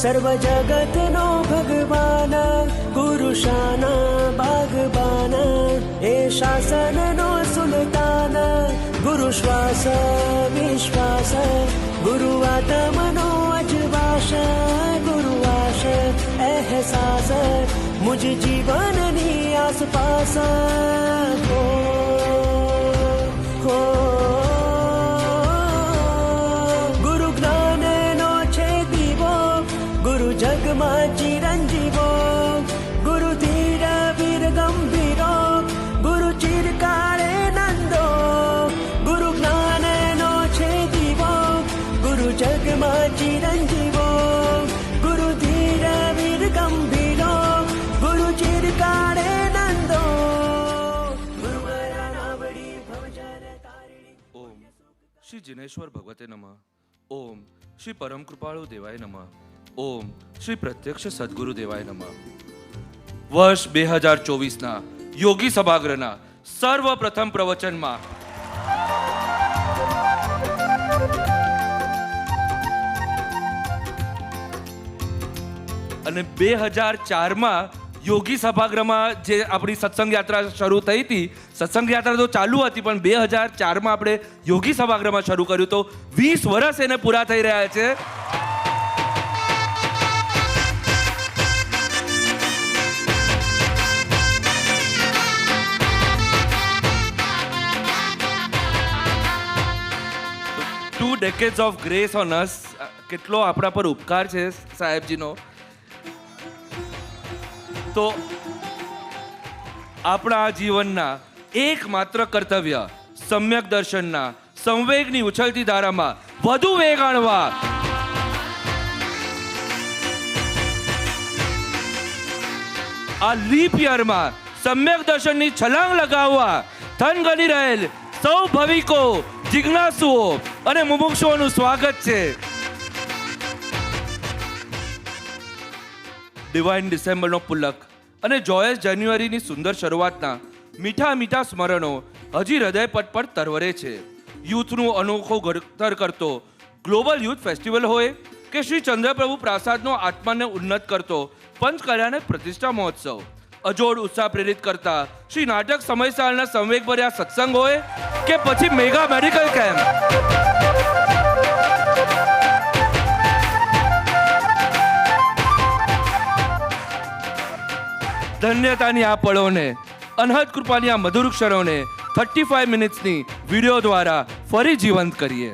સર્વ જગતનો ભગવાન ગુરુ શાન બાગબાન એ શાસનનો સુલતાન ગુરુ શ્વાસ વિશ્વાસ ગુરુ આત્મનો અજવાસ ગુરુ આશ અહેસાસ મુજ જીવનની આસપાસ હો હો જગમાં ચિરંજીવો ગુરુ ધીર વીર ગંભીરો ગુરુ ચિરકાળે નંદો ગુરુ જ્ઞાનનો છે દીવો ગુરુ જગમાં ચિરંજીવો ગુરુ ધીર વીર ગંભીરો ગુરુ ચિરકાળે નંદો ગુરુ નાવડી ભવજન તારિણી. ઓમ શ્રી જિનેશ્વર ભગવતે નમઃ. ઓમ શ્રી પરમ કૃપાળુ દેવાય નમઃ. ઓમ શ્રી પ્રત્યક્ષ સદગુરુ દેવાય નમઃ. વર્ષ 2024ના યોગી સભાગૃહના સર્વપ્રથમ પ્રવચનમાં અને 2004માં યોગી સભાગૃહમાં જે આપણી સત્સંગ યાત્રા શરૂ થઈ હતી, સત્સંગ યાત્રા તો ચાલુ હતી પણ 2004માં આપણે યોગી સભાગૃહમાં શરૂ કર્યું, તો 20 વર્ષ એને પૂરા થઈ રહ્યા છે. ડેકેડ્સ ઓફ ગ્રેસ ઓન અસ. કેટલો આપણા પર ઉપકાર છે સાહેબજીનો. તો આપણા જીવનના એકમાત્ર કર્તવ્ય સમ્યક દર્શનના સંવેગની ઉછળતી ધારામાં વધુ વેગ આણવા, આ લીપ યરમાં સમ્યક દર્શનની છલાંગ લગાવવા થન ગણી રહેલ સૌ ભવિકો, જિજ્ઞાસુઓ અને મુમુક્ષુઓનું સ્વાગત છે. ડિવાઇન ડિસેમ્બરનો પુલક અને જોયસ જાન્યુઆરીની સુંદર શરૂઆતના મીઠા મીઠા સ્મરણો હજી હૃદયપટ પર તરવરે છે. યુથનું અનોખો ઘડતર કરતો ગ્લોબલ યુથ ફેસ્ટિવલ હોય કે શ્રી ચંદ્રપ્રભુ પ્રાસાદનો આત્માને ઉન્નત કરતો પંચકળાને પ્રતિષ્ઠા મહોત્સવ, અજોડ ઉત્સાહ પ્રેરિત કરતા શ્રી નાટક સમયસાળના સંવેગભર્યા સત્સંગ હોય કે પછી મેગા મેડિકલ કેમ્પ, ધન્યતાની આ પળોને, અનહદ કૃપાની આ મધુર ક્ષણોને 35 મિનિટ્સની વિડીયો દ્વારા ફરી જીવંત કરીએ.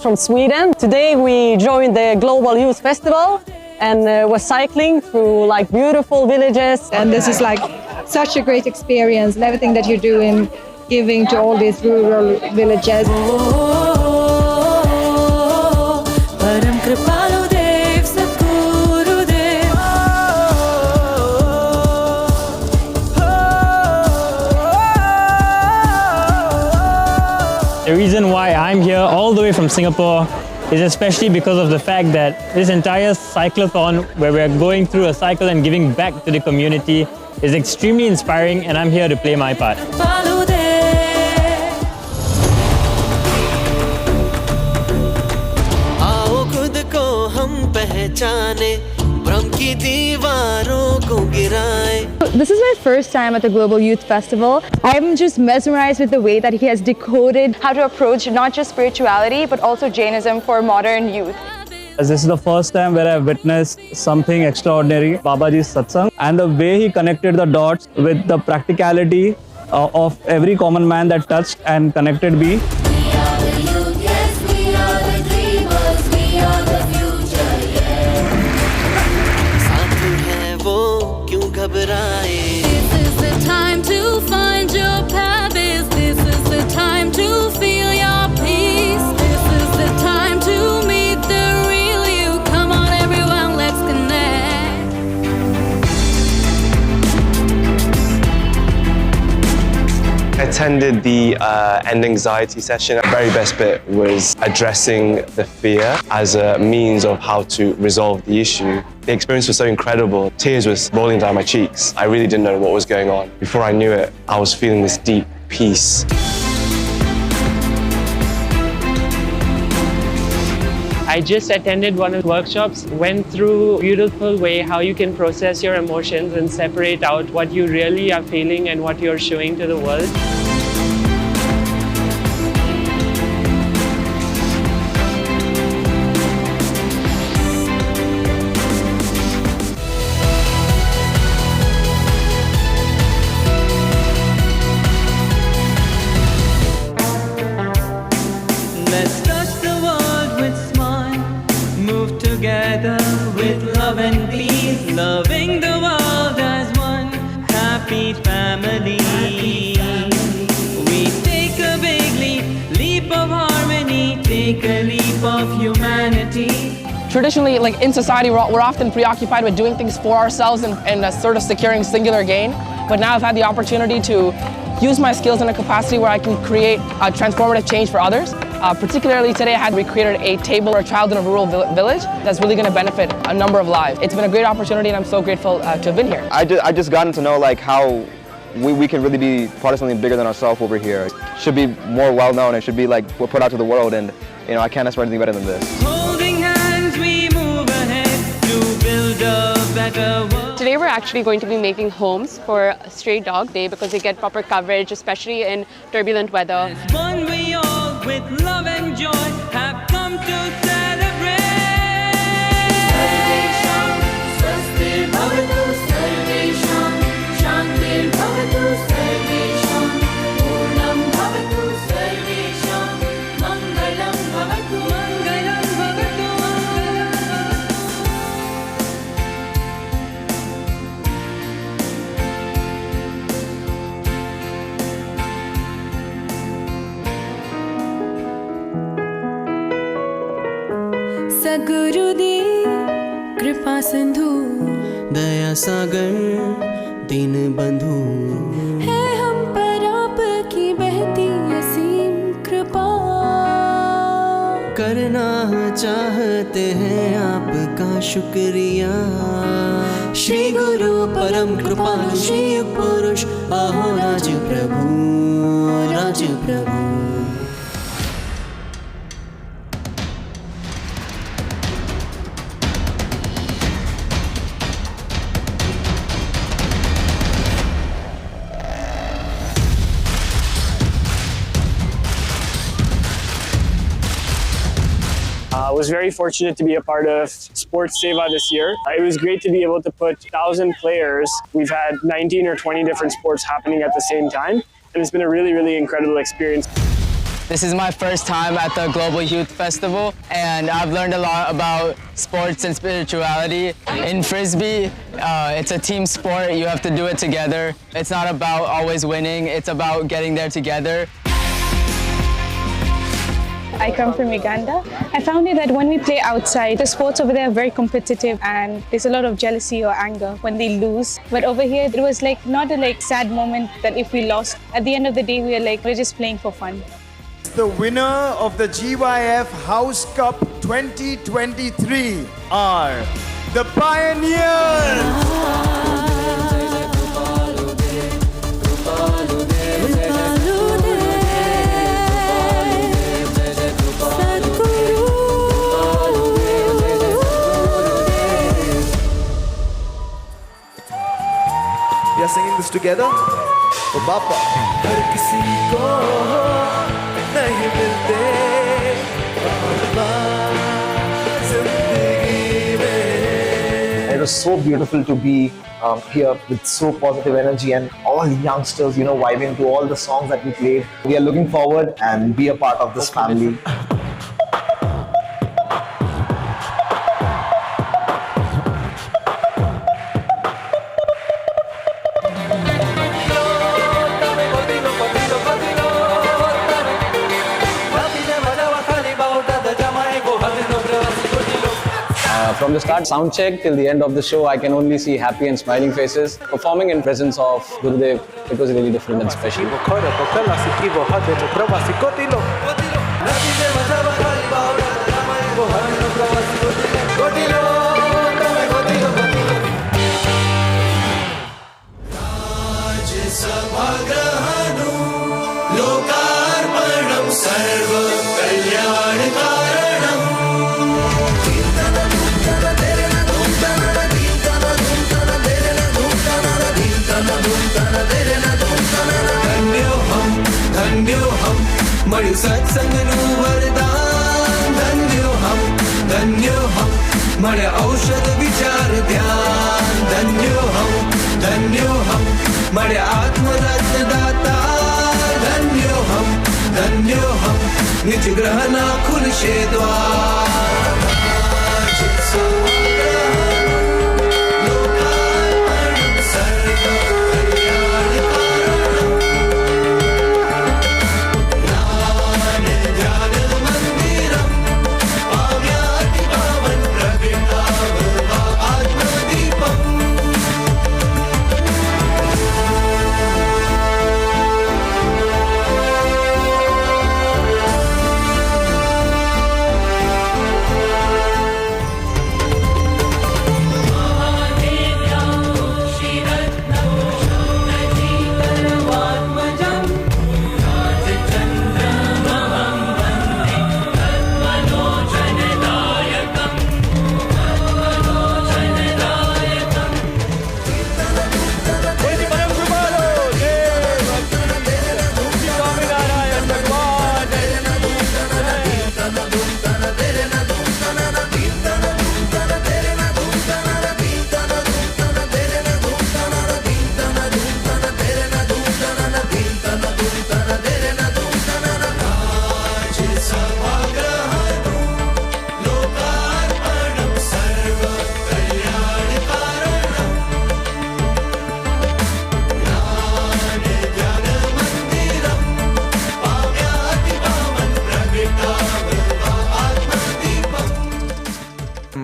From Sweden. Today we joined the Global Youth Festival and we're cycling through like beautiful villages. And this is like such a great experience and everything that you're doing, giving to all these rural villages. The reason why I'm here all the way from Singapore is especially because of the fact that this entire cyclothon, where we're going through a cycle and giving back to the community, is extremely inspiring, and I'm here to play my part. आओ पहचाने भ्रम की दीवारों को गिराए. This is my first time at the Global Youth Festival. I'm just mesmerized with the way that he has decoded how to approach not just spirituality but also Jainism for modern youth. This is the first time where I've witnessed something extraordinary, Babaji's satsang, and the way he connected the dots with the practicality of every common man that touched and connected me. We are the youth, yes, we are the dreamers, we are the future, yeah. साथ है वो क्यों घबराए. This is the time to find your purpose. This is the time to feel your peace. This is the time to meet the real you. Come on, everyone, let's connect. I attended the end anxiety session. The very best bit was addressing the fear as a means of how to resolve the issue. The experience was so incredible. Tears were rolling down my cheeks. I really didn't know what was going on. Before I knew it, I was feeling this deep peace. I just attended one of the workshops, went through a beautiful way how you can process your emotions and separate out what you really are feeling and what you're showing to the world. Let's touch the world with smile, move together with love and peace, loving the world as one happy family. We take a big leap of harmony, take a leap of humanity. Traditionally, like in society, we're often preoccupied with doing things for ourselves and sort of securing singular gain. But now I've had the opportunity to use my skills in a capacity where I can create a transformative change for others. Particularly today, we created a table for a child in a rural village that's really going to benefit a number of lives. It's been a great opportunity, and I'm so grateful to have been here. I just gotten to know like how we can really be part of something bigger than ourselves over here. It should be more well known. It should be like we're put out to the world, and I can't ask for anything better than this. Holding hands, we move ahead to build a better world. Today we're actually going to be making homes for Stray Dog Day because they get proper coverage, especially in turbulent weather. One we all with love and joy have come to celebrate. Sarvesham Swastir Bhavatu, Sarvesham Shantir Bhavatu, Sarvesham Purnam Bhavatu, Sarvesham Mangalam Bhavatu, Mangalam Bhavatu, Mangalam सद्गुरुदेव कृपा सिंधु दया सागर दीन बंधु है हम पर आपकी बहती असीम कृपा. करना चाहते हैं आपका शुक्रिया. श्री गुरु परम कृपालु श्री युग पुरुष आहो राज प्रभु, राज प्रभु. I was very fortunate to be a part of Sports Seva this year. It was great to be able to put 1,000 players. We've had 19 or 20 different sports happening at the same time, and it's been a really, really incredible experience. This is my first time at the Global Youth Festival, and I've learned a lot about sports and spirituality. In Frisbee, it's a team sport. You have to do it together. It's not about always winning. It's about getting there together. I come from Uganda. I found it that when we play outside, the sports over there are very competitive and there's a lot of jealousy or anger when they lose. But over here, it was like not a sad moment that if we lost. At the end of the day, we're just playing for fun. The winner of the GYF House Cup 2023 are the Pioneers. together. Oh, Bappa. हर किसी को नहीं मिलते It was so beautiful to be here with so positive energy and all youngsters, vibing to all the songs that we played. We are looking forward and be a part of this family. From the start sound check till the end of the show, I can only see happy and smiling faces. Performing in presence of Gurudev, it was really different and special. મળ્યું સત્સંગનું વરદાન ધન્યો હમ મળ્યા ઔષધ વિચાર ધ્યાન ધન્યો હમ મળ્યા આત્મરત્નદાતા ધન્યો હમ નિજ ગ્રહના ખુલશે દ્વાર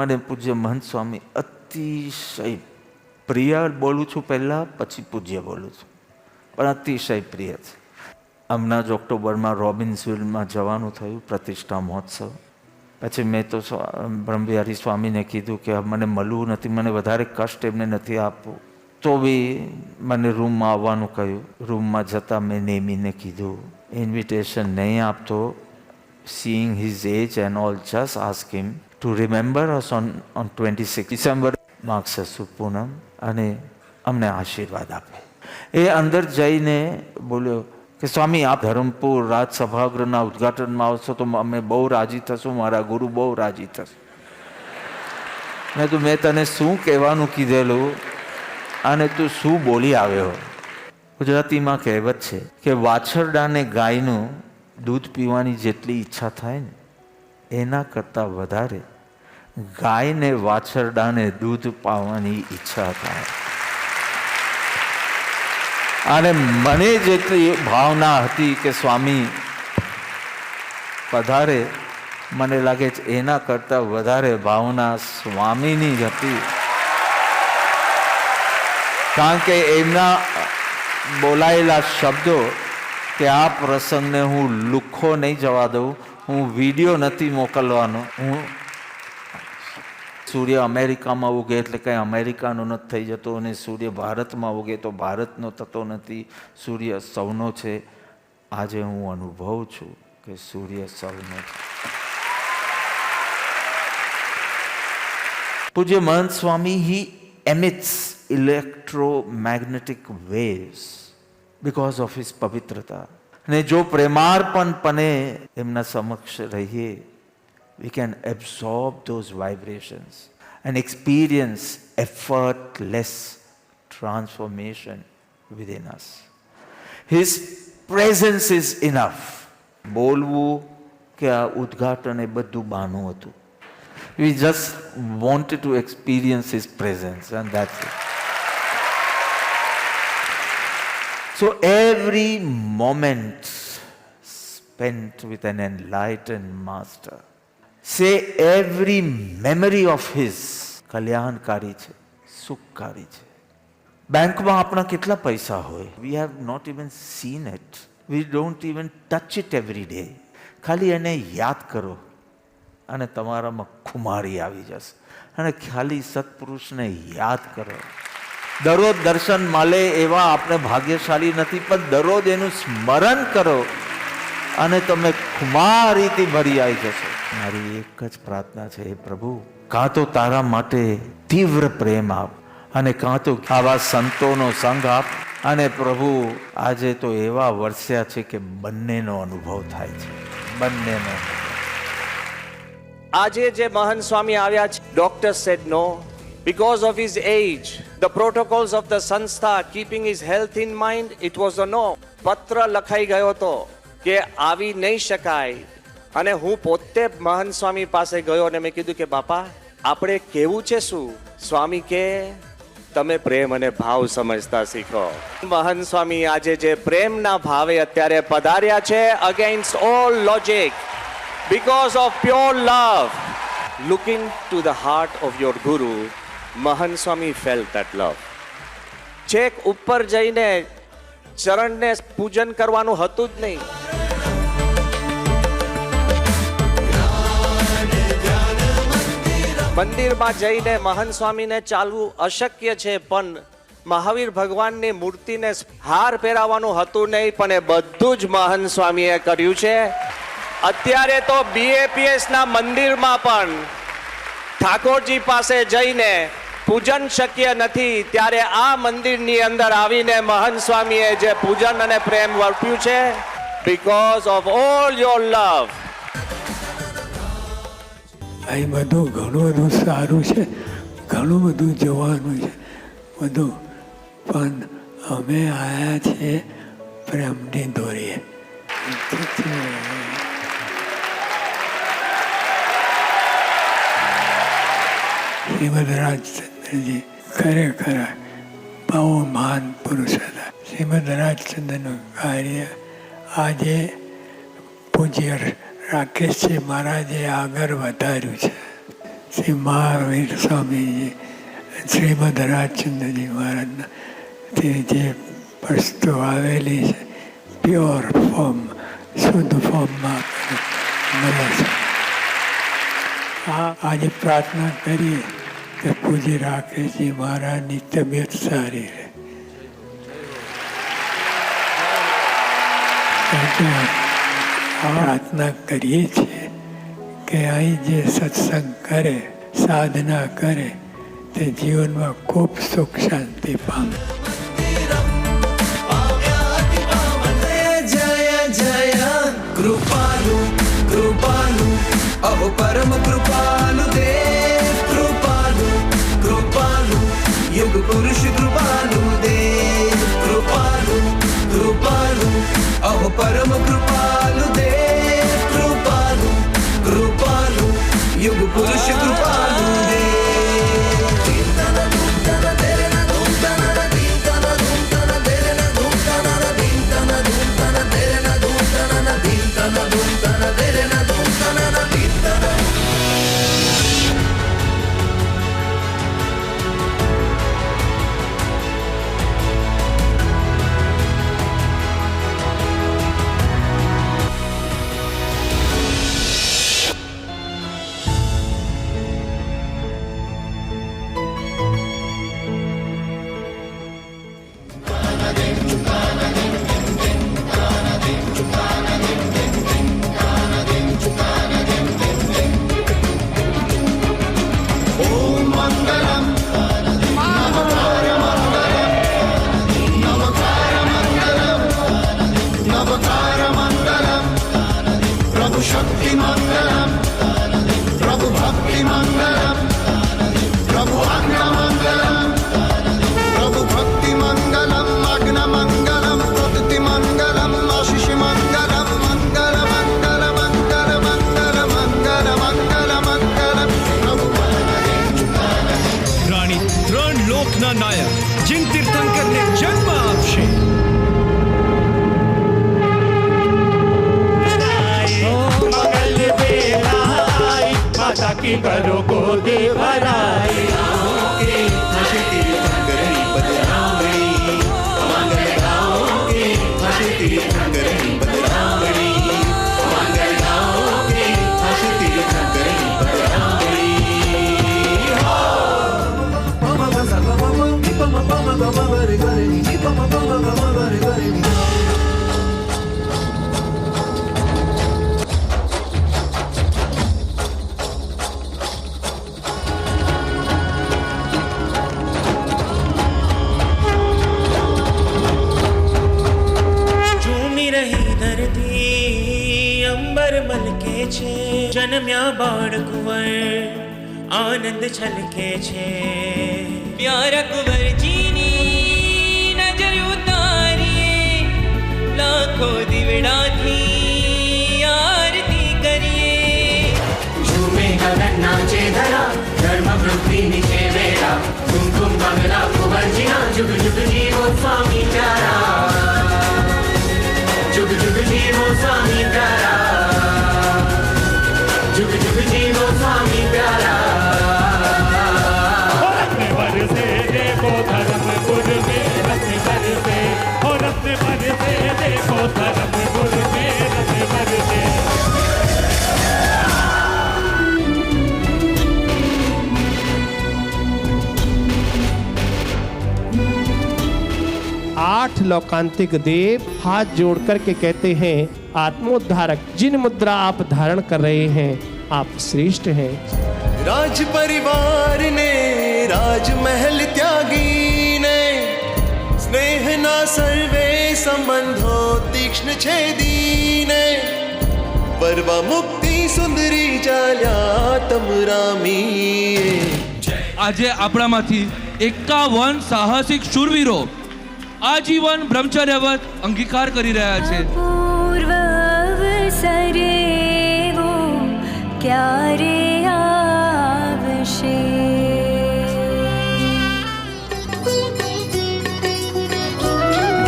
મને પૂજ્ય મહંત સ્વામી અતિશય પ્રિય બોલું છું પહેલાં, પછી પૂજ્ય બોલું છું, પણ અતિશય પ્રિય છે. હમણાં જ ઓક્ટોબરમાં રોબિન્સવિલમાં જવાનું થયું પ્રતિષ્ઠા મહોત્સવ. પછી મેં તો બ્રહ્મવિહારી સ્વામીને કીધું કે મને મળવું નથી, મને વધારે કષ્ટ એમને નથી આપવું. તો બી મને રૂમમાં આવવાનું કહ્યું. રૂમમાં જતાં મેં નેમીને કીધું ઇન્વિટેશન નહીં આપતો, seeing his age and all, just ask him to remember us on 26 December, માગસસુ પૂનમ, અને અમને આશીર્વાદ આપે. એ અંદર જઈને બોલ્યો કે સ્વામી આપ ધરમપુર રાજ સભાગૃહના ઉદ્ઘાટનમાં આવશો તો અમે બહુ રાજી થશું, મારા ગુરુ બહુ રાજી થશે. મેં તો મેં તને શું કહેવાનું કીધેલું અને તું શું બોલી આવ્યો. ગુજરાતીમાં કહેવત છે કે વાછરડાને ગાયનું દૂધ પીવાની જેટલી ઈચ્છા થાય ને એના કરતાં વધારે ગાયને વાછરડાને દૂધ પાવાની ઈચ્છા થાય. અને મને જેટલી ભાવના હતી કે સ્વામી પધારે, મને લાગે છે એના કરતાં વધારે ભાવના સ્વામીની જ હતી. કારણ કે એમના બોલાયેલા શબ્દો કે આ પ્રસંગને હું લુખ્ખો નહીં જવા દઉં, હું વિડીયો નથી મોકલવાનો, હું સૂર્ય અમેરિકામાં ઉગે એટલે કંઈ અમેરિકાનો નથી થઈ જતો, અને સૂર્ય ભારતમાં ઉગે તો ભારતનો થતો નથી, સૂર્ય સૌનો છે. આજે હું અનુભવું છું કે સૂર્ય સૌનો છે. પૂજ્ય મહંત સ્વામી, he emits electromagnetic waves because of his pavitrata. અને જો પ્રેમાર્પણપણે એમના સમક્ષ રહીએ, we can absorb those vibrations and experience effortless transformation within us. His presence is enough. બોલવું કે આ ઉદ્ઘાટન એ બધું બાનું હતું. We just wanted to experience his presence and that's it. So every moment spent with an enlightened master, say every memory of his કલ્યાણકારી છે, સુખકારી છે. બેંકમાં આપણા કેટલા પૈસા હોય, we have not even seen it. We don't even touch it every day. ખાલી એને યાદ કરો અને તમારામાં ખુમારી આવી જશે. અને ખાલી સત્પુરુષને યાદ કરો. દરરોજ દર્શન મળે એવા આપણે ભાગ્યશાળી નથી, પણ દરરોજ એનું સ્મરણ કરો અને તમે ખુમારીથી ભરી આવી જશો. મારી એક જ પ્રાર્થના છે, હે પ્રભુ, કાં તો તારા માટે તીવ્ર પ્રેમ આપ અને કાં તો આવા સંતોનો સંગ આપ. અને પ્રભુ આજે તો એવા વરસ્યા છે કે બંનેનો અનુભવ થાય છે, બંનેનો. આજે જે મહાન સ્વામી આવ્યા છે, doctor said no because of his age, the protocols of the સંસ્થા keeping his health in mind, it was a no. પત્ર લખાઈ ગયો હતો કે આવી નહીં શકાય. અને હું પોતે મહાન સ્વામી પાસે ગયો અને મેં કીધું કે બાપા આપણે કેવું છે શું? સ્વામી કે તમે પ્રેમ અને ભાવ સમજતા શીખો. મહાન સ્વામી આજે જે પ્રેમના ભાવે અત્યારે પધાર્યા છે, against all logic, because of pure love, looking to the heart of your guru, મહાન સ્વામી felt that love. છેક ઉપર જઈને ચરણને પૂજન કરવાનું હતું જ નહીં. મંદિરમાં જઈને મહાન સ્વામીને ચાલવું અશક્ય છે, પણ મહાવીર ભગવાનની મૂર્તિને હાર પહેરાવવાનું હતું નહીં, પણ એ બધું જ મહાન સ્વામીએ કર્યું છે. અત્યારે તો BAPS ના મંદિરમાં પણ ઠાકોરજી પાસે જઈને પૂજન શક્ય નથી, ત્યારે આ મંદિરની અંદર આવીને મહાન સ્વામીએ જે પૂજન અને પ્રેમ વર્પ્યું છે, because of all your love. અહીં બધું ઘણું બધું સારું છે, ઘણું બધું જોવાનું છે બધું, પણ અમે આવ્યા છીએ પ્રેમની દોરીએ. શ્રીમદ રાજચંદ્રજી ખરેખર બહુ મહાન પુરુષ હતા. શ્રીમદ રાજચંદ્રનું કાર્ય આજે પૂજ્ય રાકેશજી મહારાજે આગળ વધાર્યું છે. શ્રી મહાવીર સ્વામીજી શ્રીમદ રાજચંદ્રજી મહારાજના તે જે વસ્તુ આવેલી છે, પ્યોર ફોર્મ, શુદ્ધ ફોર્મમાં મળે છે. આજે પ્રાર્થના કરીએ કે પૂજ્ય રાકેશજી મહારાજની તબિયત સારી રહે. પ્રાર્થના કરીએ છીએ કે અહીં જે સત્સંગ કરે, સાધના કરે, તે જીવનમાં ખૂબ સુખ શાંતિ પામે. જય જય કૃપાલુ કૃપાલુ અહો પરમ કૃપાલુ દેવ, કૃપાલુ કૃપાલુ યુગ પુરુષ કૃપાલુ દેવ, કૃપાલુ કૃપાલુ અહો પરમ કૃપાલુ દેવ, કૃપાલુ કૃપાલુ યુગ પુરુષ કૃપાલુ દેવ. की करो गोद भराई के हंसती रंगरणी बदनामणी मंगल गाँव के हंसती रंगरणी बदनामणी मंगल गाँव के हंसती रंगरणी बदनामणी पम ग सा ग पम ग म रे ग रे नि पम ग म रे ग रे नि जन्म्या बाळ कुंवर आनंद छलके छे प्यारा कुंवरजीनी नजर उतारिए लाखों दिवडाथी आरती करिए झूमे गगन नाचे धरा धर्म वृत्ति निचे वेरा कुमकुम बंगला कुंवरजिया जुग जुग जीवो स्वामी प्यारा जुग जुग जीवो स्वामी प्यारा जुग जुग जीवो स्वामी प्यारा रत्न बरसे देखो धर्मपुर में रत्न बरसे हो रत्न बरसे देखो धर्मपुर में रत्न बरसे आठ लौकांतिक देव हाथ जोड़ करके कहते हैं आत्मोद्धारक जिन मुद्रा आप धारण कर रहे हैं आप श्रेष्ठ हैं। राज परिवार ने राजमहल त्यागी ने स्नेह ना सर्वे संबंधो तीक्ष्ण छेदी ने परवा मुक्ति सुंदरी चाल्या तमरामी આજે આપણામાંથી 51 સાહસિક શૂરવીરો આજીવન બ્રહ્મચર્ય વ્રત અંગીકાર કરી રહ્યા છે पूर्व अवसरे वो क्यारे आवशे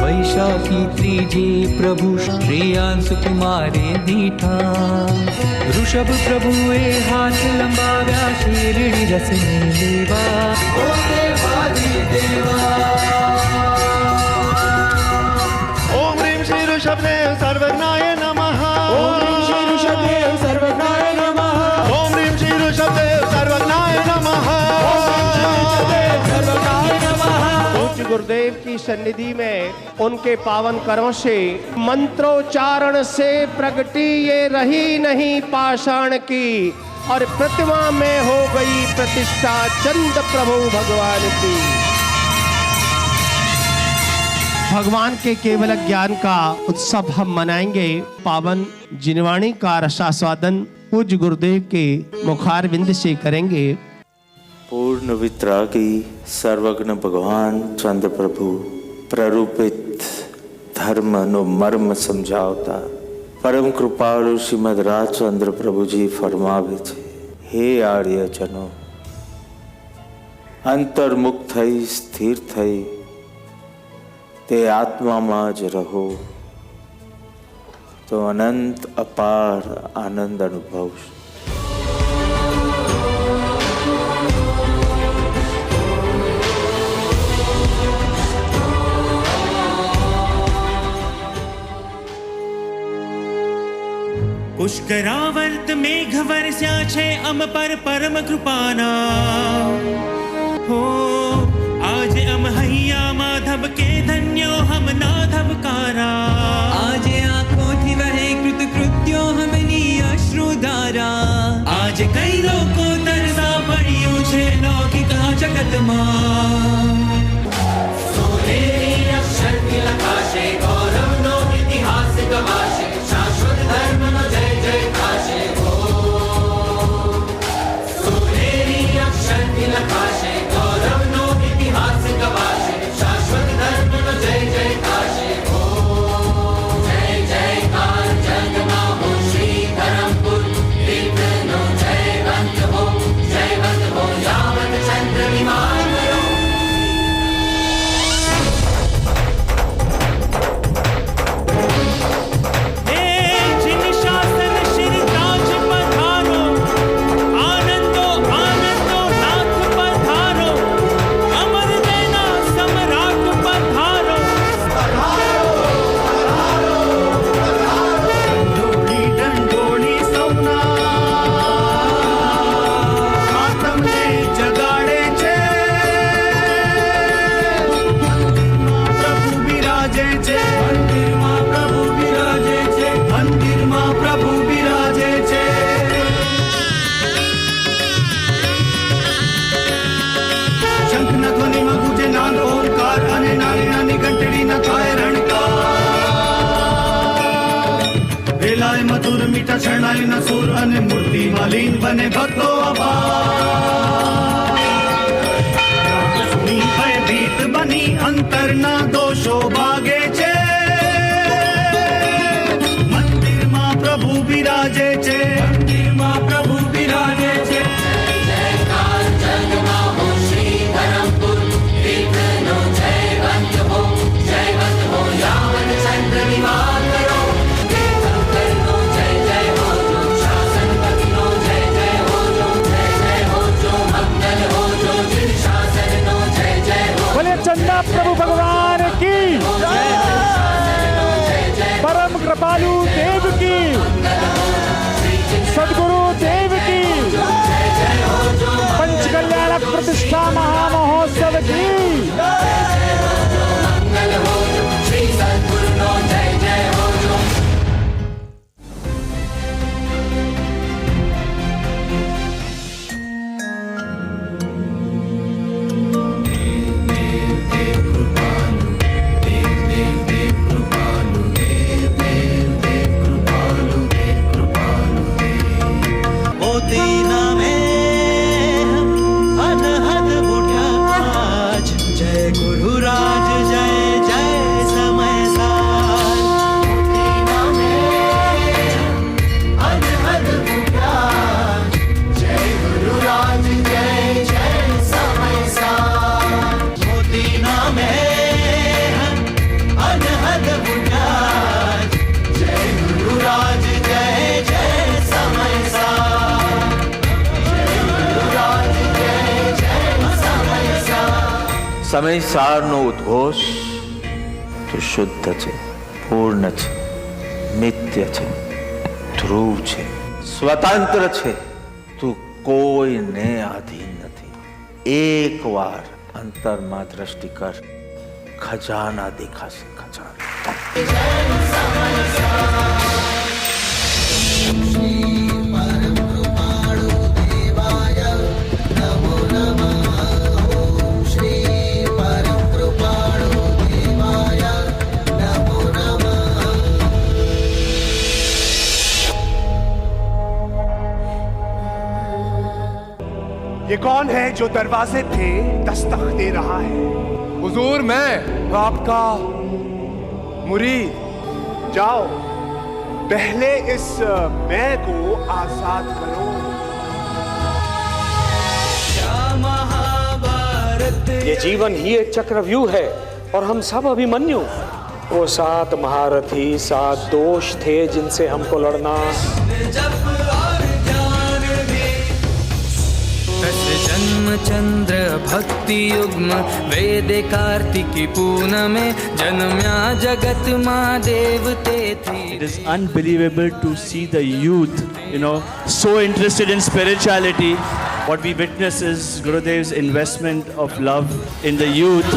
वैशाखी त्रीजे प्रभु श्रेयांश कुमारे दीठा ऋषभ प्रभुए हाथ लंबाव्या शेरडी रस ने लेवा ओ देवादि देवा ओम ह्रीं श्री ऋषभदेव सर्वज्ञाय नमः ओम ह्रीं श्री ऋषभदेव सर्वज्ञाय नमः ओम ह्रीं श्री ऋषभदेव सर्वज्ञाय नमः पूज्य गुरुदेव की सन्निधि में उनके पावन करों से मंत्रोच्चारण से प्रगटी ये रही नहीं पाषाण की और प्रतिमा में हो गई प्रतिष्ठा चंद प्रभु भगवान की। भगवान के केवल ज्ञान का उत्सव हम मनाएंगे। पावन जिनवाणी का रसास्वादन पूज्य गुरुदेव के मुखारविंद से करेंगे। पूर्ण वितरागी सर्वज्ञ भगवान चंद्र प्रभु प्ररूपित धर्म नो मर्म समझावता परम कृपालु श्रीमद राजचंद्र प्रभु जी फरमावे छे हे आर्य जनो अंतर्मुख थई स्थिर थई ते आत्मा में ज रहो तो अनंत अपार आनंद अनुभव। पुष्करावर्त मेघ वर्ष्या छे अम पर परम कृपाना हो आज अम हैया माधव के धन्यो हम नाधवकारा आज आँखों थी वहे कृत कृत्यो हमनी अश्रुधारा आज कई लोको तरसा पड़ियो छे लौकिक जगत मां सोनेरी अक्षर तिलकाशे गौरव नो इतिहास गवाशे शाश्वत धर्म नो जय जय काशे हो सोनेरी अक्षर तिलकाशे गौरव नो इतिहास गवाशे शाश्वत धर्म नो जय जय काशे हो जय जयकार जगमा हो श्री धर्मपुर तीर्थ नो जयवंत हो यावत चंद्र विमान મધુર મીઠા શરણાઈના સુર અને મૂર્તિ માલીન બને ભક્તો આભાર સુની ભયભીત બની અંતરના દોષો ભાગે છે મંદિરમાં પ્રભુ બિરાજે છે મંદિરમાં પ્રભુ બિરાજે છે चंदा प्रभु भगवान की परम कृपालु देव की सदगुरु देव की पंचकल्याणक प्रतिष्ठा महामहोत्सव की સમયસારનો ઉદ્ઘોષ તો શુદ્ધ છે, પૂર્ણ છે, નિત્ય છે, ધ્રુવ છે, સ્વતંત્ર છે, તું કોઈને આધીન નથી. એકવાર અંતરમાં દ્રષ્ટિ કર, ખજાના દેખાશે, ખજાના. ये कौन है जो दरवाजे पे दस्तक दे रहा है? हुजूर, मैं आपका मुरीद. जाओ, पहले इस मैं को आजाद करो. ये जीवन ही एक चक्रव्यूह है और हम सब अभिमन्यु. वो 7 महारथी, 7 दोष थे जिनसे हमको लड़ना. जन्म चंद्र भक्ति युग्म वेद कार्तिकी पूनमे जन्म्या जगत मां देवते थी. It is unbelievable to see the youth, so interested in spirituality. What we witness is Gurudev's investment of love in the youth.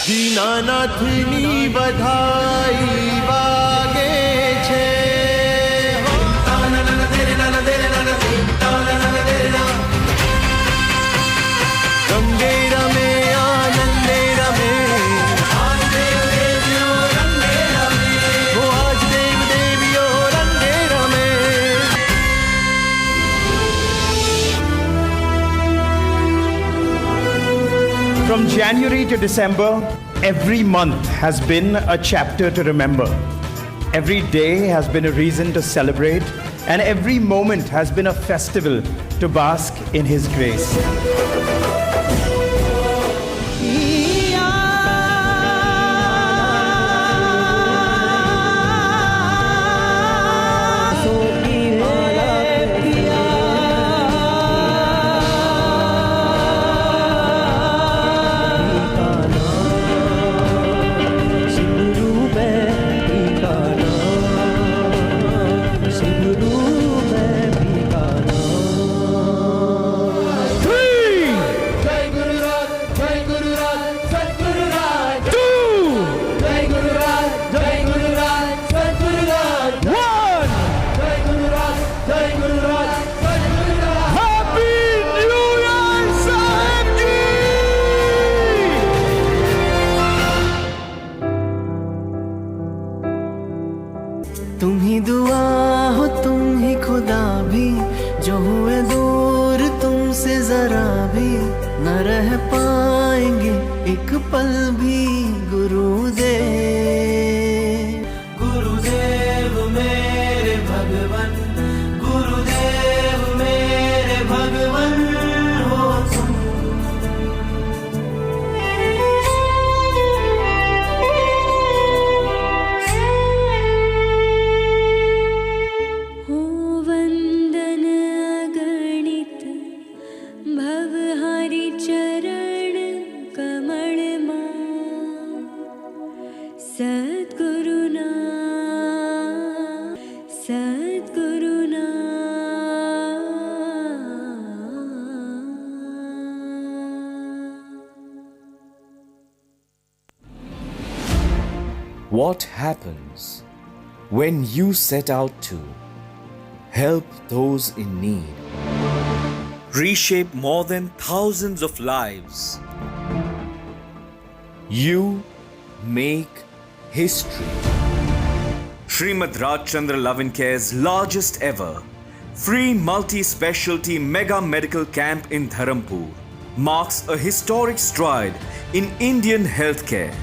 દીનાનાથની બધાઈ વાગે છે. ગંગે રમે આનંદે રમે, ઓ From January to December, every month has been a chapter to remember. Every day has been a reason to celebrate, and every moment has been a festival to bask in His grace. तुम ही दुआ हो तुम ही खुदा भी जो हुए दूर तुमसे जरा भी न रह पाएंगे एक पल भी गुरुदेव मेरे भगवन गुरुदेव मेरे भगवन हो तुम हो वंदन अगणित भवहरि चरण कमल सद्गुरुना सद्गुरुना What happens when you set out to help those in need, reshape more than thousands of lives? You make history. Srimad Rajchandra Love and Care's largest ever free multi-specialty mega medical camp in Dharampur marks a historic stride in Indian healthcare.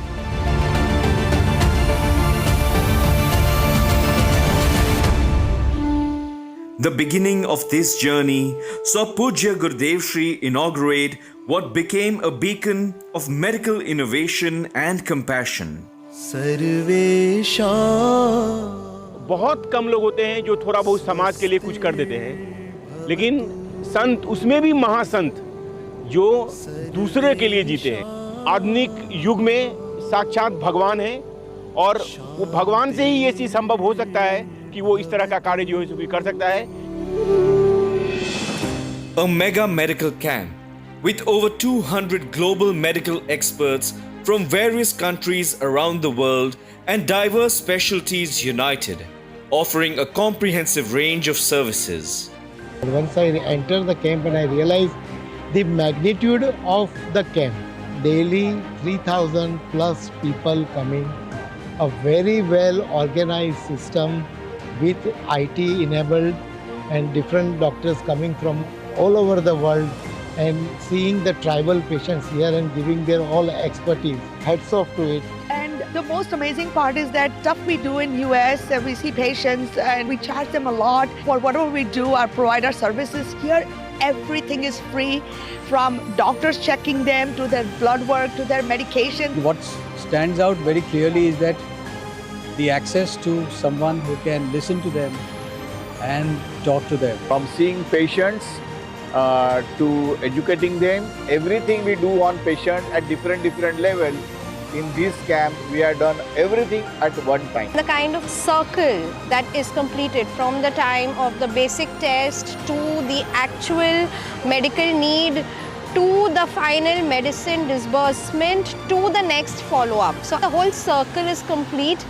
The beginning of this journey saw Pujya Gurudev Shri inaugurate what became a beacon of medical innovation and compassion. बहुत कम लोग होते हैं जो थोड़ा बहुत समाज के लिए कुछ कर देते हैं, लेकिन संत उसमें भी महासंत जो दूसरे के लिए जीते हैं। आधुनिक युग में साक्षात भगवान है और वो भगवान से ही ये चीज संभव हो सकता है कि वो इस तरह का कार्य जो है कर सकता है। A mega medical camp with over 200 global medical experts from various countries around the world and diverse specialties united, offering a comprehensive range of services. Once I entered the camp and I realized the magnitude of the camp, daily 3,000 plus people coming, a very well organized system with IT enabled and different doctors coming from all over the world and seeing the tribal patients here and giving their all expertise. Hats off to it. And the most amazing part is that stuff we do in US, we see patients and we charge them a lot for whatever we do or provide our services. Here, everything is free, from doctors checking them to their blood work to their medication. What stands out very clearly is that the access to someone who can listen to them and talk to them. From seeing patients to educating them, everything we do on patient at different level. In this camp, we have done everything at one time. The kind of circle that is completed from the time of the basic test to the actual medical need to the final medicine disbursement to the next follow-up. So the whole circle is complete.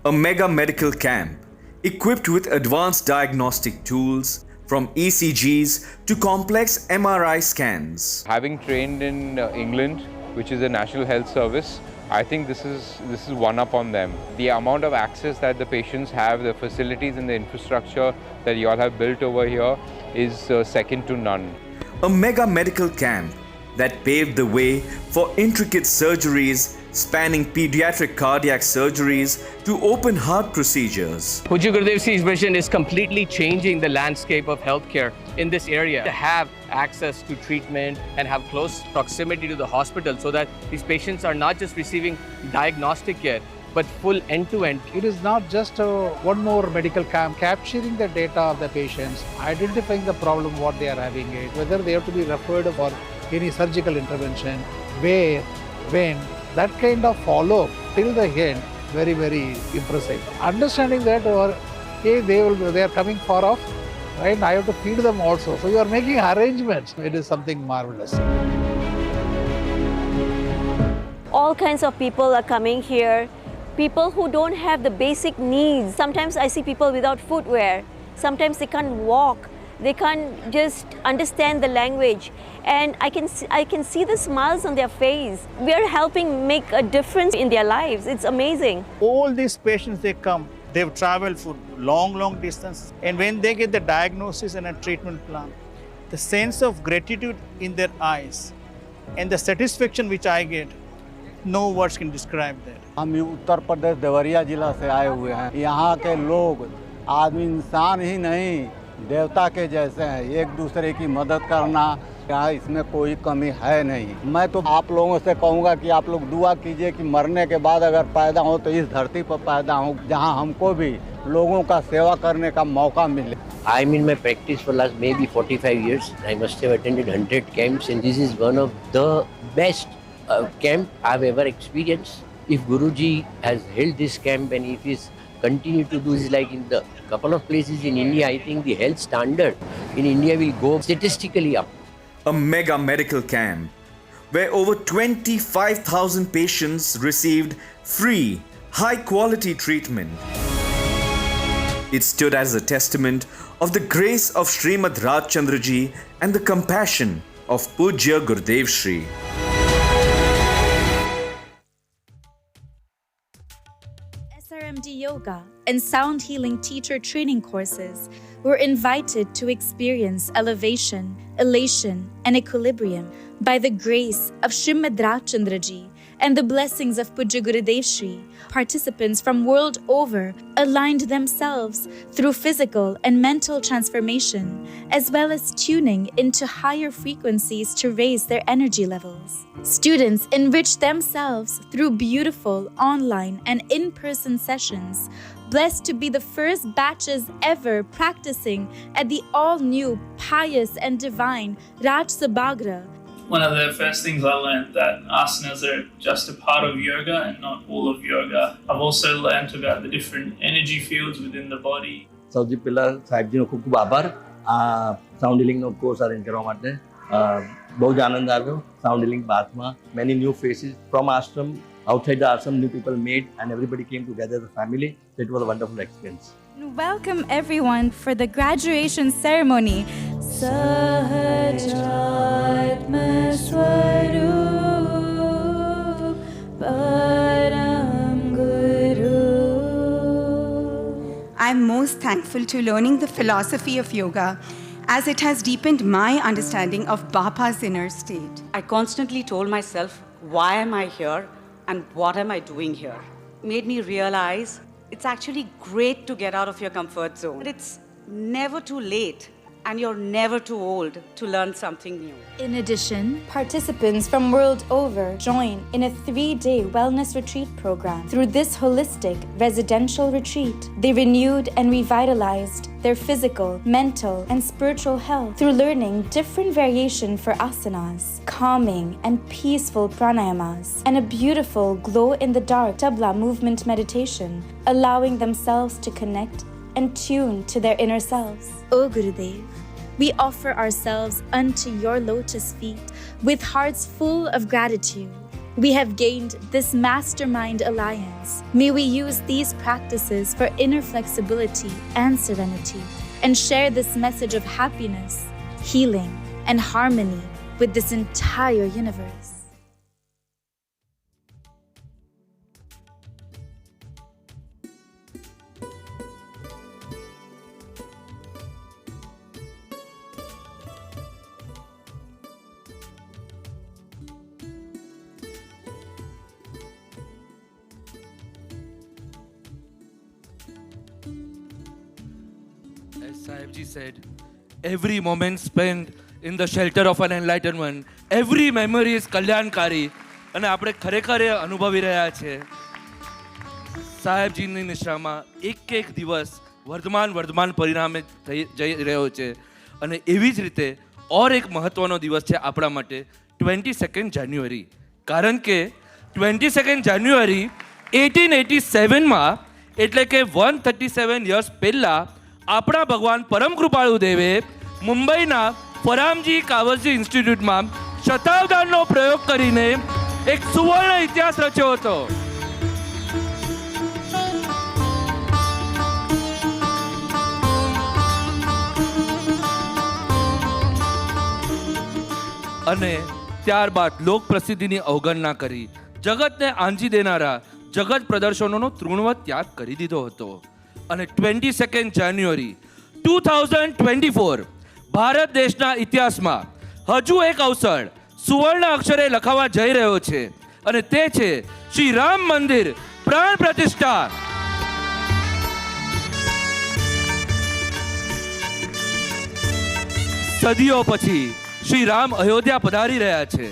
A mega medical camp equipped with advanced diagnostic tools from ECGs to complex MRI scans. Having trained in England, which is a national health service, I think this is one up on them. The amount of access that the patients have, the facilities and the infrastructure that you all have built over here is second to none. A mega medical camp that paved the way for intricate surgeries spanning pediatric cardiac surgeries to open heart procedures. Pujya Gurudev Ji's vision is completely changing the landscape of healthcare in this area. To have access to treatment and have close proximity to the hospital so that these patients are not just receiving diagnostic care, but full end-to-end. It is not just one more medical camp, capturing the data of the patients, identifying the problem, what they are having it, whether they have to be referred for any surgical intervention, where, when, that kind of follow till the end, very, very impressive. Understanding that okay, they are coming far off, right? I have to feed them also. So you are making arrangements. It is something marvelous. All kinds of people are coming here. People who don't have the basic needs. Sometimes I see people without footwear. Sometimes they can't walk. They can't just understand the language. And I can see the smiles on their face. We are helping make a difference in their lives. It's amazing. All these patients, they come, they've traveled for long distances. And when they get the diagnosis and a treatment plan, the sense of gratitude in their eyes and the satisfaction which I get, no words can describe that. हम उत्तर प्रदेश देवरिया जिला से आए हुए हैं। यहाँ के लोग आदमी इंसान ही नहीं देवता के जैसे हैं। एक दूसरे की मदद करना यहाँ इसमें कोई कमी है नहीं। मैं तो आप लोगों से कहूँगा कि आप लोग दुआ कीजिए कि मरने के बाद अगर पैदा हो तो इस धरती पर पैदा हो जहाँ हमको भी लोगों का सेवा करने का मौका मिले। I'm in my practice for last maybe 45 years. I must have attended 100 camps and this is one of the best camp I've ever experienced. If Guruji has held this camp and if he's continue to do this like in the couple of places in India, I think the health standard in India will go statistically up. A mega medical camp where over 25,000 patients received free, high-quality treatment. It stood as a testament of the grace of Srimad Rajchandraji and the compassion of Pujya Gurudev Shri. SRMD Yoga and Sound Healing Teacher Training courses were invited to experience elevation, elation, and equilibrium by the grace of Srimad Rajchandraji and the blessings of Pujya Gurudev Shri. Participants from world over aligned themselves through physical and mental transformation, as well as tuning into higher frequencies to raise their energy levels. Students enriched themselves through beautiful online and in-person sessions, blessed to be the first batches ever practicing at the all-new, pious and divine Raj Sabhagra. One of the first things I learned that asanas are just a part of yoga and not all of yoga. I've also learned about the different energy fields within the body. સૌથી પહેલા સાહેબજીનો ખૂબ ખૂબ આભાર આ sound હિલિંગનો course arrange કરવા માટે બહુ જ આનંદ આવ્યો સાઉન્ડ હિલિંગ બાથમાં many new faces from ashram outside the ashram new people made and everybody came together as a family. It was a wonderful experience. Welcome everyone for the graduation ceremony. Sahajatma Swarup Param Guru. I'm most thankful to learning the philosophy of yoga as it has deepened my understanding of Bapa's inner state. I constantly told myself, why am I here and what am I doing here? Made me realize it's actually great to get out of your comfort zone. But it's never too late and you're never too old to learn something new. In addition, participants from world over join in a 3-day wellness retreat program. Through this holistic residential retreat, they renewed and revitalized their physical, mental, and spiritual health through learning different variation for asanas, calming and peaceful pranayamas, and a beautiful glow-in-the-dark tabla movement meditation, allowing themselves to connect and tune to their inner selves. O Gurudev, we offer ourselves unto your lotus feet with hearts full of gratitude. We have gained this mastermind alliance. May we use these practices for inner flexibility and serenity and share this message of happiness, healing, and harmony with this entire universe. Sahibji said, every moment spent in the shelter of an enlightenment, every memory is kalyankari. અને આપણે ખરેખર એ અનુભવી રહ્યા છે સાહેબજીની નિશ્રામાં એક દિવસ વર્ધમાન પરિણામે જઈ રહ્યો છે. અને એવી જ રીતે ઓર એક મહત્વનો દિવસ છે આપણા માટે 22 જાન્યુઆરી. કારણ કે 22 જાન્યુઆરી 1887માં એટલે કે 137 યર્સ પહેલાં આપણા ભગવાન પરમ કૃપાળુ દેવે મુંબઈના ફરામજી કાવસજી ઇન્સ્ટિટ્યૂટમાં શતાવધાનનો પ્રયોગ કરીને એક સુવર્ણ ઇતિહાસ રચ્યો હતો. અને ત્યારબાદ લોક પ્રસિદ્ધિની અવગણના કરી જગતને આંજી દેનારા જગત પ્રદર્શનોનો તૃણવત ત્યાગ કરી દીધો હતો. અને 22 જાન્યુઆરી 2024 ભારત દેશના ઇતિહાસમાં હજુ એક અવસર સુવર્ણ અક્ષરે લખાવા જઈ રહ્યો છે અને તે છે શ્રી રામ મંદિર પ્રાણ પ્રતિષ્ઠા. સદીઓ પછી શ્રી રામ અયોધ્યા પધારી રહ્યા છે.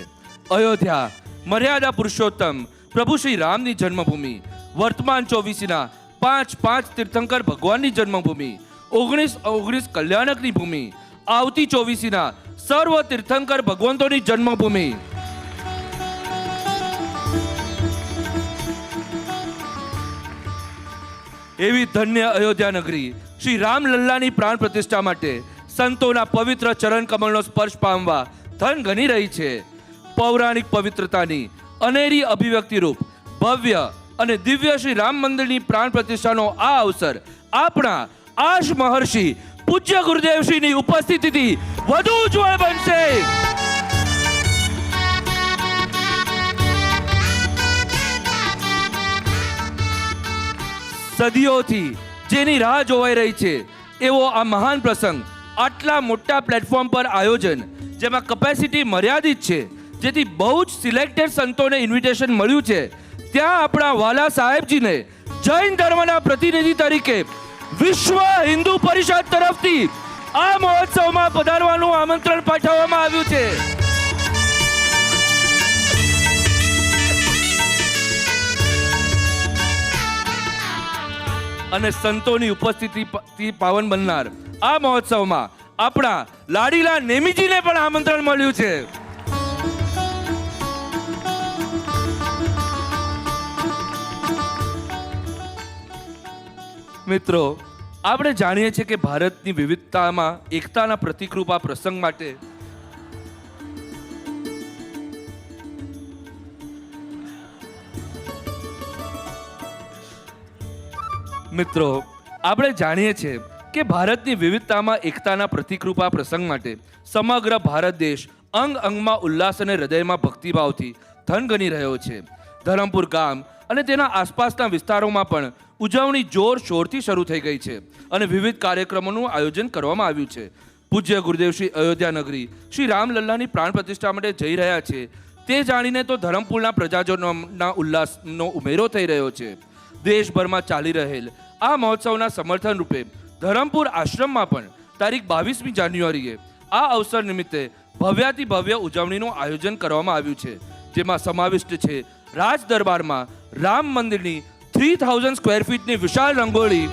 અયોધ્યા મર્યાદા પુરુષોત્તમ પ્રભુ શ્રી રામની જન્મભૂમિ, વર્તમાન 24ના 5 તીર્થંકર ભગવાનની જન્મભૂમિ, 19 કલ્યાણકની ભૂમિ, આવતી 24ના સર્વ તીર્થંકર ભગવંતોની જન્મભૂમિ. એવી ધન્ય અયોધ્યા નગરી શ્રી રામલલ્લાની પ્રાણ પ્રતિષ્ઠા માટે સંતોના પવિત્ર ચરણ કમળનો સ્પર્શ પામવા ધન ગણી રહી છે. પૌરાણિક પવિત્રતાની અનેરી અભિવ્યક્તિ રૂપ ભવ્ય અને દિવ્ય શ્રી રામ મંદિરની પ્રાણ પ્રતિષ્ઠાનો આ અવસર આપણા આશ મહર્ષિ પૂજ્ય ગુરુદેવશ્રીની ઉપસ્થિતિથી વધુ ઉજ્જવળ બનશે. સદીઓથી જેની રાહ જોવાઈ રહી છે એવો આ મહાન પ્રસંગ આટલા મોટા પ્લેટફોર્મ પર આયોજન, જેમાં કેપેસિટી મર્યાદિત છે, જેથી બહુ જ સિલેક્ટેડ સંતોને ઇન્વિટેશન મળ્યું છે, ત્યાં આપણા વાલા સાહેબજીને જૈન ધર્મના પ્રતિનિધિ તરીકે વિશ્વ હિન્દુ પરિષદ તરફથી આ મહોત્સવમાં પધારવાનું આમંત્રણ પાઠવવામાં આવ્યું છે. અને સંતોની ઉપસ્થિતિથી પાવન બનનાર આ મહોત્સવમાં આપણા લાડીલા નેમીજીને પણ આમંત્રણ મળ્યું છે. મિત્રો, આપણે જાણીએ છીએ કે ભારતની વિવિધતામાં એકતાના પ્રતિકરૂપ આ પ્રસંગ માટે મિત્રો આપણે જાણીએ છીએ કે ભારતની વિવિધતામાં એકતાના પ્રતિકરૂપ આ પ્રસંગ માટે સમગ્ર ભારત દેશ અંગ અંગમાં ઉલ્લાસ અને હૃદયમાં ભક્તિભાવથી ધન ગણી રહ્યો છે. ધરમપુર ગામ અને તેના આસપાસના વિસ્તારોમાં પણ ઉજવણી જોરશોરથી શરૂ થઈ ગઈ છે અને વિવિધ કાર્યક્રમોનું આયોજન કરવામાં આવ્યું છે. પૂજ્ય ગુરુદેવ શ્રી અયોધ્યા નગરી શ્રી રામલલ્લાની પ્રાણ પ્રતિષ્ઠા માટે જઈ રહ્યા છે તે જાણીને તો ધરમપુરના પ્રજાજનોના ઉલ્લાસનો ઉમેરો થઈ રહ્યો છે. દેશભરમાં ચાલી રહેલ આ મહોત્સવના સમર્થન રૂપે ધરમપુર આશ્રમમાં પણ તારીખ 22મી જાન્યુઆરીએ આ અવસર નિમિત્તે ભવ્યાતિ ભવ્ય ઉજવણીનું આયોજન કરવામાં આવ્યું છે, જેમાં સમાવિષ્ટ છે રાજ દરબારમાં રામ મંદિરની 3000 સ્ક્વેર ફીટની વિશાળ રંગોળી,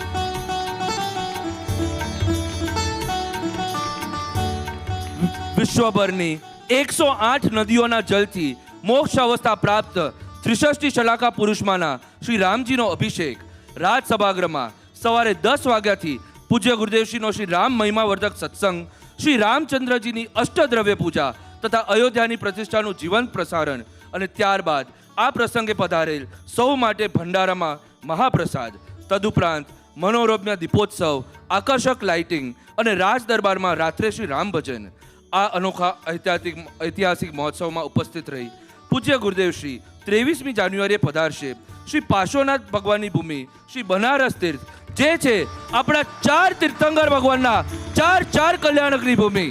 વિશ્વભરની 108 નદીઓના જલથી મોક્ષ અવસ્થા પ્રાપ્ત ત્રિષષ્ટિ શલાકા પુરુષમાના શ્રી રામજીનો અભિષેક, રાજસભાગૃહમાં સવારે 10 વાગ્યાથી પૂજ્ય ગુરુદેવશ્રીનો શ્રી રામ મહિમાવર્ધક સત્સંગ, શ્રી રામચંદ્રજીની અષ્ટદ્રવ્ય પૂજા તથા અયોધ્યાની પ્રતિષ્ઠાનું જીવંત પ્રસારણ અને ત્યારબાદ આ પ્રસંગે પધારેલ સૌ માટે ભંડારામાં મહાપ્રસાદ, તદુપરાંત મનોરમ્ય દીપોત્સવ, આકર્ષક લાઇટિંગ અને રાજ દરબારમાં રાત્રે શ્રી રામ ભજન. આ અનોખા ઐતિહાસિક મહોત્સવમાં ઉપસ્થિત રહી પૂજ્ય ગુરુદેવશ્રી 23મી જાન્યુઆરીએ પધારશે શ્રી પાર્શ્વનાથ ભગવાનની ભૂમિ શ્રી બનારસ તીર્થ, જે છે આપણા 4 તીર્થંકર ભગવાનના 4 કલ્યાણકની ભૂમિ.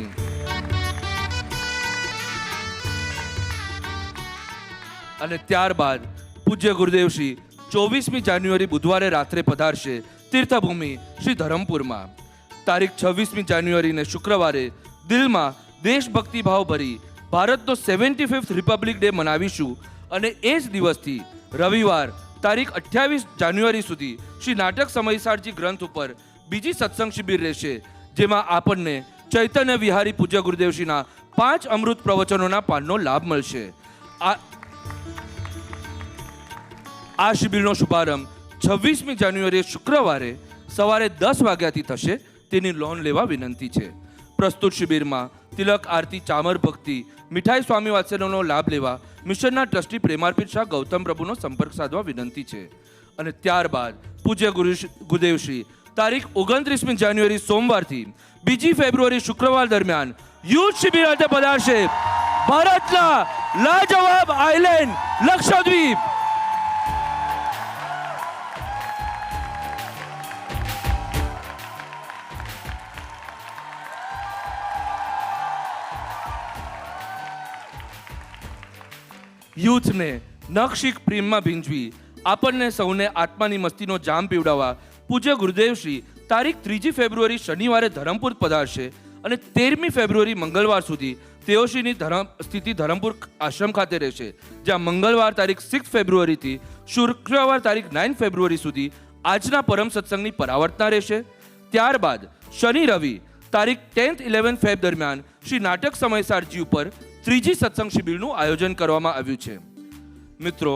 અને ત્યારબાદ પૂજ્ય ગુરુદેવશ્રી 24મી જાન્યુઆરી બુધવારે રાત્રે પધારશે તીર્થભૂમિ શ્રી ધરમપુરમાં. તારીખ 26મી જાન્યુઆરીને શુક્રવારે દિલમાં દેશભક્તિ ભાવ ભરી ભારતનો 75th રિપબ્લિક ડે મનાવીશું અને એ જ દિવસથી રવિવાર તારીખ 28 જાન્યુઆરી સુધી શ્રી નાટક સમયસારજી ગ્રંથ ઉપર બીજી સત્સંગ શિબિર રહેશે, જેમાં આપણને ચૈતન્ય વિહારી પૂજ્ય ગુરુદેવશ્રીના 5 અમૃત પ્રવચનોના પાનનો લાભ મળશે. આ શિબિરનો શુભારંભ 26મી જાન્યુઆરીએ શુક્રવારે સવારે 10 વાગ્યાથી થશે, તેની લોન લેવા વિનંતી છે. પ્રસ્તુત શિબિરમાં તિલક આરતી, ચામર ભક્તિ, મીઠાઈ સ્વામી વાત્સલ્યનો લાભ લેવા મિશનના ટ્રસ્ટી પ્રેમાર્પિત શાહ ગૌતમ પ્રભુનો સંપર્ક સાધવા વિનંતી છે. અને ત્યારબાદ પૂજ્ય ગુરુદેવશ્રી તારીખ 29મી જાન્યુઆરી સોમવારથી 2 ફેબ્રુઆરી શુક્રવાર દરમિયાન યુથ શિબિર અર્થે પધારશે ભારતના લાજવાબ આઇલેન્ડ લક્ષદ્વીપ. યુથને નખશીક પ્રેમમાં ભીંજવી આપણને સૌને આત્માની મસ્તીનો જામ પીવડાવવા પૂજ્ય ગુરુદેવશ્રી તારીખ 3 ફેબ્રુઆરી શનિવારે ધરમપુર પધારશે અને 13મી ફેબ્રુઆરી મંગળવાર સુધી તેઓશ્રીની સ્થિતિ ધરમપુર આશ્રમ ખાતે રહેશે, જ્યાં મંગળવાર તારીખ 6 ફેબ્રુઆરીથી શુક્રવાર તારીખ 9 ફેબ્રુઆરી સુધી આજના પરમ સત્સંગની પરાવર્તના રહેશે. ત્યારબાદ શનિ રવિ તારીખ 10th 11 ફેબ દરમિયાન શ્રી નાટક સમયસારજી ઉપર ત્રીજી સત્સંગ શિબિરનું આયોજન કરવામાં આવ્યું છે. મિત્રો,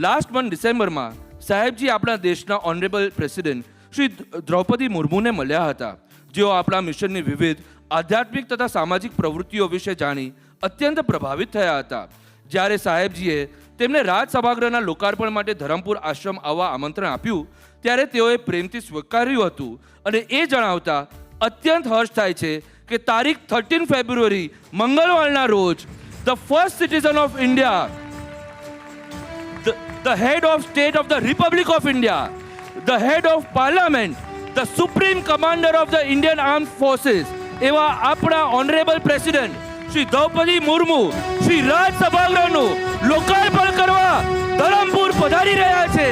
લાસ્ટ મંથ ડિસેમ્બરમાં સાહેબજી આપણા દેશના ઓનરેબલ પ્રેસિડેન્ટ શ્રી દ્રૌપદી મુર્મુને મળ્યા હતા, જેઓ આપણા મિશનની વિવિધ આધ્યાત્મિક તથા સામાજિક પ્રવૃત્તિઓ વિશે જાણી અત્યંત પ્રભાવિત થયા હતા. જ્યારે સાહેબજીએ તેમને રાજ સભાગૃહના લોકાર્પણ માટે ધરમપુર આશ્રમ આવવા આમંત્રણ આપ્યું, ત્યારે તેઓએ પ્રેમથી સ્વીકાર્યું હતું અને એ જણાવતા અત્યંત હર્ષ થાય છે કે તારીખ 13 ફેબ્રુઆરી મંગળવારના રોજ the first citizen of India, the head of state of the republic of India, the head of parliament, the supreme commander of the Indian arm forces એવા આપણા ઓનરેબલ પ્રેસિડેન્ટ શ્રી દ્રૌપદી મુર્મુ શ્રી રાજ સભાગૃહનું લોકાર્પણ કરવા ધરમપુર પધારી રહ્યા છે.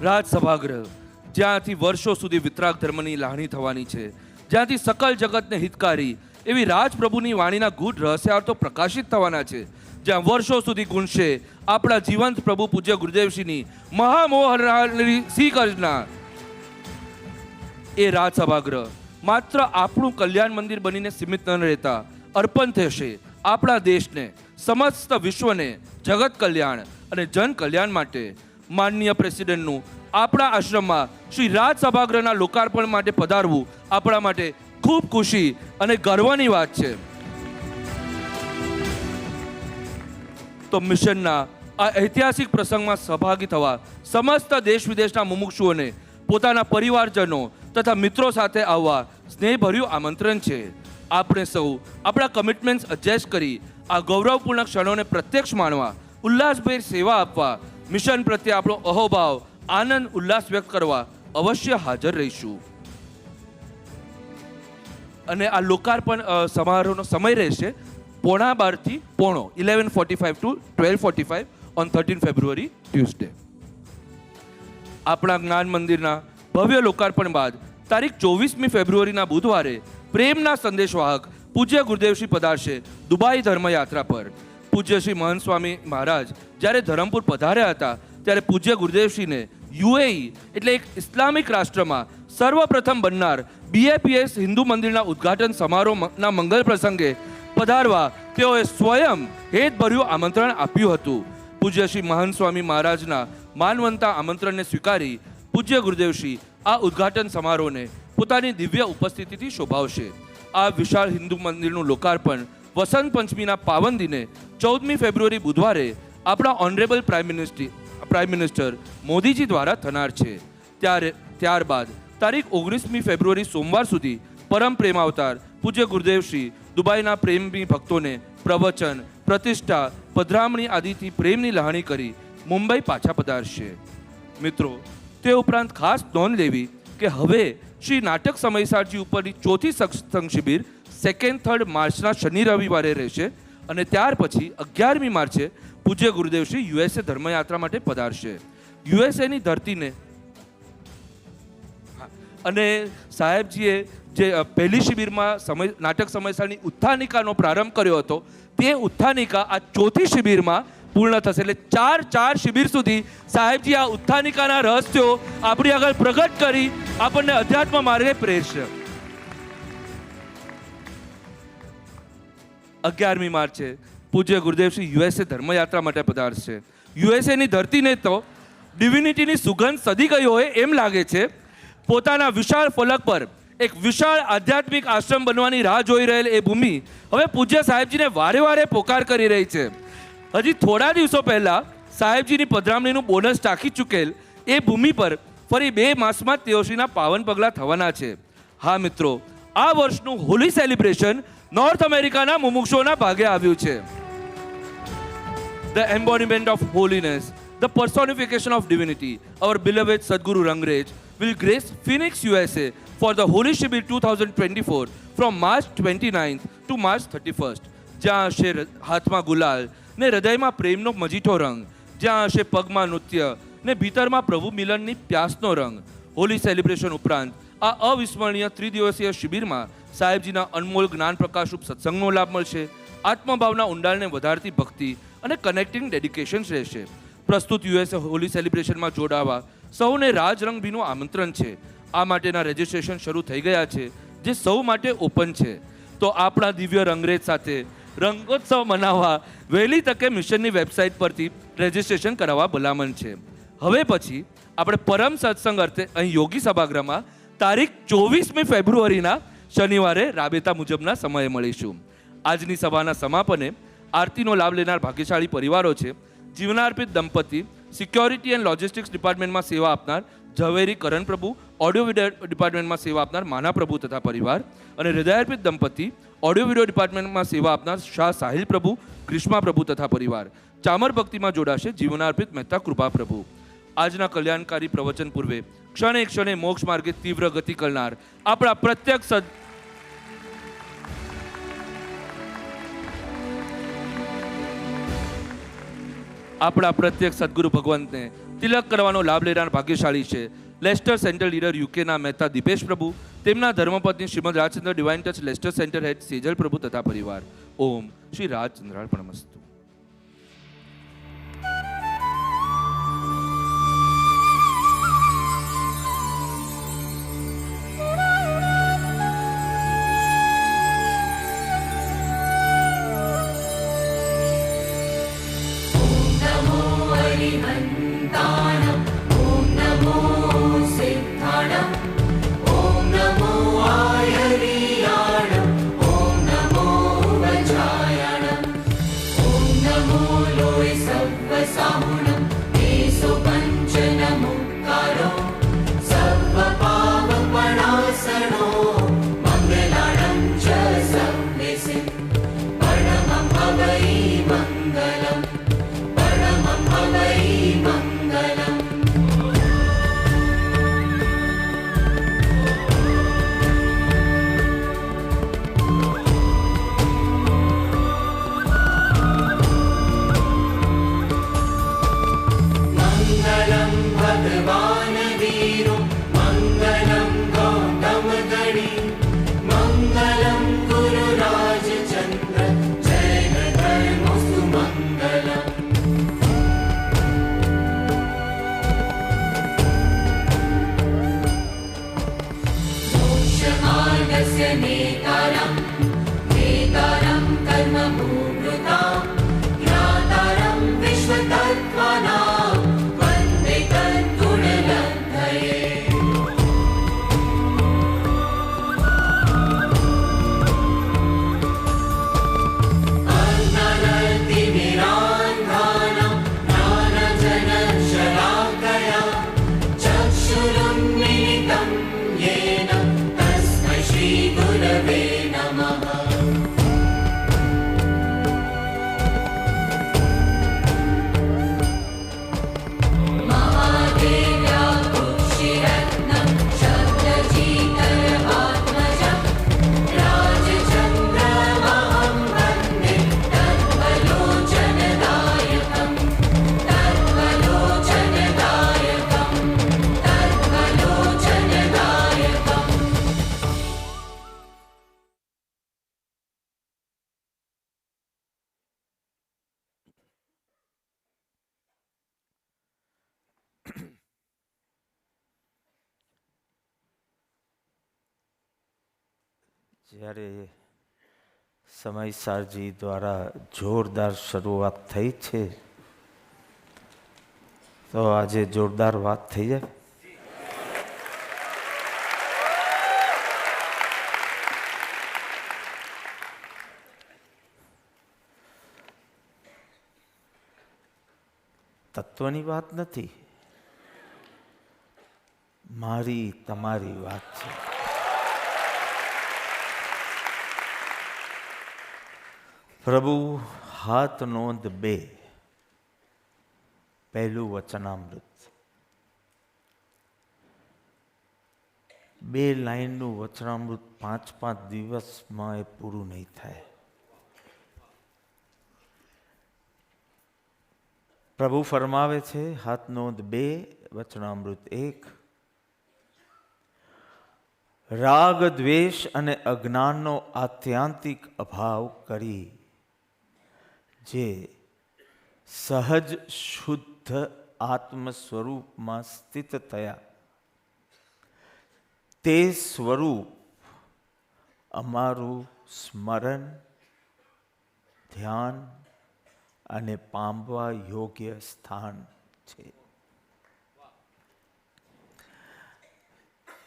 રાજ સભાગૃહ, જ્યાંથી વર્ષો સુધી વિતરાગ ધર્મની લાગણી થવાની છે, જ્યાંથી સકલ જગતને હિતકારી એવી રાજપ્રભુની વાણીના ગૂઢ રહસ્યાર્થો પ્રકાશિત થવાના છે, જ્યાં વર્ષો સુધી ગુંજશે આપણા જીવંત પ્રભુ પૂજ્ય ગુરુદેવશ્રીની મહામોહનની શ્રીકર્જના. એ રાજ સભાગૃહ માત્ર આપણું કલ્યાણ મંદિર બનીને સીમિત ન રહેતા અર્પણ થશે આપણા દેશને, સમસ્ત વિશ્વને જગત કલ્યાણ અને જન કલ્યાણ માટે. માનનીય પ્રેસિડેન્ટનું આપણા આશ્રમમાં શ્રી રાજ સભાગૃહના લોકાર્પણ માટે પધારવું આપણા માટે ખૂબ ખુશી અને ગર્વની વાત છે. તો મિશનના આ ઐતિહાસિક પ્રસંગમાં સહભાગી થવા સમસ્ત દેશ વિદેશના મુમુક્ષુઓને પોતાના પરિવારજનો તથા મિત્રો સાથે આવવા સ્નેહભર્યું આમંત્રણ છે. આપણે સૌ આપણા કમિટમેન્ટ્સ એડજસ્ટ કરી આ ગૌરવપૂર્ણ ક્ષણોને પ્રત્યક્ષ માણવા, ઉલ્લાસભેર સેવા આપવા, મિશન પ્રત્યે આપણો અહોભાવ, આનંદ, ઉલ્લાસ વ્યક્ત કરવા અવશ્ય હાજર રહીશું. અને આ લોકાર્પણ સમારોહનો સમય રહેશે 11:30 થી 11:45 to 12:45 ઓન 13 ફેબ્રુઆરી ટ્યુઝડે. આપણા જ્ઞાન મંદિરના ભવ્ય લોકાર્પણ બાદ તારીખ 24મી ફેબ્રુઆરીના બુધવારે પ્રેમના સંદેશવાહક પૂજ્ય ગુરુદેવશ્રી પધારશે દુબાઈ ધર્મયાત્રા પર. પૂજ્ય શ્રી મહંત સ્વામી મહારાજ જ્યારે ધરમપુર પધાર્યા હતા, ત્યારે પૂજ્ય ગુરુદેવશ્રીને યુએઈ એટલે એક ઇસ્લામિક રાષ્ટ્રમાં સર્વપ્રથમ બનનાર BAPS હિન્દુ મંદિરના ઉદ્ઘાટન સમારોહના મંગલ પ્રસંગે પધારવા તેઓએ સ્વયં હેતભર્યું આમંત્રણ આપ્યું હતું. પૂજ્ય શ્રી મહંત સ્વામી મહારાજના માનવંતા આમંત્રણને સ્વીકારી પૂજ્ય ગુરુદેવશ્રી આ ઉદ્ઘાટન સમારોહને પોતાની દિવ્ય ઉપસ્થિતિથી શોભાવશે. આ વિશાળ હિન્દુ મંદિરનું લોકાર્પણ વસંત પંચમીના પાવન દિને 14મી ફેબ્રુઆરી બુધવારે આપણા ઓનરેબલ પ્રાઇમ મિનિસ્ટર મોદીજી દ્વારા થનાર છે. ત્યારબાદ તારીખ 19મી ફેબ્રુઆરી સોમવાર સુધી પરમ પ્રેમાવતાર પૂજ્ય ગુરુદેવશ્રી દુબાઈના પ્રેમી ભક્તોને પ્રવચન, પ્રતિષ્ઠા, પધરામણી આદિથી પ્રેમની લહાણી કરી મુંબઈ પાછા પધારશે. મિત્રો, તે ઉપરાંત ખાસ નોંધ લેવી કે હવે શ્રી નાટક સમયસારજી ઉપરની ચોથી સત્સંગ શિબિર 2-3 માર્ચના શનિ રવિવારે રહેશે અને ત્યાર પછી 11મી માર્ચે પૂજ્ય ગુરુદેવ શ્રી યુએસએ ધર્મયાત્રા માટે પધારશે. યુએસએની ધરતીને અને સાહેબજીએ જે પહેલી શિબિરમાં નાટક સમયસાળની ઉત્થાનિકાનો પ્રારંભ કર્યો હતો તે ઉત્થાનિકા આ ચોથી શિબિરમાં પૂર્ણ થશે. એટલે 4 શિબિર સુધી સાહેબજી આ ઉત્થાનિકાના રહસ્યો આપણી આગળ પ્રગટ કરી આપણને અધ્યાત્મ માર્ગે પ્રેરશે. 11મી માર્ચે પૂજ્ય ગુરુદેવ શ્રી યુએસએ ધર્મયાત્રા માટે પધારશે. યુએસએની ધરતીને તો ડિવિનિટીની સુગંધ સદી ગઈ હોય એમ લાગે છે. પોતાના વિશાળ ફલક પર એક વિશાળ આધ્યાત્મિક આશ્રમ બનવાની રાહ જોઈ રહેલ એ ભૂમિ હવે પૂજ્ય સાહેબજીને વારે વારે પોકાર કરી રહી છે. હજી થોડા દિવસો પહેલા સાહેબજીની પધરામણીનું બોનસ ટાંકી ચૂકેલ એ ભૂમિ પર ફરી 2 માસમાં તેઓશ્રીના પાવન પગલાં થવાના છે. હા મિત્રો, આ વર્ષનું હોલી સેલિબ્રેશન નોર્થ અમેરિકાના મુમુક્ષોના ભાગે આવ્યું છે. The embodiment of holiness, the personification of divinity, our beloved Sadguru Rangrej will grace Phoenix, USA for the Holy Shibir 2024 from March 29th to March 31st. જ્યાં હશે હાથમાં ગુલાલ ને હૃદયમાં પ્રેમનો મજીઠો રંગ, જ્યાં હશે પગમાં નૃત્ય ને ભીતરમાં પ્રભુ મિલનની પ્યાસનો રંગ. હોલી સેલિબ્રેશન ઉપરાંત આ અવિસ્મરણીય ત્રિદિવસીય શિબિરમાં સાહેબજીના અનમોલ જ્ઞાન પ્રકાશરૂપ સત્સંગનો લાભ મળશે. આત્મભાવના ઊંડાણને વધારતી ભક્તિ અને કનેક્ટિંગ ડેડિકેશન રહેશે. પ્રસ્તુત યુએસએ હોલી સેલિબ્રેશનમાં જોડાવા સૌને રાજરંગભીનું આમંત્રણ છે. આ માટેના રજિસ્ટ્રેશન શરૂ થઈ ગયા છે, જે સૌ માટે ઓપન છે. તો આપણા દિવ્ય રંગરેજ સાથે રંગોત્સવ મનાવવા વહેલી તકે મિશનની વેબસાઇટ પરથી રજિસ્ટ્રેશન કરાવવા ભલામણ છે. હવે પછી આપણે પરમ સત્સંગ અર્થે અહીં યોગી સભાગૃહમાં તારીખ 24મી ફેબ્રુઆરીના શનિવારે રાબેતા મુજબના સમયે મળીશું. આજની સભાના સમાપને આરતીનો લાભ લેનાર ભાગ્યશાળી પરિવારો છે. જીવનાર્પિત દંપતી, સિક્યોરિટી એન્ડ લોજિસ્ટિક્સ ડિપાર્ટમેન્ટમાં સેવા આપનાર ઝવેરી કરણ પ્રભુ, ઓડિયો વિડિયો ડિપાર્ટમેન્ટમાં સેવા આપનાર માના પ્રભુ તથા પરિવાર, અને હૃદયાર્પિત દંપતી, ઓડિયો વિડિયો ડિપાર્ટમેન્ટમાં સેવા આપનાર શાહ સાહિલ પ્રભુ, ગ્રીષ્મા પ્રભુ તથા પરિવાર. ચામર ભક્તિમાં જોડાશે જીવનાર્પિત મહેતા કૃપા પ્રભુ. આજના કલ્યાણકારી પ્રવચન પૂર્વે ક્ષણે ક્ષણે મોક્ષ માર્ગે તીવ્ર ગતિ કરનાર આપણા પ્રત્યેક સદગુરુ ભગવંતને તિલક કરવાનો લાભ લેનાર ભાગ્યશાળી છે લેસ્ટર સેન્ટર લીડર યુકેના મહેતા દીપેશ પ્રભુ, તેમના ધર્મપત્ની Shrimad Rajchandra divine touch Leicester centre head Sejal Prabhu તથા પરિવાર. ઓમ શ્રી રાજચંદ્રાર્પણમસ્તુ. Mangalam જ્યારે સમયસારજી દ્વારા જોરદાર શરૂઆત થઈ છે તો આજે જોરદાર વાત થઈ જાય. તત્વની વાત નથી, મારી તમારી વાત છે. પ્રભુ હાથ નોંધ 2, પહેલું વચનામૃત. 2 લાઈનનું વચનામૃત 5 દિવસમાં એ પૂરું નહીં થાય. પ્રભુ ફરમાવે છે, હાથ નોંધ 2 વચનામૃત 1, રાગ દ્વેષ અને અજ્ઞાનનો આત્યંતિક અભાવ કરી જે સહજ શુદ્ધ આત્મ સ્વરૂપમાં સ્થિત થયા, તે સ્વરૂપ અમારું સ્મરણ, ધ્યાન અને પામવા યોગ્ય સ્થાન છે.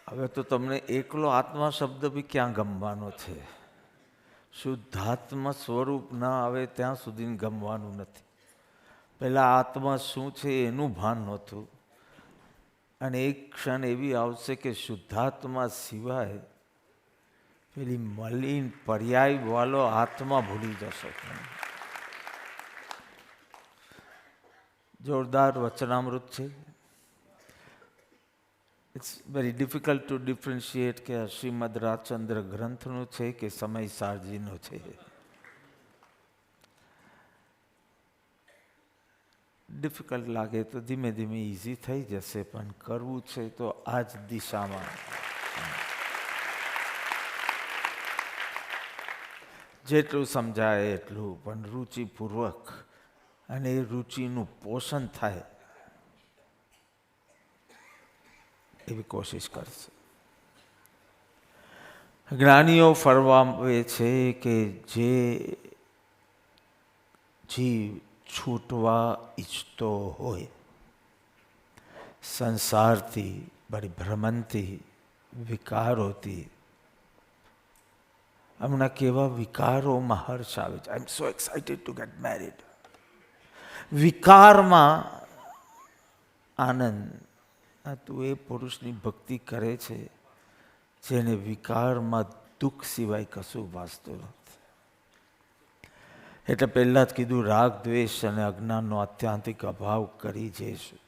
હવે તો તમને એકલો આત્મા શબ્દ બી ક્યાં ગમવાનો છે? શુદ્ધાત્મા સ્વરૂપ ના આવે ત્યાં સુધી ગમવાનું નથી. પહેલાં આત્મા શું છે એનું ભાન નહોતું, અને એક ક્ષણ એવી આવશે કે શુદ્ધાત્મા સિવાય પેલી મલિન પર્યાય વાળો આત્મા ભૂલી જશો. જોરદાર વચનામૃત છે. It's very difficult to differentiate કે આ શ્રીમદ રાજચંદ્ર ગ્રંથનું છે કે સમયસારજીનું છે. ડિફિકલ્ટ લાગે તો ધીમે ધીમે ઇઝી થઈ જશે, પણ કરવું છે તો આ જ દિશામાં. જેટલું સમજાય એટલું, પણ રુચિપૂર્વક, અને એ રુચિનું પોષણ થાય એવી કોશિશ કરશે. જ્ઞાનીઓ ફરમાવે છે કે જે જીવ છૂટવા ઈચ્છતો હોય સંસારથી, પરિભ્રમણથી, વિકારોથી. હમણાં કેવા વિકારોમાં હર્ષ આવે છે. I am so excited to get married. વિકારમાં આનંદ. તું એ પુરુષની ભક્તિ કરે છે જેને વિકારમાં દુઃખ સિવાય કશું વાંચતું નથી. એટલે પહેલાં જ કીધું, રાગ દ્વેષ અને અજ્ઞાનનો આત્યંતિક અભાવ કરી જઈશું.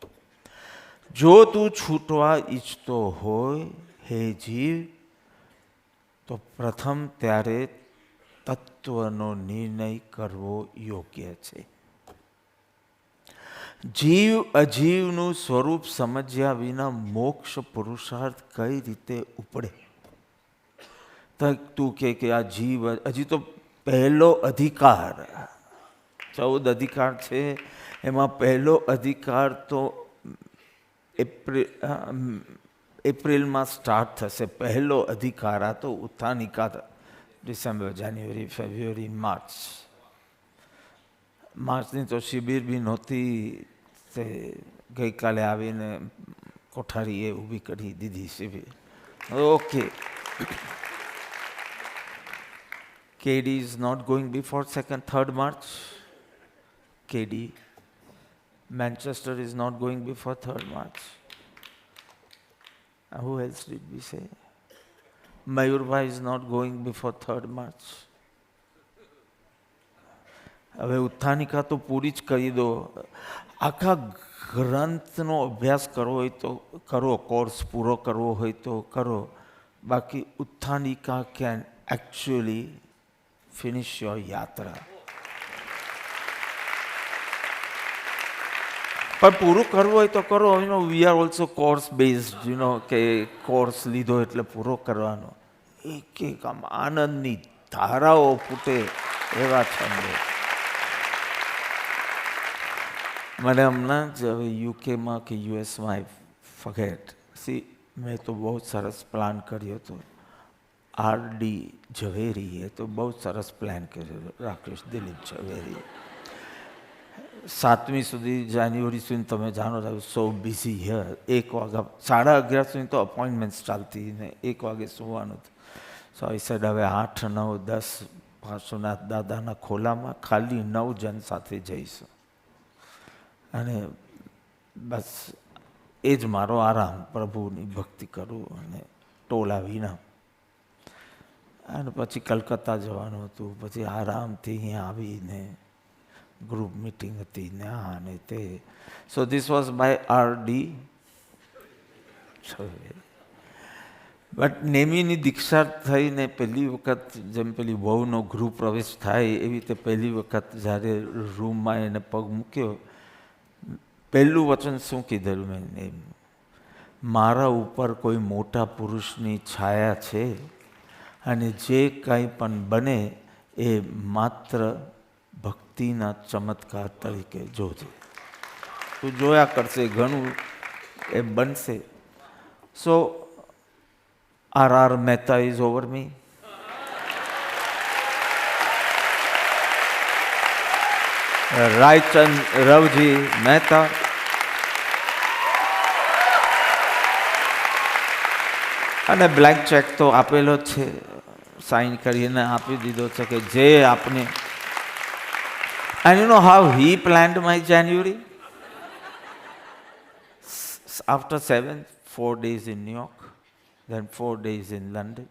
જો તું છૂટવા ઈચ્છતો હોય હે જીવ, તો પ્રથમ ત્યારે તત્વનો નિર્ણય કરવો યોગ્ય છે. જીવ અજીવનું સ્વરૂપ સમજ્યા વિના મોક્ષ પુરુષાર્થ કઈ રીતે ઉપડે? તું કે આ જીવ હજી તો પહેલો અધિકાર, 14 અધિકાર છે, એમાં પહેલો અધિકાર તો એપ્રિલમાં સ્ટાર્ટ થશે. પહેલો અધિકાર આ તો ઉત્થાનિકા ડિસેમ્બર, જાન્યુઆરી, ફેબ્રુઆરી, માર્ચની તો શિબિર બી નહોતી. તે ગઈકાલે આવીને કોઠારીએ ઊભી કરી દીધી શિબિર. Okay, KD is not going before 3rd March. KD, Manchester is not going before 3rd March. Who else did we say? Mayurbhai is not going before 3rd March. હવે ઉત્થાનિકા તો પૂરી જ કરી દો. આખા ગ્રંથનો અભ્યાસ કરવો હોય તો કરો, કોર્સ પૂરો કરવો હોય તો કરો. બાકી ઉત્થાનિકા કેન એકચ્યુઅલી ફિનિશ યોર યાત્રા. પણ પૂરું કરવું હોય તો કરો. We are also course based, કે કોર્સ લીધો એટલે પૂરો કરવાનો. એક એક આમ આનંદની ધારાઓ ફૂટે એવા છંદો. મને હમણાં જ હવે યુકેમાં કે યુએસમાં આઈ ફોરગેટ, મેં તો બહુ સરસ પ્લાન કર્યો હતો. RD ઝવેરીએ તો બહુ સરસ પ્લાન કર્યો, રાકેશ દિલીપ ઝવેરી. 7મી સુધી જાન્યુઆરી સુધી તમે જાણો છો સો બિઝી હિયર. 1 વાગ્યા 11:30 સુધી તો અપોઇન્ટમેન્ટ્સ ચાલતી ને 1 વાગે સુવાનું. સો આઈ સેડ હવે 8, 9, 10 પાસોના દાદાના ખોલામાં ખાલી 9 જણ સાથે જઈશું અને બસ એ જ મારો આરામ, પ્રભુની ભક્તિ કરું અને ટોલા વિના. અને પછી કલકત્તા જવાનું હતું, પછી આરામથી અહીંયા આવીને ગ્રુપ મીટિંગ હતી ને આ ને તે. So this was by RD. But નેમીની દીક્ષા થઈને પહેલી વખત જેમ પેલી વહુનો ગૃહ પ્રવેશ થાય એવી રીતે પહેલી વખત જ્યારે રૂમમાં એને પગ મૂક્યો, પહેલું વચન શું કીધેલું મેં, મારા ઉપર કોઈ મોટા પુરુષની છાયા છે અને જે કાંઈ પણ બને એ માત્ર ભક્તિના ચમત્કાર તરીકે જોજે. તું જોયા કરશે ઘણું એ બનશે. સો R.R. Mehta is over me. Raichand Ravji Mehta. અને બ્લેન્ક ચેક તો આપેલો જ છે, સાઇન કરીને આપી દીધો છે કે જે આપને. And you know how he planned my January? After 4 days in New York, then 4 days in London,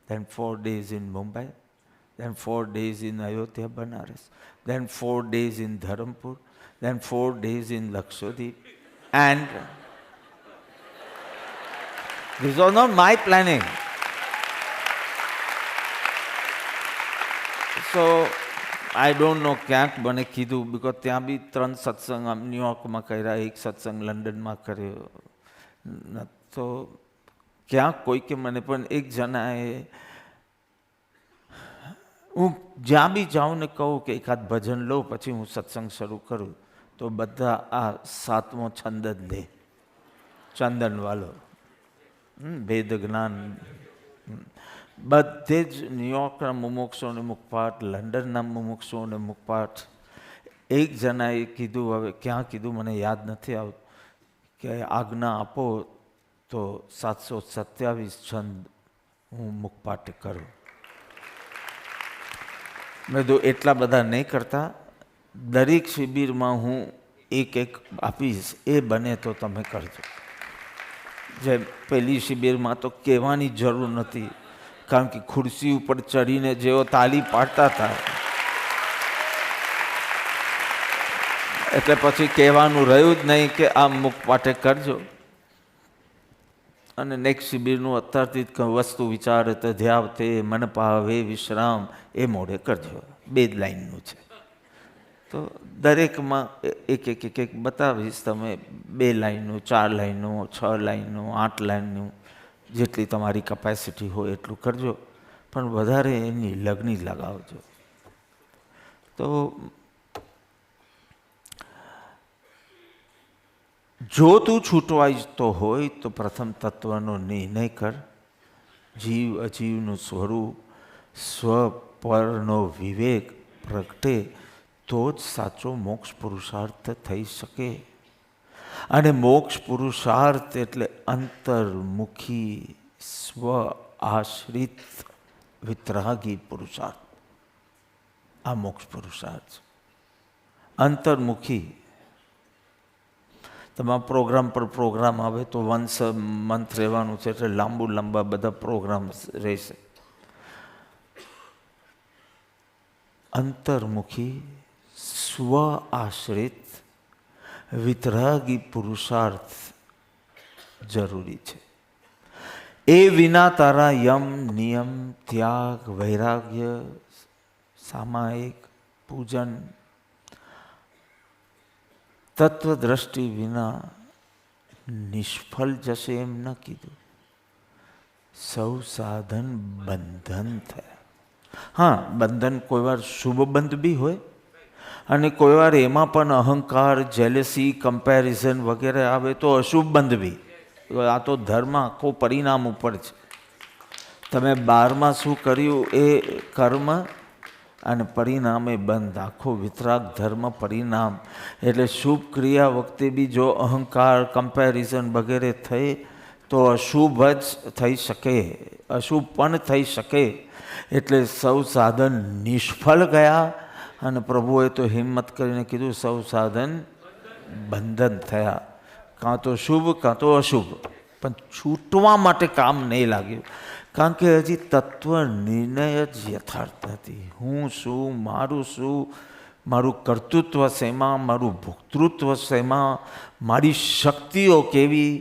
then 4 days in Mumbai, then 4 days in Ayodhya, Banaras, then 4 days in Dharampur, then 4 days in Lakshadweep. And this was not my planning. So I don't know ક્યાંક મને કીધું, because ત્યાં બી 3 સત્સંગ ન્યુયોર્કમાં કર્યા, 1 સત્સંગ લંડનમાં કર્યો. તો ક્યાંક કોઈકે મને પણ એક જણાએ, હું જ્યાં બી જાઉં ને કહું કે એકાદ ભજન લઉં પછી હું સત્સંગ શરૂ કરું, તો બધા આ 7મો છંદ જ લે, ચંદનવાલો, વેદ જ્ઞાન. બધે જ ન્યુયોર્કના મુમુક્ષોને મુખપાઠ, લંડનના મુમુક્ષોને મુખપાઠ. એક જણાએ કીધું, હવે ક્યાં કીધું મને યાદ નથી આવતું, કે આજ્ઞા આપો તો 727 છંદ હું મુખપાઠ કરું. મેં કીધું એટલા બધા નહીં કરતા, દરેક શિબિરમાં હું એક આપીશ, એ બને તો તમે કરજો. જે પહેલી શિબિરમાં તો કહેવાની જરૂર નથી, કારણ કે ખુરશી ઉપર ચડીને જેઓ તાલી પાડતા હતા એટલે પછી કહેવાનું રહ્યું જ નહીં કે આ મુખપાઠે કરજો. અને નેક્સ્ટ શિબિરનું અત્યારથી જ વસ્તુ વિચાર તે ધ્યાવ તે મન પાવે વિશ્રામ એ મોડે કરજો. 2 જ લાઈનનું છે, તો દરેકમાં એક બતાવીશ. તમે 2 લાઈનનું, 4 લાઈનનું, 6 લાઈનનું, 8 લાઈનનું, જેટલી તમારી કેપેસિટી હોય એટલું કરજો, પણ વધારે એની લગ્ની લગાવજો. તો જો તું છૂટવા ઈચ્છતો હોય તો પ્રથમ તત્વનો નિર્ણય કર. જીવ અજીવનું સ્વરૂપ, સ્વ પરનો વિવેક પ્રગટે તો જ સાચો મોક્ષ પુરુષાર્થ થઈ શકે. અને મોક્ષ પુરુષાર્થ એટલે અંતર્મુખી, સ્વ આશ્રિત, વિતરાગી પુરુષાર્થ. આ મોક્ષ પુરુષાર્થ અંતર્મુખી. તમારા પ્રોગ્રામ પર પ્રોગ્રામ આવે તો વન્સ મંથ રહેવાનું છે, એટલે લાંબા બધા પ્રોગ્રામ રહેશે. અંતર્મુખી, સ્વ આશ્રિત, વિતરાગી પુરુષાર્થ જરૂરી છે. એ વિના તારા યમ, નિયમ, ત્યાગ, વૈરાગ્ય, સામાયિક પૂજન, તત્વદ્રષ્ટિ વિના નિષ્ફળ જશે એમ ન કીધું. સૌ સાધન બંધન થયા. હા, બંધન કોઈ વાર શુભ બંધ બી હોય, અને કોઈ વાર એમાં પણ અહંકાર, જેલસી, કમ્પેરિઝન વગેરે આવે તો અશુભ બંધ બી. આ તો ધર્મ આખો પરિણામ ઉપર છે. તમે 12માં શું કર્યું એ કર્મ અને પરિણામે બંધ. આખો વિતરાગ ધર્મ પરિણામ એટલે શુભ ક્રિયા વખતે બી જો અહંકાર, કમ્પેરિઝન વગેરે થઈ તો અશુભ જ થઈ શકે, અશુભ પણ થઈ શકે. એટલે સૌ સાધન નિષ્ફળ ગયા અને પ્રભુએ તો હિંમત કરીને કીધું સૌ સાધન બંધન થયા, કાં તો શુભ કાં તો અશુભ. પણ છૂટવા માટે કામ નહીં લાગ્યું, કારણ કે હજી તત્વ નિર્ણય જ યથાર્થ નથી. હું શું, મારું શું, મારું કર્તૃત્વ શેમાં, મારું ભોક્તૃત્વ શેમાં, મારી શક્તિઓ કેવી.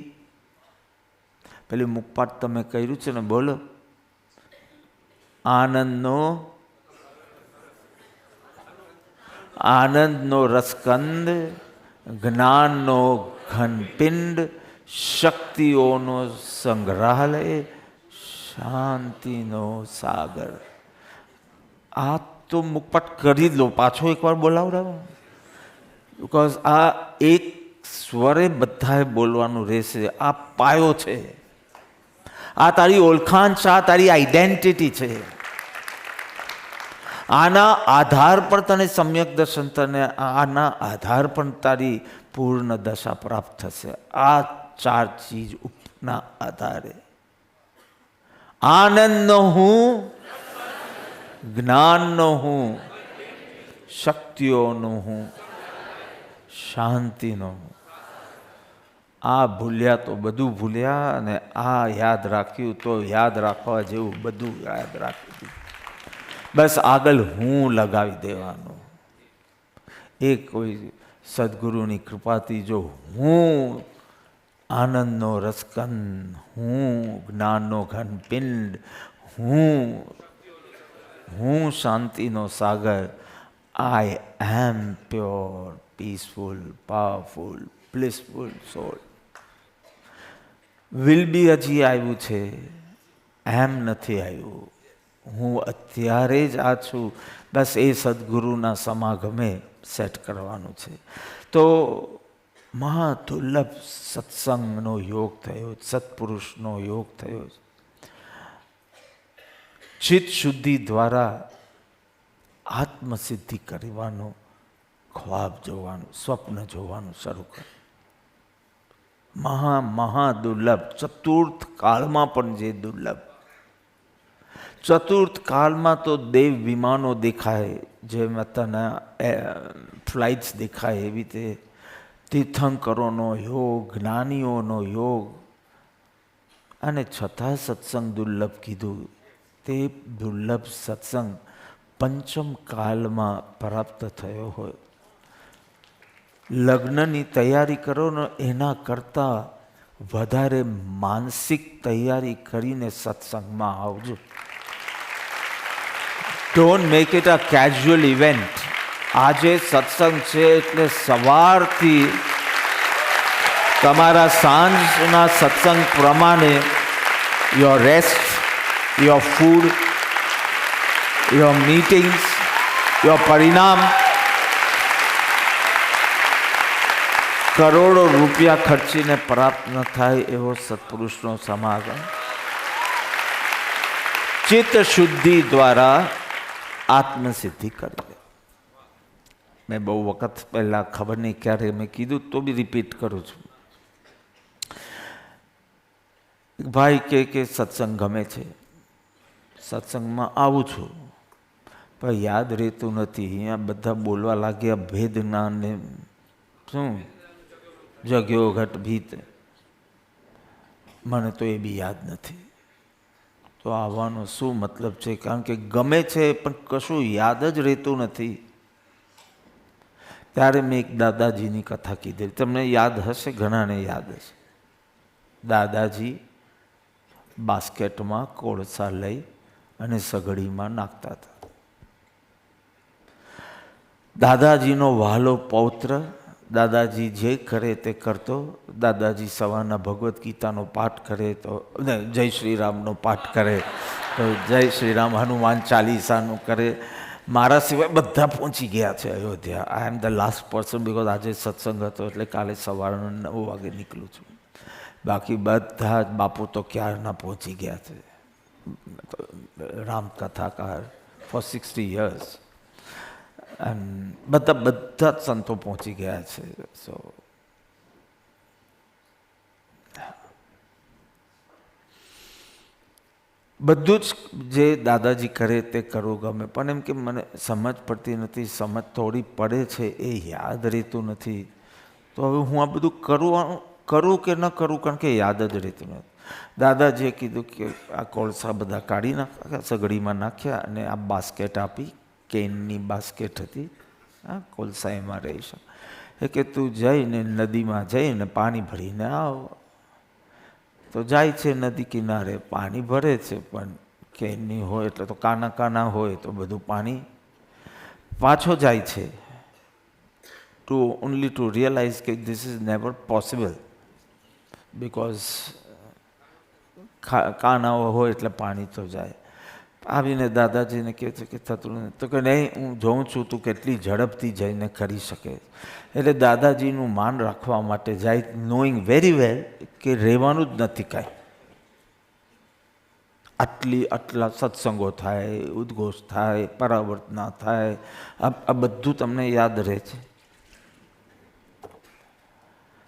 પેલી મુખપાઠ તમે કર્યું છે ને, બોલો. આનંદનો રસકંદ, જ્ઞાનનો ઘનપિંડ, શક્તિઓનો સંગ્રહાલય, શાંતિનો સાગર. આ તો મુખપાઠ કરી લો, પાછો એકવાર બોલાવડાવો. બિકોઝ આ એક સ્વરે બધાએ બોલવાનું રહેશે. આ પાયો છે, આ તારી ઓળખાણ છે, આ તારી આઈડેન્ટિટી છે. આના આધાર પર તને સમ્યક દર્શન, તને આના આધાર પર તારી પૂર્ણ દશા પ્રાપ્ત થશે. આ 4 ચીજ ઉપરના આધારે. આનંદનો હું, જ્ઞાનનો હું, શક્તિઓનો હું, શાંતિનો હું. આ ભૂલ્યા તો બધું ભૂલ્યા, અને આ યાદ રાખ્યું તો યાદ રાખવા જેવું બધું યાદ રાખ્યું. બસ આગળ હું લગાવી દેવાનું. એ કોઈ સદગુરુની કૃપાથી જો હું આનંદનો રસકંદ, હું જ્ઞાનનો ઘનપિંડ, હું શાંતિનો સાગર, I am pure, peaceful, powerful, blissful soul. Will be હજી આવ્યું છે, એમ નથી આવ્યું. હું અત્યારે જ આ છું. બસ એ સદગુરુના સમાગમે સેટ કરવાનું છે. તો મહાદુર્લભ સત્સંગનો યોગ થયો, સત્પુરુષનો યોગ થયો. ચિત્ત શુદ્ધિ દ્વારા આત્મસિદ્ધિ કરવાનો ખ્વાબ જોવાનું, સ્વપ્ન જોવાનું શરૂ કર્યું. મહા દુર્લભ. ચતુર્થ કાળમાં પણ જે દુર્લભ. ચતુર્થ કાળમાં તો દેવ વિમાનો દેખાય, જેમ અત્યારના ફ્લાઇટ્સ દેખાય, એવી રીતે તીર્થંકરોનો યોગ, જ્ઞાનીઓનો યોગ. અને છતાં સત્સંગ દુર્લભ કીધું. તે દુર્લભ સત્સંગ પંચમ કાલમાં પ્રાપ્ત થયો હોય. લગ્નની તૈયારી કરો ને એના કરતાં વધારે માનસિક તૈયારી કરીને સત્સંગમાં આવજો. Don't make it a casual event. આજે સત્સંગ છે એટલે સવારથી તમારા સાંજના સત્સંગ પ્રમાણે your rest, your food, your meetings, your પરિણામ. કરોડો રૂપિયા ખર્ચીને પ્રાપ્ત ન થાય એવો સત્પુરુષનો સમાગમ. ચિત્ત શુદ્ધિ દ્વારા આત્મસિદ્ધિ કરવી. મેં બહુ વખત પહેલાં, ખબર નહીં ક્યારે મેં કીધું, તો બી રિપીટ કરું છું. ભાઈ કે સત્સંગ ગમે છે, સત્સંગમાં આવું છું, પણ યાદ રહેતું નથી. અહીંયા બધા બોલવા લાગ્યા ભેદ જ્ઞાન ને શું જગ્યો ઘટ ભીત, મને તો એ બી યાદ નથી. તો આવવાનો શું મતલબ છે? કારણ કે ગમે છે પણ કશું યાદ જ રહેતું નથી. ત્યારે મેં એક દાદાજીની કથા કીધી, તમને યાદ હશે, ઘણાને યાદ હશે. દાદાજી બાસ્કેટમાં કોળસા લઈ અને સગડીમાં નાખતા હતા. દાદાજીનો વહાલો પૌત્ર, દાદાજી જે કરે તે કરતો. દાદાજી સવારના ભગવદ્ ગીતાનો પાઠ કરે તો જય શ્રી રામનો પાઠ કરે, તો જય શ્રી રામ હનુમાન ચાલીસાનું કરે. મારા સિવાય બધા પહોંચી ગયા છે Ayodhya. I am the last person, because આજે સત્સંગ હતો એટલે કાલે સવારના 9 વાગે નીકળું છું. બાકી બધા જ બાપુ તો ક્યારના પહોંચી ગયા છે. રામકથાકાર ફોર 60 years. એન્ડ બધા જ સંતો પહોંચી ગયા છે. સો બધું જ જે દાદાજી કરે તે કરવું ગમે, પણ એમ કે મને સમજ પડતી નથી, સમજ થોડી પડે છે એ યાદ રહેતું નથી. તો હવે હું આ બધું કરું કે ન કરું, કારણ કે યાદ જ રહેતું નથી. દાદાજીએ કીધું કે આ કોળસા બધા કાઢી નાખ્યા, સગડીમાં નાખ્યા અને આ બાસ્કેટ આપી, કેનની બાસ્કેટ હતી, હા કોલસા એમાં રહી શકે. એ કે તું જઈને નદીમાં જઈને પાણી ભરીને આવ. તો જાય છે નદી કિનારે, પાણી ભરે છે, પણ કેનની હોય એટલે તો કાના કાના હોય તો બધું પાણી પાછો જાય છે. only to realize that this is never possible, because કાનાઓ હોય એટલે પાણી તો જાય. આવીને દાદાજીને કહે છે કે થતું નથી. તો કે નહીં, હું જોઉં છું તું કેટલી ઝડપથી જઈને કરી શકે. એટલે દાદાજીનું માન રાખવા માટે જાય, નોઈંગ વેરી વેલ કે રહેવાનું જ નથી કાંઈ. આટલા સત્સંગો થાય, ઉદ્ઘોષ થાય, પરાવર્તના થાય, આ બધું તમને યાદ રહે છે.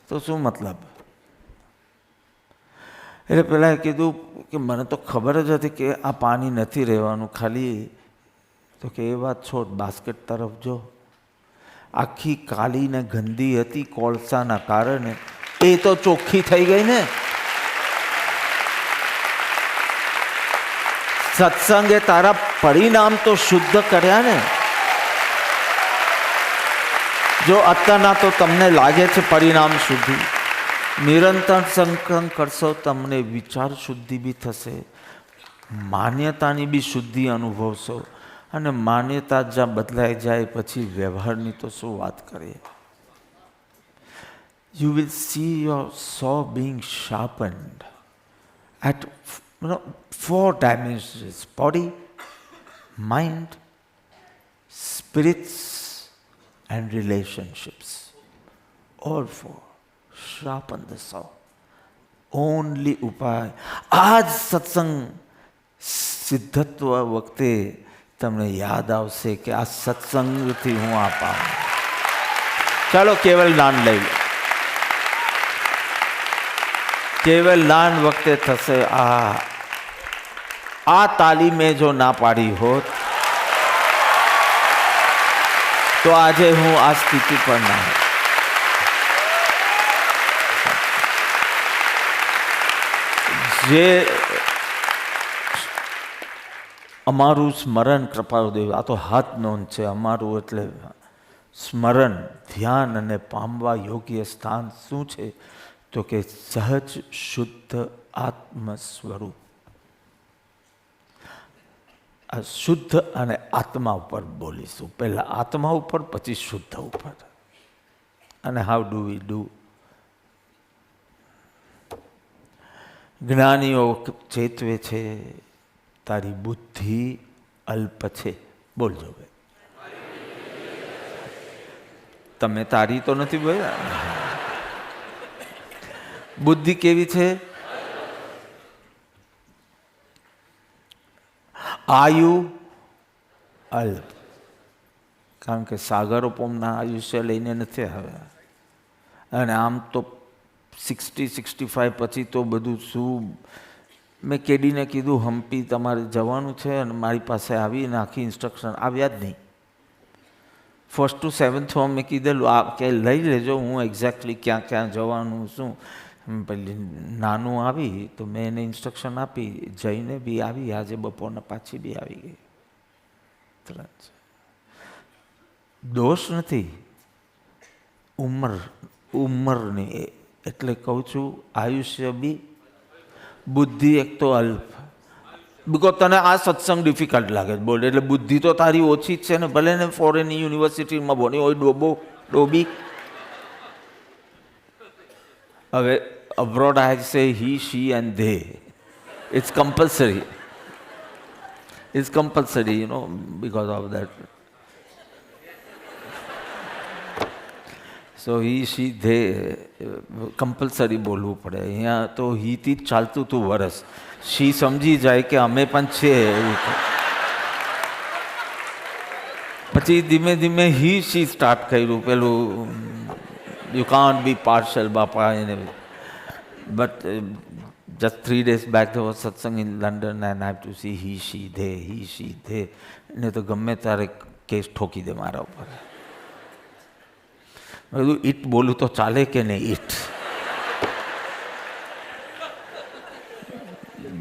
તો શું મતલબ? એટલે પહેલાં કીધું કે મને તો ખબર જ હતી કે આ પાણી નથી રહેવાનું ખાલી. તો કે એ વાત છોડ, બાસ્કેટ તરફ જો. આખી કાળી ને ગંદી હતી કોળસાના કારણે, એ તો ચોખ્ખી થઈ ગઈ ને. સત્સંગે તારા પરિણામ તો શુદ્ધ કર્યા ને. જો અત્યારના તો તમને લાગે છે પરિણામ શુદ્ધિ, નિરંતર સંકલન કરશો તમને વિચાર શુદ્ધિ બી થશે, માન્યતાની બી શુદ્ધિ અનુભવશો. અને માન્યતા જ્યાં બદલાઈ જાય પછી વ્યવહારની તો શું વાત કરીએ. You will see your soul being sharpened at 4 dimensions: body, mind, spirits and relationships. All 4. Sharpen the soul. Only ઉપાય. આ જ સત્સંગ સિદ્ધત્વ વખતે તમને યાદ આવશે કે આ સત્સંગથી હું આ પામ. ચાલો કેવલ દાન લઈ લો. કેવલ દાન વખતે થશે આ તાલીમે જો ના પાડી હોત તો આજે હું આ સ્થિતિ પર ના હોત. જે અમારું સ્મરણ, કૃપાળુદેવ, આ તો હાથ નોંધ છે અમારું, એટલે સ્મરણ, ધ્યાન અને પામવા યોગ્ય સ્થાન શું છે? તો કે સહજ શુદ્ધ આત્મ સ્વરૂપ. આ શુદ્ધ અને આત્મા ઉપર બોલીશું. પહેલા આત્મા ઉપર, પછી શુદ્ધ ઉપર. અને હાઉ ડુ વી ડુ? જ્ઞાનીઓ ચેતવે છે તારી બુદ્ધિ અલ્પ છે. બોલજો ભાઈ. તમે તારી તો નથી બોલ્યા. બુદ્ધિ કેવી છે? આયુ અલ્પ. કારણ કે સાગરો પોમના આયુષ્ય લઈને નથી આવ્યા. અને આમ તો 60-65 પછી તો બધું શું. મેં કેડીને કીધું હમ્પી તમારે જવાનું છે, અને મારી પાસે આવીને આખી ઇન્સ્ટ્રક્શન આવ્યા જ નહીં. 1st to 7th ફોર્મ મેં કીધેલું આ કે લઈ લેજો, હું એક્ઝેક્ટલી ક્યાં ક્યાં જવાનું શું. પેલી નાનું આવી તો મેં એને ઇન્સ્ટ્રક્શન આપી, જઈને બી આવી, આજે બપોરના પાછી બી આવી ગઈ. દોષ નથી, ઉંમરની. એટલે કહું છું આયુષ્ય બી, બુદ્ધિ એક તો અલ્પ. બિકોઝ તને આ સત્સંગ ડિફિકલ્ટ લાગે બોલ, એટલે બુદ્ધિ તો તારી ઓછી જ છે ને. ભલે ને ફોરેન યુનિવર્સિટીમાં ભણી હોય, ડોબી. હવે abroad I say he, she and they. It's compulsory. It's compulsory, because of that. So he she they compulsory બોલવું પડે. અહીંયા તો હીથી જ ચાલતું હતું વરસ. શી સમજી જાય કે અમે પણ છે એવું. પછી ધીમે ધીમે હી શી સ્ટાર્ટ કર્યું પેલું યુ કાન્ટ બી પાર્શલ બાપા એને. But just 3 days back there was satsang in London and I have to see he, she, they. ને તો ગમે ત્યારે કેસ ઠોકી દે મારા ઉપર. બધું ઈટ બોલું તો ચાલે કે નહીં ઈટ.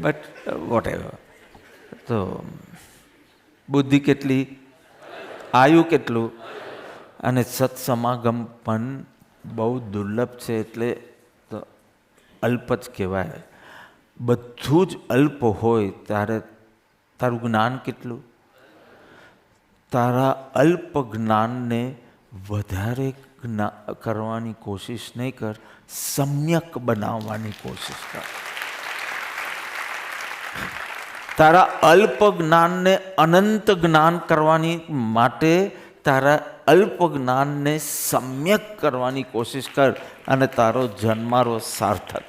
But what ever. તો બુદ્ધિ કેટલી, આયુ કેટલું, અને સત્સમાગમ પણ બહુ દુર્લભ છે એટલે તો અલ્પ જ કહેવાય. બધું જ અલ્પ હોય ત્યારે તારું જ્ઞાન કેટલું. તારા અલ્પ જ્ઞાનને વધારે કરવાની કોશિશ નહીં કર, સમ્યક બનાવવાની કોશિશ કર. તારા અલ્પ જ્ઞાનને અનંત જ્ઞાન કરવાની માટે તારા અલ્પ જ્ઞાનને સમ્યક કરવાની કોશિશ કર અને તારો જન્મારો સાર્થક.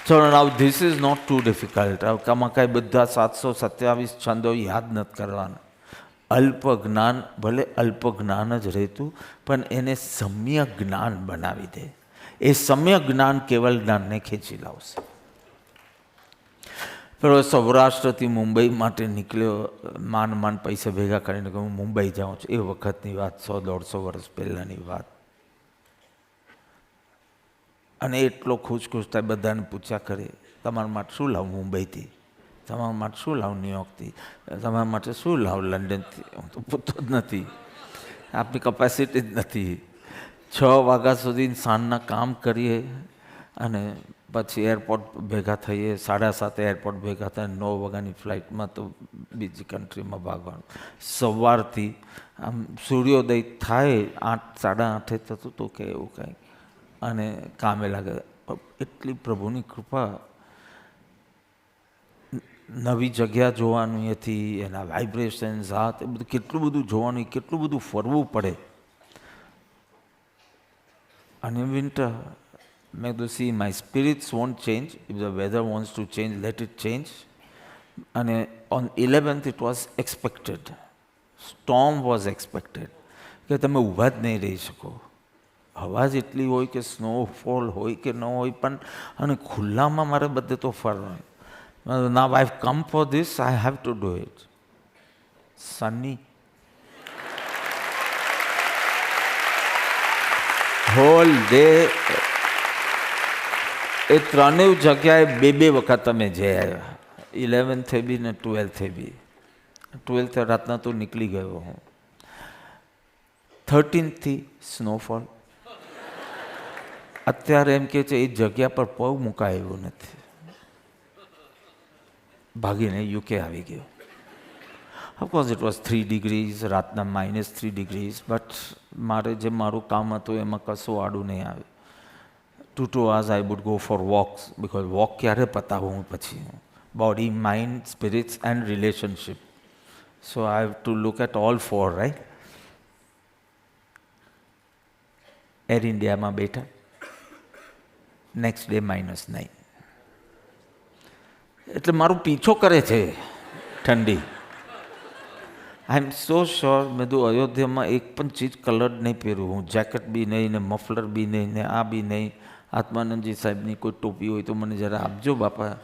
So now this is not too difficult. આમાં કાંઈ બધા 727 છંદો યાદ નથી કરવાના. અલ્પ જ્ઞાન ભલે અલ્પ જ્ઞાન જ રહેતું પણ એને સમ્યક જ્ઞાન બનાવી દે. એ સમ્યક જ્ઞાન કેવલ જ્ઞાનને ખેંચી લાવશે. પેલો સૌરાષ્ટ્રથી મુંબઈ માટે નીકળ્યો, માંડ પૈસા ભેગા કરીને કે હું મુંબઈ જાઉં છું. એ વખતની વાત, 100-150 વર્ષ પહેલાંની વાત. અને એટલો ખુશ થાય, બધાને પૂછ્યા કરે તમારા માટે શું લાવું મુંબઈથી, તમારા માટે શું લાવું ન્યુયોર્કથી, તમારા માટે શું લાવું લંડનથી. હું તો પૂછતો જ નથી, આપણી કેપેસિટી જ નથી. 6 વાગ્યા સુધી સાંજના કામ કરીએ અને પછી એરપોર્ટ ભેગા થઈએ, 7:30 એરપોર્ટ ભેગા થાય, 9 વાગ્યાની ફ્લાઇટમાં તો બીજી કન્ટ્રીમાં ભાગવાનું. સવારથી આમ સૂર્યોદય થાય 8-8:30 થતું તો કે એવું કંઈક, અને કામે લાગે. એટલી પ્રભુની કૃપા. નવી જગ્યા જોવાની હતી, એના વાઇબ્રેશન્સ, હાથ, એ બધું કેટલું બધું જોવાનું, કેટલું બધું ફરવું પડે. અને વિન્ટર મેં કીધું see my spirits won't change, if the weather wants to change let it change. અને on 11th it was expected, storm was expected, કે તમે ઊભા જ નહીં રહી શકો. હવા જ એટલી હોય કે સ્નોફોલ હોય કે ન હોય, પણ અને ખુલ્લામાં મારે બધે તો ફરવાનું. Now I have come for this, I have to do it. Sunny whole day. એ ત્રણેય જગ્યાએ 2 વખત અમે જઈ આવ્યા. 11th બી ને 12th બી. 12th રાતના તો નીકળી ગયો હું. 13th snowfall. અત્યારે એમ કે છે એ જગ્યા પર પગ મુકાય એવું નથી, ભાગીને યુકે આવી ગયો. ઓફકોર્સ ઇટ વોઝ 3 degrees, રાતના -3 degrees, બટ મારે જે મારું કામ હતું એમાં કશું આડું નહીં આવે. 2 hours I would go for walks, because walk ક્યારે પતાવું પછી, body, mind, spirits and relationship. So I have to look at all 4, right. Air ઇન્ડિયામાં બેઠા, નેક્સ્ટ ડે -9. એટલે મારું પીછો કરે છે ઠંડી. આઈ એમ સો શ્યોર. મેં તો અયોધ્યામાં એક પણ ચીજ કલર નહીં પહેર્યું હું, જેકેટ બી નહીં ને મફલર બી નહીં ને આ બી નહીં. આત્માનંદજી સાહેબની કોઈ ટોપી હોય તો મને જરા આપજો બાપા,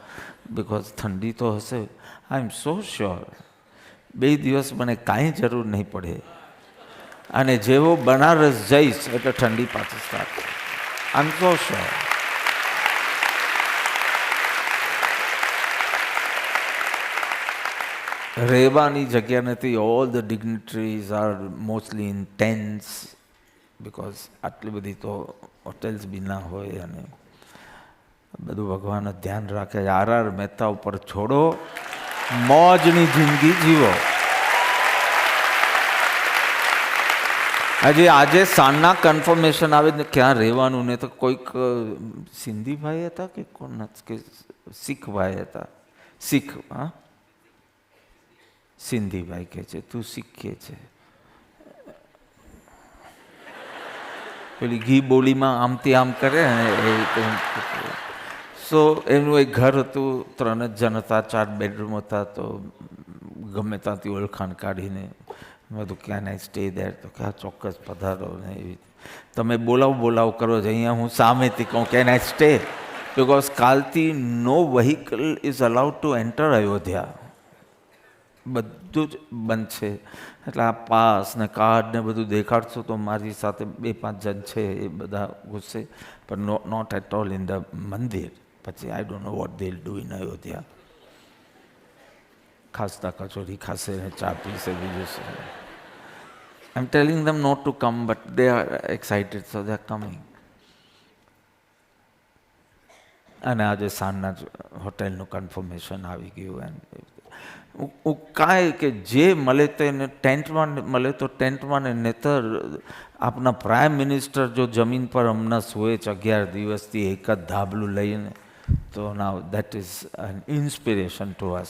બિકોઝ ઠંડી તો હશે. આઈ એમ સો શ્યોર 2 દિવસ મને કાંઈ જરૂર નહીં પડે. અને જેવો બનારસ જઈશ એટલે ઠંડી પાછી start. I am so sure. રહેવાની જગ્યા નથી. All the dignitaries are mostly in tents, because આટલી બધી તો હોટેલ્સ બી ના હોય. અને બધું ભગવાન ધ્યાન રાખે. આર મહેતા ઉપર છોડો, મોજની જિંદગી જીવો. આજે સાંજના કન્ફર્મેશન આવે ને ક્યાં રહેવાનું ને, તો કોઈક સિંધી ભાઈ હતા કે કોણ કે શીખ ભાઈ હતા. શીખ, હા, સિંધી ભાઈ કહે છે તું શીખ કે છે. પેલી ઘી બોલીમાં આમથી આમ કરે ને એ રીતે. સો એનું એક ઘર હતું, 3 જ જણ હતા, 4 બેડરૂમ હતા. તો ગમે ત્યાંથી ઓળખાણ કાઢીને બધું ક્યાં આઈ સ્ટે દેર, તો કે ચોક્કસ પધારો ને એવી. તમે બોલાવ કરો છો, અહીંયા હું સામેથી કહું કેન આઈ સ્ટે, બિકોઝ કાલથી no vehicle is allowed to enter Ayodhya. બધું જ બંધ છે. એટલે આ પાસ ને કાર્ડ ને બધું દેખાડશો તો મારી સાથે 2-5 જણ છે એ બધા ઘૂસે, પણ not at all in the mandir. પછી I don't know what they will do in Ayodhya. Khasta kachori ખાશે ને ચા પીશે, બીજું છે. I am telling them not to come, but they are excited, so they are coming. અને આજે સાંજના જ હોટેલનું કન્ફર્મેશન આવી ગયું. એન્ડ કાંઈ કે જે મળે તેને ટેન્ટમાં મળે તો ટેન્ટમાં ને નહીતર આપણા પ્રાઇમ મિનિસ્ટર જો જમીન પર હમણાં સૂએ છે 11 દિવસથી એક જ ધાબલું લઈને, તો now that is an inspiration to us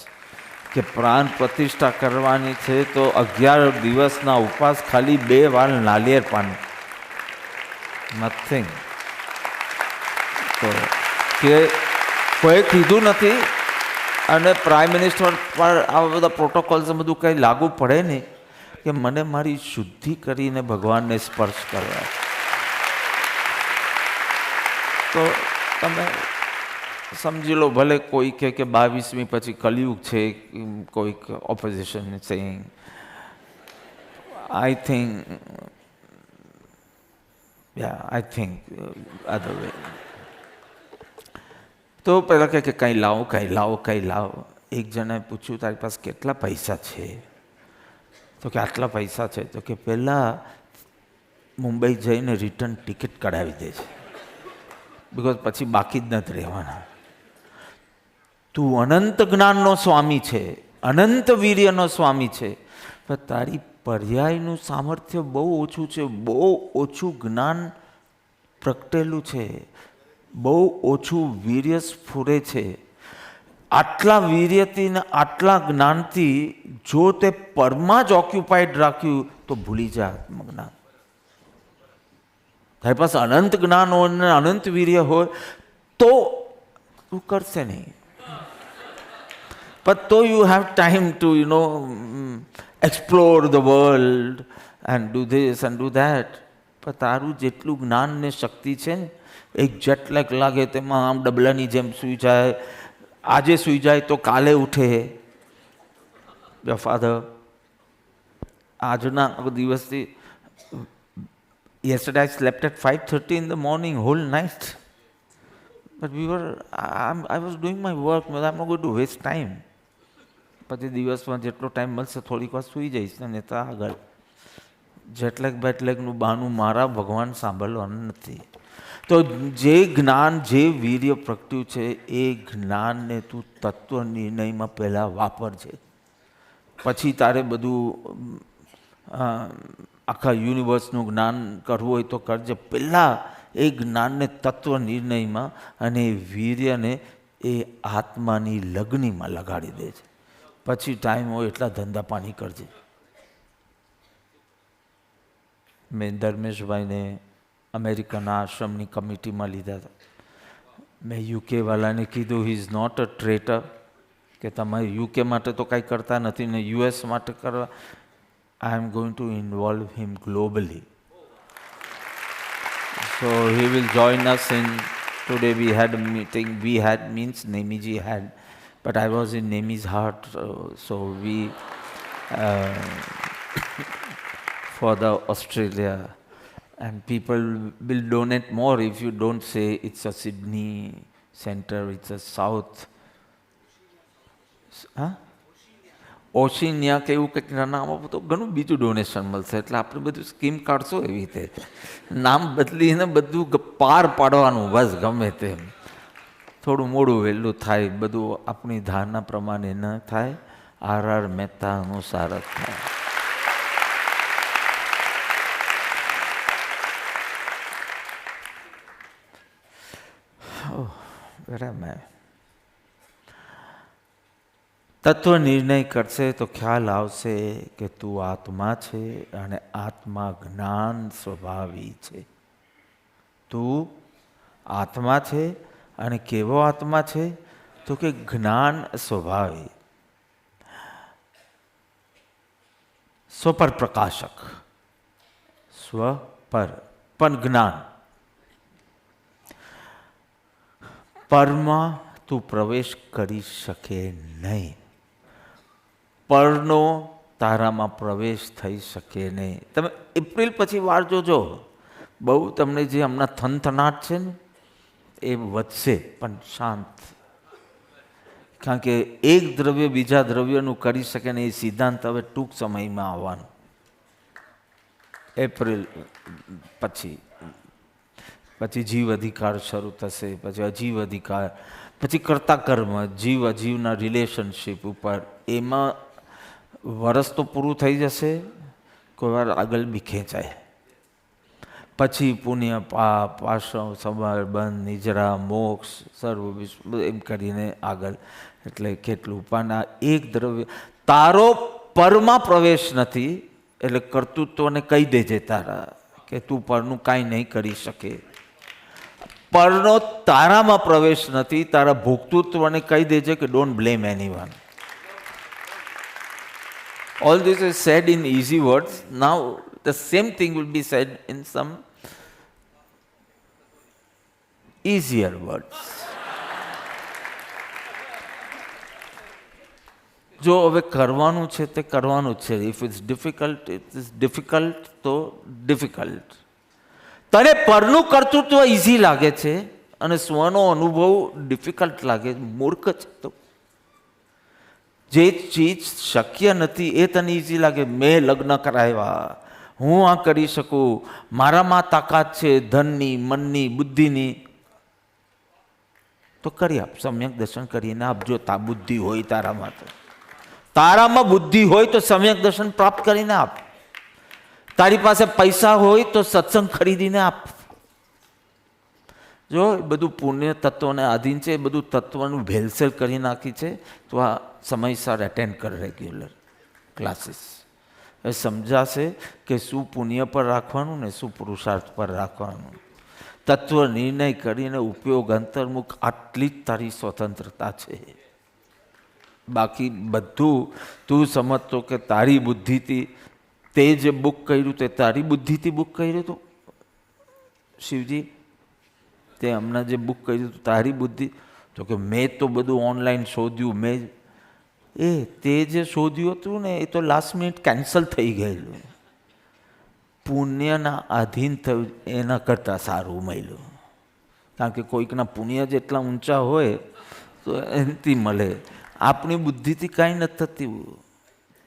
કે પ્રાણ પ્રતિષ્ઠા કરવાની છે તો 11 દિવસના ઉપવાસ, ખાલી 2 વાર નાળિયેર પાણી, નથિંગ. તો કે કોઈ કીધું નથી, અને પ્રાઇમ મિનિસ્ટર પર આવા બધા પ્રોટોકોલ્સ બધું કંઈ લાગુ પડે નહીં, કે મને મારી શુદ્ધિ કરીને ભગવાનને સ્પર્શ કરવા. તો તમે સમજી લો, ભલે કોઈ કહે કે 22મી પછી કલયુગ છે, કોઈક opposition saying, I think other way. તો પહેલાં કહે કે કંઈ લાવો. એક જણાએ પૂછ્યું તારી પાસે કેટલા પૈસા છે? તો કે આટલા પૈસા છે. તો કે પહેલાં મુંબઈ જઈને રિટર્ન ટિકિટ કઢાવી દે છે, બિકોઝ પછી બાકી જ નથી રહેવાના. તું અનંત જ્ઞાનનો સ્વામી છે, અનંત વીર્યનો સ્વામી છે, પણ તારી પર્યાયનું સામર્થ્ય બહુ ઓછું છે, બહુ ઓછું જ્ઞાન પ્રગટેલું છે, બહુ ઓછું વીર્ય સ્ફુરે છે. આટલા વીર્યથી ને આટલા જ્ઞાનથી જો તે પરમાં જ ઓક્યુપાઈડ રાખ્યું તો ભૂલી જા આત્મજ્ઞાન. તારી પાસે અનંત જ્ઞાન હોય ને અનંત વીર્ય હોય તો તું કરશે નહીં. પણ તો you have time to explore the world and do this and do that. પણ તારું જેટલું જ્ઞાન ને શક્તિ છે ને, એક જેટલેગ લાગે તેમાં આમ ડબલાની જેમ સૂઈ જાય, આજે સૂઈ જાય તો કાલે ઉઠે. યોર ફાધર આજના દિવસથી yesterday I slept at 5:30 in the morning, whole night. But I was doing my work, I'm not going to waste time. પછી દિવસમાં જેટલો ટાઈમ મળશે થોડીક વાર સૂઈ જઈશ ને તો આગળ. જેટલેગ બેટલેગનું બહાનું મારા ભગવાન સાંભળવાનું નથી. તો જે જ્ઞાન, જે વીર્ય પ્રગટ્યું છે એ જ્ઞાનને તું તત્વ નિર્ણયમાં પહેલાં વાપરજે. પછી તારે બધું આખા યુનિવર્સનું જ્ઞાન કરવું હોય તો કરજે. પહેલાં એ જ્ઞાનને તત્વ નિર્ણયમાં અને એ વીર્યને એ આત્માની લગ્નીમાં લગાડી દે છે. પછી ટાઈમ હોય એટલા ધંધા પાણી કરજે. મેં ધર્મેશભાઈને અમેરિકાના આશ્રમની કમિટીમાં લીધા હતા. મેં યુકે વાળાને કીધું હી ઇઝ નોટ અ ટ્રેટર, કે તમે યુકે માટે તો કાંઈ કરતા નથી ને યુએસ માટે કરવા. I am going to involve him globally. So he will join us in today we had a meeting. We had means Nemiji had, but I was in Nemi's heart. So we for the Australia, and people will donate more if you don't say it's a Sydney center, it's a South. Oceania કે એવું કંઈક નામ આપો તો ઘણું બીજું donation મળશે. એટલે આપણે બધું સ્કીમ કાઢશો એવી રીતે, નામ બદલીને બધું પાર પાડવાનું બસ ગમે તેમ. થોડું મોડું વહેલું થાય, બધું આપણી ધારણા પ્રમાણે ન થાય, આર મહેતા અનુસાર જ થાય. તત્વ નિર્ણય કરશે તો ખ્યાલ આવશે કે તું આત્મા છે અને આત્મા જ્ઞાન સ્વભાવી છે. તું આત્મા છે, અને કેવો આત્મા છે? તો કે જ્ઞાન સ્વભાવે, સ્વપર પ્રકાશક, સ્વપર પણ જ્ઞાન. પરમાં તું પ્રવેશ કરી શકે નહીં, પરનો તારામાં પ્રવેશ થઈ શકે નહીં. તમે એપ્રિલ પછી વાર જોજો, બહુ તમને જે હમણાં થનથનાટ છે ને એ વધશે, પણ શાંત. કારણ કે એક દ્રવ્ય બીજા દ્રવ્યનું કરી શકે ને એ સિદ્ધાંત હવે ટૂંક સમયમાં આવવાનો. એપ્રિલ પછી જીવ અધિકાર શરૂ થશે, પછી અજીવ અધિકાર, પછી કર્તા કર્મ, જીવ અજીવના રિલેશનશીપ ઉપર. એમાં વરસ તો પૂરું થઈ જશે, કોઈ વાર આગળ બી ખેંચાય. પછી પુણ્ય, પાપ, આશ્રમ, સમર્પણ, નિજરા, મોક્ષ, સર્વ વિશ્વ એમ કરીને આગળ. એટલે કેટલું પણ આ એક દ્રવ્ય તારો પરમાં પ્રવેશ નથી, એટલે કર્તૃત્વને કહી દેજે તારા કે તું પરનું કાંઈ નહીં કરી શકે. પરનો તારામાં પ્રવેશ નથી, તારા ભોક્તૃત્વને કહી દેજે કે don't blame anyone. All this is said in easy words. Now the same thing will be said in some easier words. જો હવે કરવાનું છે તે કરવાનું જ છે. If it's difficult, it is difficult તો ડિફિકલ્ટ. તને પરનું કર્તૃત્વ ઇઝી લાગે છે અને સ્વનો અનુભવ ડિફિકલ્ટ લાગે, મૂર્ખ છે. તો જે ચીજ શક્ય નથી એ તને ઇઝી લાગે. મેં લગ્ન કરાવ્યા, હું આ કરી શકું, મારામાં તાકાત છે ધનની, મનની, બુદ્ધિની, તો કરી આપ. સમ્યક દર્શન કરીને આપજો. બુદ્ધિ હોય તારામાં, તો તારામાં બુદ્ધિ હોય તો સમ્યક દર્શન પ્રાપ્ત કરીને આપ. તારી પાસે પૈસા હોય તો સત્સંગ ખરીદીને આપ. જો એ બધું પુણ્ય તત્વને આધીન છે, એ બધું તત્વનું ભેલસેલ કરી નાખી છે. તો આ સમયસર એટેન્ડ કર રેગ્યુલર ક્લાસીસ. એ સમજાશે કે શું પુણ્ય પર રાખવાનું ને શું પુરુષાર્થ પર રાખવાનું. તત્વ નિર્ણય કરીને ઉપયોગ અંતર્મુખ, આટલી જ તારી સ્વતંત્રતા છે. બાકી બધું તું સમજતો કે તારી બુદ્ધિથી તે જે બુક કર્યું તે તારી બુદ્ધિથી બુક કર્યું હતું. શિવજી તે હમણાં જે બુક કર્યું હતું તારી બુદ્ધિ, તો કે મેં તો બધું ઓનલાઈન શોધ્યું. મેં તે જે શોધ્યું હતું ને એ તો લાસ્ટ મિનિટ કેન્સલ થઈ ગયેલું. પુણ્યના આધીન થયું એના કરતાં સારું મળ્યું. કારણ કે કોઈકના પુણ્ય જેટલા ઊંચા હોય તો એનાથી મળે. આપણી બુદ્ધિથી કાંઈ નથી થતી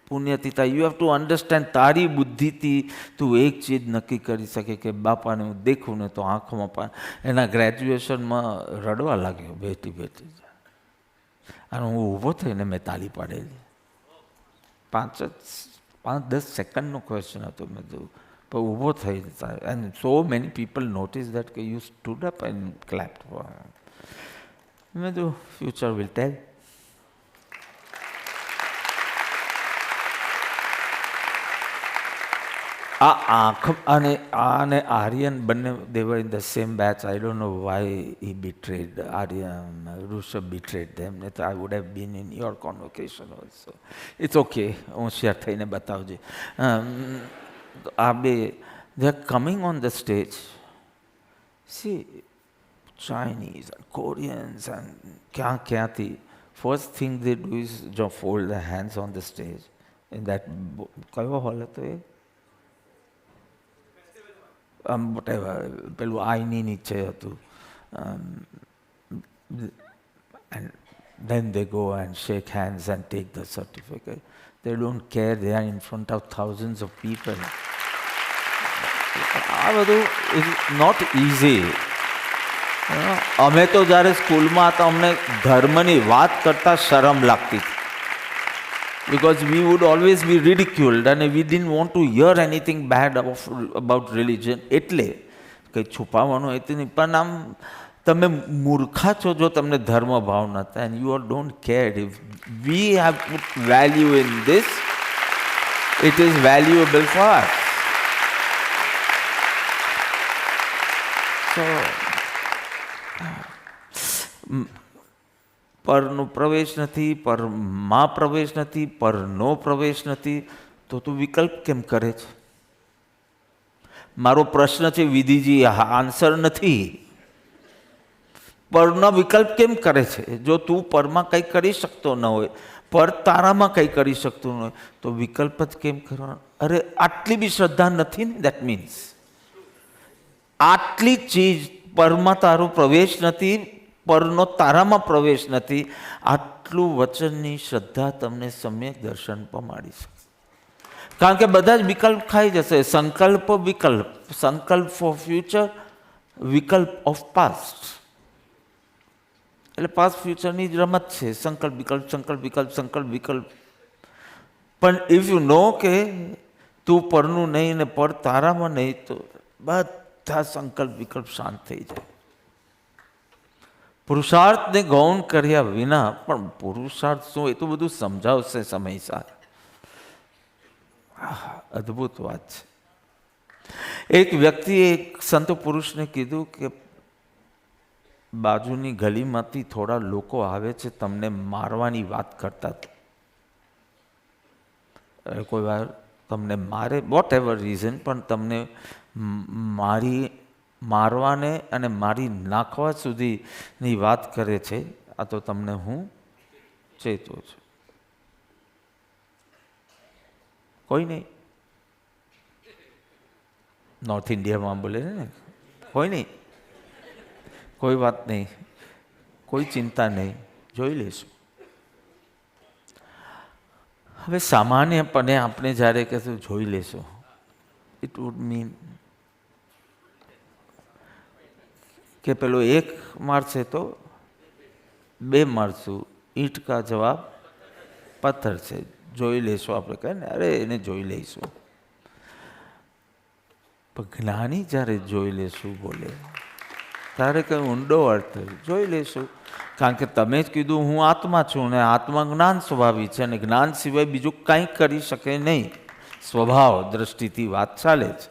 પુણ્યથી થાય. You have to understand. તારી બુદ્ધિથી તું એક ચીજ નક્કી કરી શકે કે બાપાને હું દેખું ને તો આંખોમાં એના ગ્રેજ્યુએશનમાં રડવા લાગ્યો બેઠી બેઠી. અને હું ઊભો થઈને મેં તાળી પાડેલી. 5-10 સેકન્ડનો ક્વેશ્ચન હતો. મેં તો પણ ઊભો થઈ જતા. And so many people notice that કે you stood up and clapped for. મેં તો ફ્યુચર વિલ ટેલ. આ આંખ અને આર્યન બંને they were in the same batch. I don't know why he betrayed Aryan. Rushabh betrayed them. I would have been in your convocation also. It's okay. હોશિયાર થઈને બતાવજે. આ બે they are coming on the stage. See, Chinese and Koreans and ક્યાંથી. First thing they do is just fold their hands on the stage. In that કયો hall હતો એ? whatever, પેલું આઈની નીચે હતું. And then they go and shake hands and take the certificate. They don't care. They are in front of thousands of people. આ બધું is not easy. અમે તો જ્યારે સ્કૂલમાં હતા અમને ધર્મની વાત કરતાં શરમ લાગતી હતી. Because we would always be ridiculed and we didn't want to hear anything bad about religion. એટલે કંઈ છુપાવવાનું હતું નહીં. પણ આમ તમે મૂર્ખા છો જો તમને ધર્મ ભાવ નતા. And you don't care. If we have put value in this, it is valuable for us. So તો પરનો પ્રવેશ નથી, પરમાં પ્રવેશ નથી, પરનો પ્રવેશ નથી, તો તું વિકલ્પ કેમ કરે છે? મારો પ્રશ્ન છે વિધિજી, આન્સર નથી. પરનો વિકલ્પ કેમ કરે છે? જો તું પરમાં કંઈ કરી શકતો ન હોય, પર તારામાં કંઈ કરી શકતું ન હોય, તો વિકલ્પ જ કેમ કરવાનો? અરે આટલી બી શ્રદ્ધા નથી ને. દેટ મીન્સ આટલી ચીજ, પરમાં તારો પ્રવેશ નથી, પરનો તારામાં પ્રવેશ નથી, આટલું વચનની શ્રદ્ધા તમને સમ્યક દર્શન પમાડી શકે. કારણ કે બધા જ વિકલ્પ ખાઈ જશે. સંકલ્પ વિકલ્પ, સંકલ્પ ફોર ફ્યુચર, વિકલ્પ ઓફ પાસ્ટ. એટલે પાસ્ટ ફ્યુચરની જ રમત છે. સંકલ્પ વિકલ્પ, સંકલ્પ વિકલ્પ, સંકલ્પ વિકલ્પ. પણ ઇફ યુ નો કે તું પરનું નહીં ને પર તારામાં નહીં, તો બધા સંકલ્પ વિકલ્પ શાંત થઈ જાય. પુરુષાર્થને ગૌણ કર્યા વિના, પણ પુરુષાર્થ શું એ તો બધું સમજાવશે સમય સાથે. અદ્ભુત વાત છે. એક વ્યક્તિએ એક સંત પુરુષને કીધું કે બાજુની ગલીમાંથી થોડા લોકો આવે છે, તમને મારવાની વાત કરતા હતા. કોઈ વાર તમને મારે, વોટ એવર રીઝન, પણ તમને મારવાને અને મારી નાખવા સુધીની વાત કરે છે. આ તો તમને હું ચેતું છું. કોઈ નહીં, નોર્થ ઇન્ડિયામાં બોલે ને, કોઈ નહીં, કોઈ વાત નહીં, કોઈ ચિંતા નહીં, જોઈ લઈશું. હવે સામાન્યપણે આપણે જ્યારે કહેશું જોઈ લેશું, ઇટ વુડ મીન કે પેલો એક મારશે તો બે મારશું, ઈંટ કા જવાબ પથ્થર છે. જોઈ લેશું આપણે કહે ને, અરે એને જોઈ લઈશું. પણ જ્ઞાની જ્યારે જોઈ લેશું બોલે, તારે કંઈ ઊંડો અર્થ જોઈ લેશું. કારણ કે તમે જ કીધું હું આત્મા છું, ને આત્મા જ્ઞાન સ્વભાવી છે, અને જ્ઞાન સિવાય બીજું કંઈ કરી શકે નહીં. સ્વભાવ દ્રષ્ટિથી વાત ચાલે છે.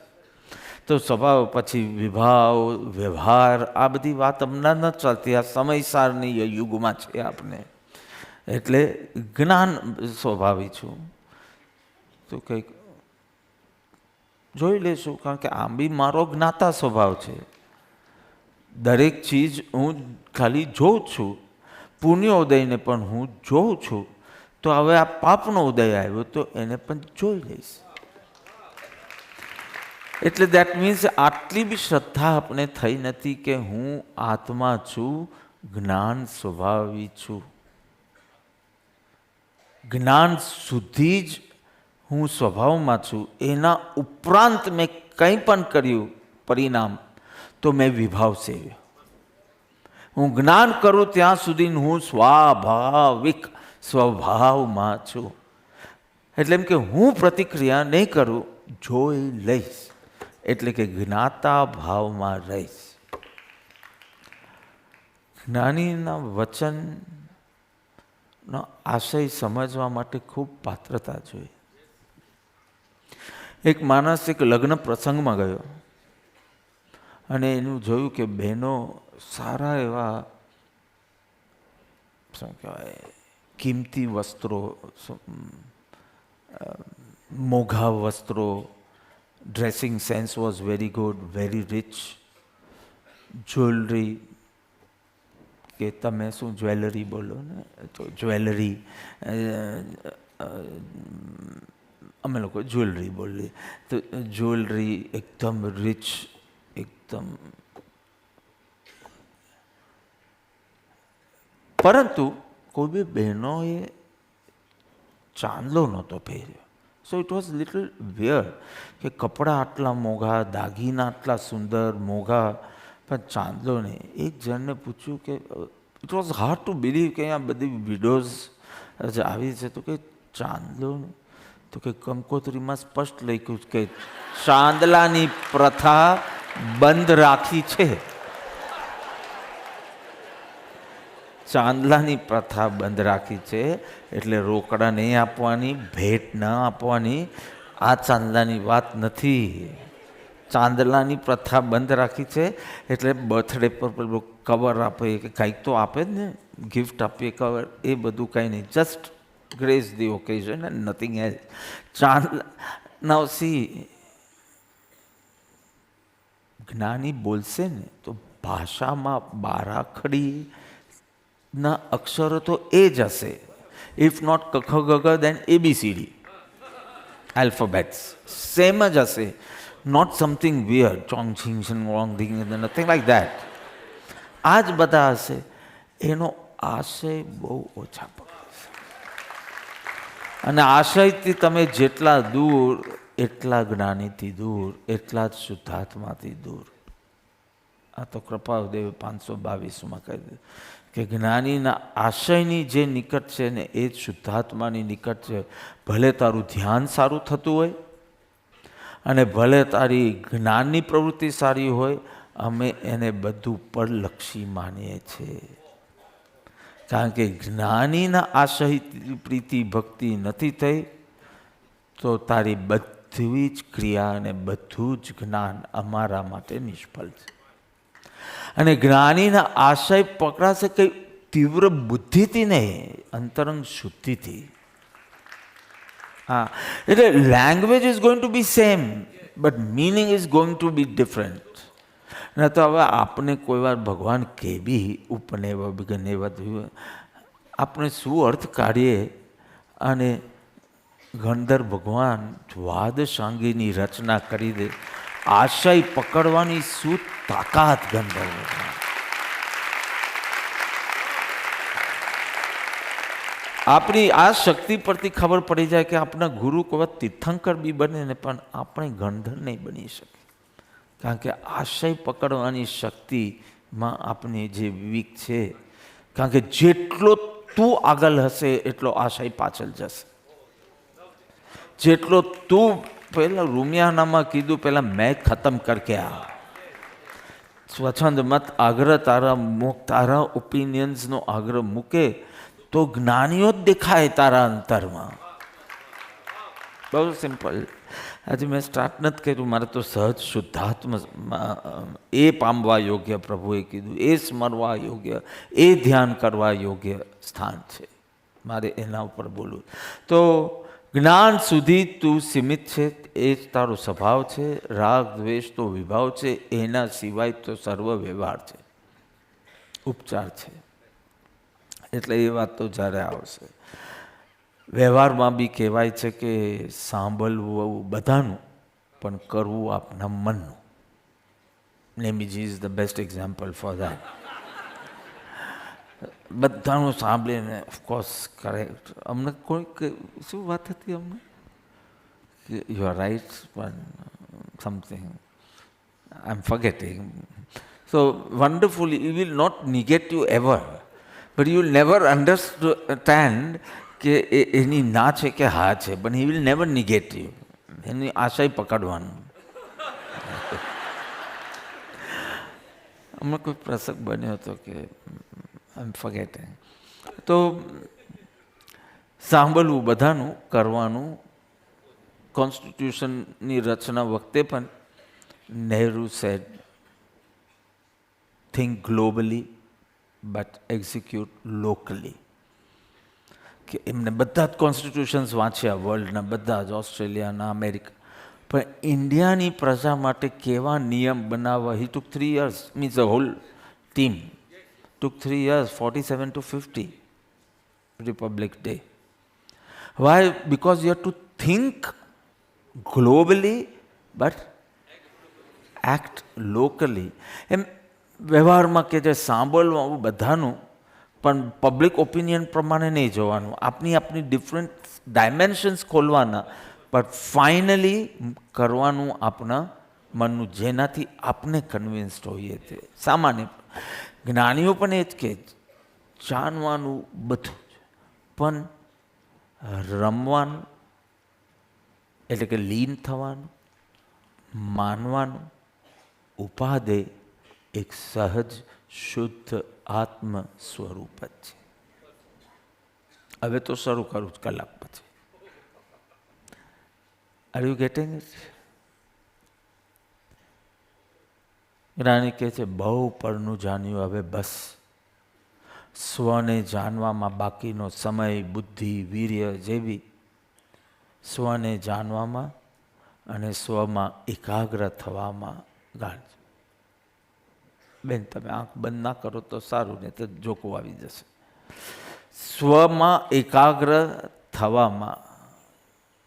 તો સ્વભાવ પછી વિભાવ, વ્યવહાર, આ બધી વાત હમણાં ન ચાલતી. આ સમયસારની યુગમાં છે આપણે. એટલે જ્ઞાન સ્વભાવી છું તો કંઈક જોઈ લેશું. કારણ કે આમ બી મારો જ્ઞાતા સ્વભાવ છે. દરેક ચીજ હું ખાલી જોઉં છું. પુણ્યોદયને પણ હું જોઉં છું. તો હવે આ પાપનો ઉદય આવ્યો તો એને પણ જોઈ લઈશ. એટલે દેટ મીન્સ આટલી બી શ્રદ્ધા આપણે થઈ નથી કે હું આત્મા છું, જ્ઞાન સ્વભાવી છું. જ્ઞાન સુધી જ હું સ્વભાવમાં છું. એના ઉપરાંત મેં કંઈ પણ કર્યું પરિણામ તો મેં વિભાવ સેવ્યો. હું જ્ઞાન કરું ત્યાં સુધી હું સ્વાભાવિક સ્વભાવમાં છું. એટલે એમ કે હું પ્રતિક્રિયા નહીં કરું, જોઈ લઈશ. એટલે કે જ્ઞાતા ભાવમાં રહીશ. જ્ઞાનીના વચનનો આશય સમજવા માટે ખૂબ પાત્રતા જોઈએ. એક માણસ એક લગ્ન પ્રસંગમાં ગયો અને એનું જોયું કે બહેનો સારા એવા શું કહેવાય કિંમતી વસ્ત્રો, મોઘા વસ્ત્રો, dressing sense was very good, very rich, jewellery, કે તમે શું જ્વેલરી બોલો ને, તો જ્વેલરી, અમે લોકો જ્વેલરી બોલીએ, તો જ્વેલરી એકદમ રિચ, એકદમ. પરંતુ કોઈ બી બહેનોએ ચાંદલો નહોતો પહેર્યો. So it was little weird કે કપડાં આટલા મોંઘા, દાગીના આટલા સુંદર મોંઘા, પણ ચાંદલો નહીં. એક જણને પૂછ્યું કે it was hard two believe કે અહીંયા બધી વિડોઝ આવી છે, તો કે ચાંદલો, તો કે કંકોત્રીમાં સ્પષ્ટ લખ્યું કે ચાંદલાની પ્રથા બંધ રાખી છે. ચાંદલાની પ્રથા બંધ રાખી છે, એટલે રોકડા નહીં આપવાની, ભેટ ન આપવાની, આ ચાંદલાની વાત નથી. ચાંદલાની પ્રથા બંધ રાખી છે, એટલે બર્થડે પર પેલું કવર આપે કે કંઈક તો આપે જ ને, ગિફ્ટ આપીએ કવર, એ બધું કંઈ નહીં, just grace the occasion and nothing else. Now C, જ્ઞાની બોલશે ને તો ભાષામાં બારાખડીના અક્ષરો તો એ જ હશે. ઇફ નોટ કખ ગગ દેન ABCD alphabets સેમ જ હશે. નોટ સમથિંગ વિયર્ડ, ચોંગ છીંગ છંગ વોંગ ધીંગ, નથિંગ લાઈક ધેટ. આ જ બધા હશે. એનો આશય બહુ ઓછા પકડશે, અને આશયથી તમે જેટલા દૂર એટલા જ્ઞાનીથી દૂર, એટલા જ શુદ્ધાત્માથી દૂર. આ તો કૃપાદેવ 522માં કહી દીધું કે જ્ઞાનીના આશયની જે નિકટ છે ને એ જ શુદ્ધાત્માની નિકટ છે. ભલે તારું ધ્યાન સારું થતું હોય અને ભલે તારી જ્ઞાનની પ્રવૃત્તિ સારી હોય, અમે એને બધું પરલક્ષી માનીએ છીએ. કારણ કે જ્ઞાનીના આશય પ્રીતિ ભક્તિ નથી થઈ તો તારી બધી જ ક્રિયા અને બધું જ જ્ઞાન અમારા માટે નિષ્ફળ છે. અને જ્ઞાનીના આશય પકડાશે કઈ તીવ્ર બુદ્ધિથી નહીં, અંતરંગ શુદ્ધિથી. હા, એટલે language is going to be same but meaning is going to be different. ન તો હવે આપણે કોઈ વાર ભગવાન કે બી ઉપનેવ ગનેવ, આપણે શું અર્થ કાઢીએ, અને ગણધર ભગવાન દ્વાદશાંગીની રચના કરી દે. આશય પકડવાની શું તાકાત ગણધર ભગવાન! આપણી આ શક્તિ પરથી ખબર પડી જાય કે આપણા ગુરુ કોઈ તીર્થંકર બી બને ને પણ આપણે ગણધર નહીં બની શકે. કારણ કે આશય પકડવાની શક્તિમાં આપની જે વિવેક છે, કારણ કે જેટલો તું આગળ હશે એટલો આશય પાછળ જશે. જેટલો તું પહેલા રૂમિયાનામાં કીધું, પહેલા મેં ખતમ કરકે આ સ્વચ્છંદ મત આગ્રહ તારા ઓપિનિયન્સનો આગ્રહ મૂકે તો જ્ઞાનીઓ જ દેખાય તારા અંતરમાં. બહુ સિમ્પલ. આજે મેં સ્ટાર્ટ નથી કર્યું, મારે તો સહજ શુદ્ધાત્મ એ પામવા યોગ્ય પ્રભુએ કીધું, એ સ્મરવા યોગ્ય, એ ધ્યાન કરવા યોગ્ય સ્થાન છે. મારે એના ઉપર બોલવું. તો જ્ઞાન સુધી તું સીમિત છે, એ જ તારો સ્વભાવ છે. રાગ દ્વેષ તો વિભાવ છે, એના સિવાય તો સર્વ વ્યવહાર છે, ઉપચાર છે. એટલે એ વાત તો જ્યારે આવશે. વ્યવહારમાં બી કહેવાય છે કે સાંભળવું બધાનું પણ કરવું આપના મનનું. Nemiji is the best example for that. બધાનું સાંભળીને ઓફકોર્સ કરેક્ટ. અમને કોઈ શું વાત હતી અમને કે યુ આર રાઇટ પણ something I am forgetting. So wonderfully you will not negate you ever, but you will never understand કે એની ના છે કે હા છે, પણ he will never negate you. એની આશય પકડવાનું. હમણાં કોઈ પ્રસંગ બન્યો હતો કે આઈ એમ ફોરગેટિંગ. તો સાંભળવું બધાનું, કરવાનું. કોન્સ્ટિટ્યુશનની રચના વખતે પણ Nehru said think globally but execute locally. કે એમને બધા જ કોન્સ્ટિટ્યુશન્સ વાંચ્યા વર્લ્ડના, બધા જ, ઓસ્ટ્રેલિયાના, અમેરિકા, પણ ઇન્ડિયાની પ્રજા માટે કેવા નિયમ બનાવવા, he took 3 years, means the whole team took 3 years, 47 to 50, Republic Day. Why? Because you have to think globally but act locally. એમ વ્યવહારમાં કે જે સાંભળવું બધાનું પણ પબ્લિક ઓપિનિયન પ્રમાણે નહીં જોવાનું. આપની ડિફરન્ટ ડાયમેન્શન્સ ખોલવાના, પણ ફાઇનલી કરવાનું આપણા મનનું, જેનાથી આપણે કન્વિન્સ્ડ હોઈએ. તે સામાન્ય જ્ઞાનીઓ પણ એ જ કે જાણવાનું બધું જ, પણ રમવાનું એટલે કે લીન થવાનું, માનવાનું, ઉપાધે એક સહજ શુદ્ધ આત્મ સ્વરૂપ જ છે. હવે તો શરૂ કરું જ કલાક પછી. Are you getting it? જ્ઞાની કહે છે બહુ પરનું જાણ્યું, હવે બસ. સ્વને જાણવામાં બાકીનો સમય, બુદ્ધિ, વીર્ય જેવી સ્વને જાણવામાં અને સ્વમાં એકાગ્ર થવામાં ગાળજો. બેન, તમે આંખ બંધ ના કરો તો સારું, ને તો જોકો આવી જશે. સ્વમાં એકાગ્ર થવામાં,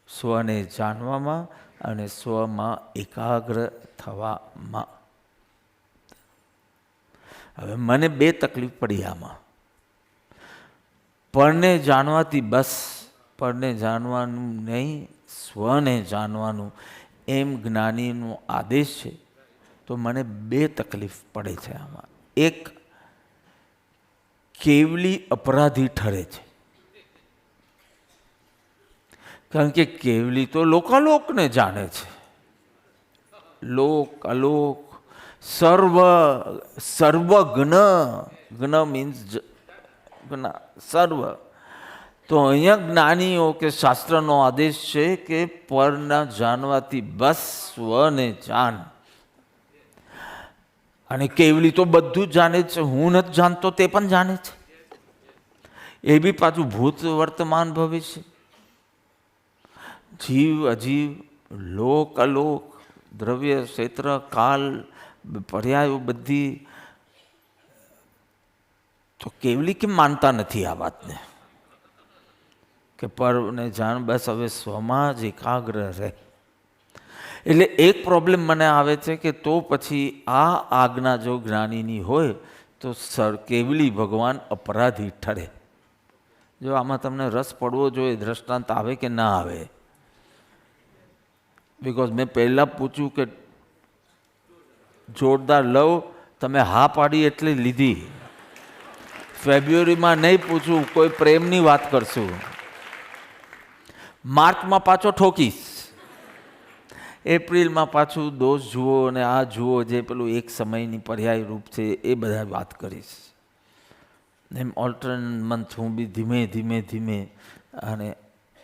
સ્વને જાણવામાં અને સ્વમાં એકાગ્ર થવામાં. હવે મને બે તકલીફ પડી આમાં. પરને જાણવાથી બસ, પરને જાણવાનું નહીં, સ્વને જાણવાનું એમ જ્ઞાનીનો આદેશ છે. તો મને બે તકલીફ પડે છે આમાં. એક, કેવલી અપરાધી ઠરે છે, કારણ કે કેવલી તો લોકાલોકને જાણે છે. લોક, અલોક, સર્વજ્ઞ, જ્ઞ મીન્સ સર્વ. તો અહીંયા જ્ઞાનીઓ કે શાસ્ત્રનો આદેશ છે કે પરના જાણવાથી બસ સ્વને જાણ. અને કેવલી તો બધું જ જાણે છે, હું નથી જાણતો તે પણ જાણે છે. એ બી પાછું ભૂત, વર્તમાન, ભવિષ્ય, જીવ, અજીવ, લોક, અલોક, દ્રવ્ય, ક્ષેત્ર, કાલ, પર્યાયો બધી. તો કેવલી કેમ માનતા નથી આ વાતને કે પરને જાણ બસ હવે સ્વમાં જ એકાગ્ર રહે? એટલે એક પ્રોબ્લેમ મને આવે છે કે તો પછી આ આજ્ઞા જો જ્ઞાનીની હોય તો કેવલી ભગવાન અપરાધી ઠરે. જો આમાં તમને રસ પડવો જોઈએ, દ્રષ્ટાંત આવે કે ના આવે? બિકોઝ મેં પહેલાં પૂછ્યું કે જોરદાર લવ, તમે હા પાડી એટલે લીધી. ફેબ્રુઆરીમાં નહીં પૂછું, કોઈ પ્રેમની વાત કરશું. માર્ચમાં પાછો ઠોકીશ, એપ્રિલમાં પાછું દોષ જુઓ અને આ જુઓ, જે પેલું એક સમયની પર્યાય રૂપ છે એ બધા વાત કરીશ. એમ ઓલ્ટરનેટ મંથ હું બી ધીમે ધીમે ધીમે, અને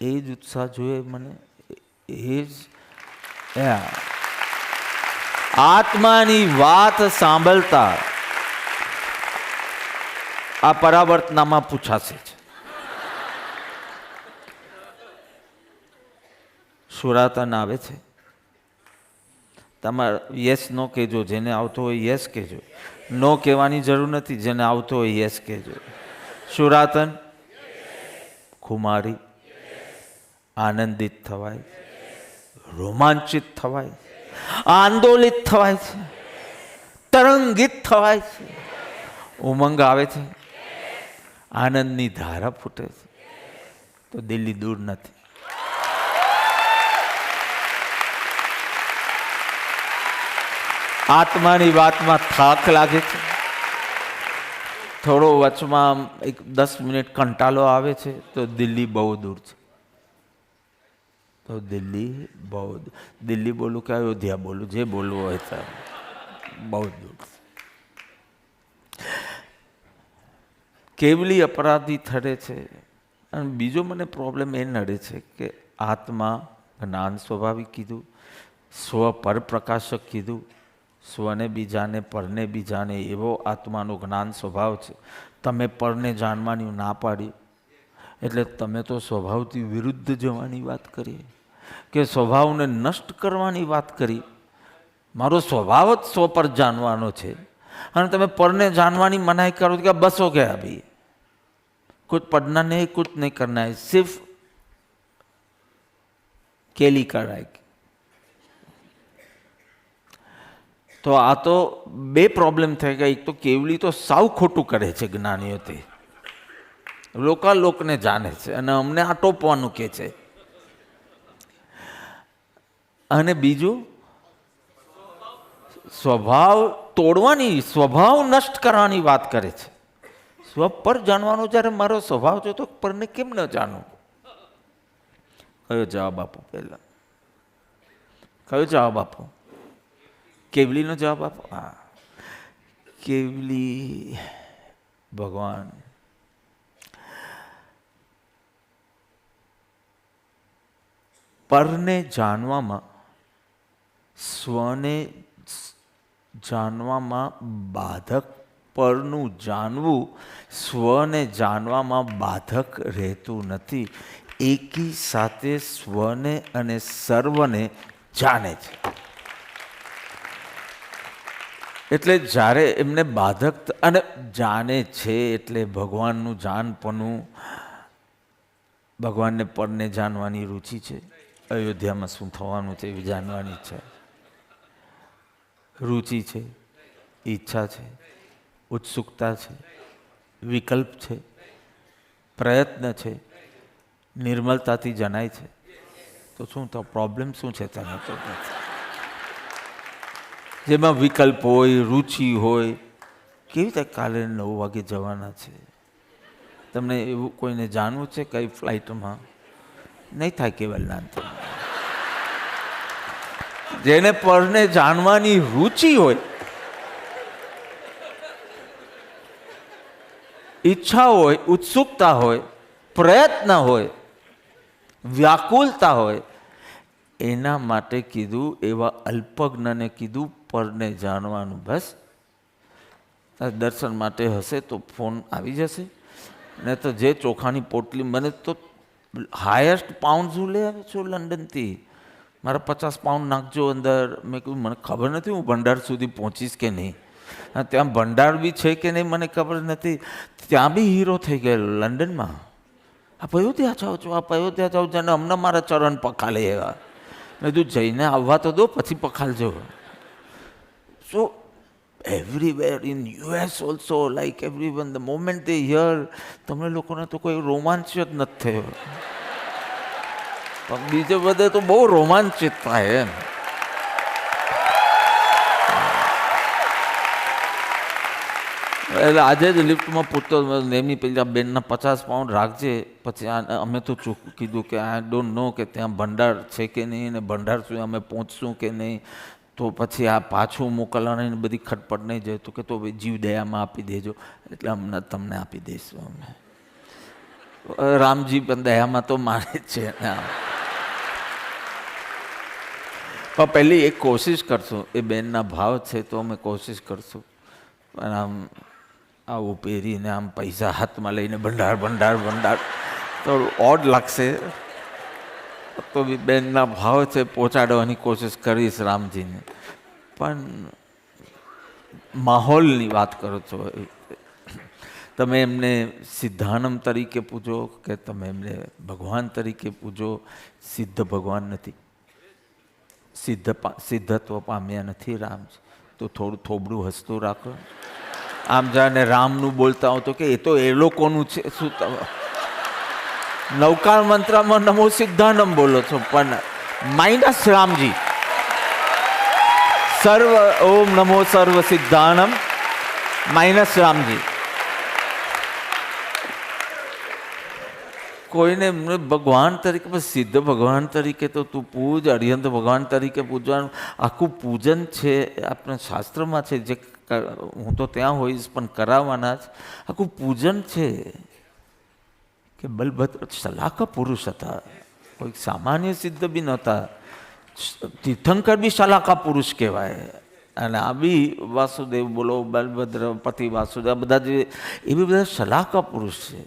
એ જ ઉત્સાહ જોઈએ મને. એ જ આત્માની વાત સાંભળતા આ પરાવર્તનામાં પૂછાશે છે. સુરાતન આવે છે, તમારે યસ નો કહેજો. જેને આવતો હોય યસ કહેજો, નો કહેવાની જરૂર નથી. જેને આવતો હોય યસ કહેજો. સુરાતન, ખુમારી, આનંદિત થવાય, રોમાંચિત થવાય, આંદોલિત થવાય છે, તરંગિત થવાય છે, ઉમંગ આવે છે, આનંદની ધારા ફૂટે છે. તો દિલ્હી દૂર નથી. આત્માની વાતમાં થાક લાગે છે, થોડો વચમાં 10 મિનિટ કંટાળો આવે છે, તો દિલ્હી બહુ દૂર છે. તો દિલ્હી બોલું કે અયોધ્યા બોલું, જે બોલવું હોય તો બહુ દૂર છે. કેવલી અપરાધી ઠરે છે. અને બીજો મને પ્રોબ્લેમ એ નડે છે કે આત્મા જ્ઞાન સ્વાભાવિક કીધું, સ્વ પર પ્રકાશક કીધું, સ્વને બી જાણે, પરને બી જાણે એવો આત્માનો જ્ઞાન સ્વભાવ છે. તમે પરને જાણવાની ના પાડી, એટલે તમે તો સ્વભાવથી વિરુદ્ધ જવાની વાત કરી, કે સ્વભાવને નષ્ટ કરવાની વાત કરી. મારો સ્વભાવ જ સ્વ પર જાણવાનો છે, અને તમે પરને જાણવાની મનાઈ કરો કે બસ હો ગયા ભાઈ, कुछ पढ़ना नहीं, कुछ नहीं करना है, सिर्फ केली कराएगी. તો આ તો બે પ્રોબ્લેમ થઈ ગયા. એક તો કેવલી તો સાવ ખોટું કરે છે જ્ઞાનીઓથી, લોકાલોકને જાણે છે અને અમને આ ટોપવાનું કે છે. અને બીજું સ્વભાવ તોડવાની, સ્વભાવ નષ્ટ કરવાની વાત કરે છે. સ્વ પર જાણવાનું, જ્યારે મારો સ્વભાવ છે તો પરને કેમ ન જાણું? કયો જવાબ આપો? પહેલા કયો જવાબ આપો? કેવલીનો જવાબ આપો. હા, કેવલી ભગવાન પરને જાણવામાં સ્વને જાણવામાં બાધક, પરનું જાણવું સ્વને જાણવામાં બાધક રહેતું નથી. એકી સાથે સ્વને અને સર્વને જાણે છે. એટલે જ્યારે એમને બાધક અને જાણે છે એટલે ભગવાનનું જાણપણું, ભગવાનને પરને જાણવાની રુચિ છે. અયોધ્યામાં શું થવાનું છે એ જાણવાની છે, રુચિ છે, ઈચ્છા છે, ઉત્સુકતા છે, વિકલ્પ છે, પ્રયત્ન છે, નિર્મલતાથી જણાય છે. તો શું તો પ્રોબ્લેમ શું છે તને? તો જેમાં વિકલ્પ હોય, રુચિ હોય, કેવી રીતે કાલે 9 વાગે જવાના છે? તમને એવું કોઈને જાણવું છે કઈ ફ્લાઇટમાં? નહીં થાય કેવલના. જેને પરને જાણવાની રુચિ હોય, ઈચ્છા હોય, ઉત્સુકતા હોય, પ્રયત્ન હોય, વ્યાકુલતા હોય, એના માટે કીધું, એવા અલ્પજ્ઞને કીધું પરને જાણવાનું. બસ દર્શન માટે હશે તો ફોન આવી જશે, ને તો જે ચોખાની પોટલી, મને તો હાયેસ્ટ પાઉન્ડ શું લઈ આવ્યો છો લંડનથી, મારા 50 પાઉન્ડ નાખજો અંદર. મેં કીધું મને ખબર નથી હું ભંડાર સુધી પહોંચીશ કે નહીં, ત્યાં ભંડાર બી છે કે નહીં મને ખબર નથી. ત્યાં બી હીરો થઈ ગયેલો લંડનમાં. આ અયોધ્યા જાઓ છો, આ અયોધ્યા જાઓ છો, અને હમણાં મારા ચરણ પખાલે એવા. મેં કીધું જઈને આવવા તો દો, પછી પખાલજો. સો everywhere in US also, like everyone, the moment they hear, તમને લોકોને તો કોઈ રોમાંચ જ નથી થયો, પણ બીજે બધે તો બહુ રોમાંચિત થાય એમ. એટલે આજે જ લિફ્ટમાં પૂછતો એમની પેલા બેનના 50 પાઉન્ડ રાખજે. પછી અમે તો કીધું કે આઈ ડોન્ટ નો કે ત્યાં ભંડાર છે કે નહીં, ને ભંડાર સુધી અમે પહોંચશું કે નહીં, તો પછી આ પાછું મોકલવાની બધી ખટપટ નહીં જાય. તો કે તો જીવ દયામાં આપી દેજો, એટલે અમને તમને આપી દઈશું અમે. રામજી પણ દયામાં તો મારે જ છે. પણ પહેલી એક કોશિશ કરશું, એ બેનના ભાવ છે તો અમે કોશિશ કરશું. પણ આમ આવું પહેરીને આમ પૈસા હાથમાં લઈને ભંડાર ભંડાર ભંડાર તો ઓડ લાગશે. તો બી બેનના ભાવ છે પહોંચાડવાની કોશિશ કરીશ રામજીને. પણ માહોલની વાત કરો છો, તમે એમને સિદ્ધાનંદ તરીકે પૂજો કે તમે એમને ભગવાન તરીકે પૂજો, સિદ્ધ ભગવાન નથી, સિદ્ધત્વ પામ્યા નથી રામજી. તો થોડું થોબડું હસતું રાખો. આમ જાણે રામનું બોલતા હો તો કે એ તો એ લોકોનું છે. શું નવકાર મંત્રમાં નમો સિદ્ધાનમ બોલો છો, પણ માઇનસ રામજી. સર્વ ઓમ નમો સર્વ સિદ્ધાનમ માઇનસ રામજી. કોઈને ભગવાન તરીકે, સિદ્ધ ભગવાન તરીકે તો તું પૂજ, અરિહંત ભગવાન તરીકે પૂજવાનું આખું પૂજન છે આપણા શાસ્ત્રમાં છે. જે હું તો ત્યાં હોઈશ પણ કરાવવાના જ. આખું પૂજન છે કે બલભદ્ર શલાકા પુરુષ હતા, કોઈ સામાન્ય સિદ્ધ બી નહોતા. તીર્થંકર બી શલાકા પુરુષ કહેવાય. અને આ બી વાસુદેવ બોલો, બલભદ્ર, પતિ વાસુદેવ, બધા જે એ બી બધા શલાકા પુરુષ છે.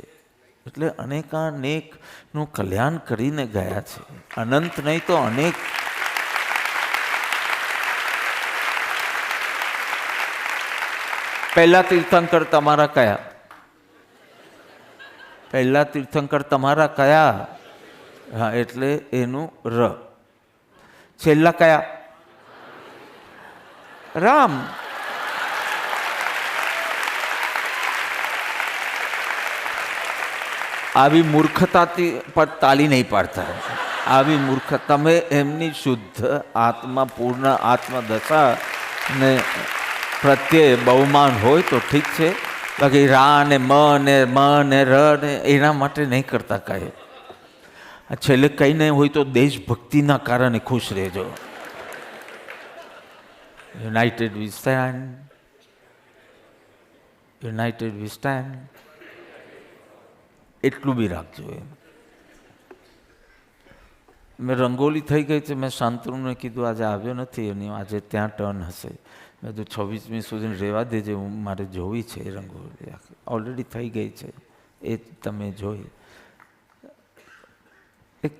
એટલે અનેકાનેકનું કલ્યાણ કરીને ગયા છે, અનંત નહીં તો અનેક. પહેલા તીર્થંકર તમારા કયા? પહેલા તીર્થંકર તમારા કયા? હા, એટલે એનું ર. છેલ્લા કયા? રામ. આવી મૂર્ખતાથી પર તાલી નહીં પાડતા. આવી મૂર્ખ, તમે એમની શુદ્ધ આત્મા, પૂર્ણ આત્મદશા ને પ્રત્યે બહુમાન હોય તો ઠીક છે. બાકી રા ને મ ને ર ને એના માટે નહીં કરતા કાંઈ. છેલ્લે કંઈ નહીં હોય તો દેશભક્તિના કારણે ખુશ રહેજો. યુનાઇટેડ વી સ્ટેન્ડ, યુનાઇટેડ વી સ્ટેન્ડ, એટલું બી રાખજો. એમ મેં રંગોલી થઈ ગઈ છે. મેં શાંતનુને કીધું આજે આવ્યો નથી અને આજે ત્યાં ટર્ન હશે. મેં તો 26મી સુધી રહેવા દેજે, હું મારે જોવી છે એ રંગોલી. ઓલરેડી થઈ ગઈ છે, એ તમે જોઈ. એક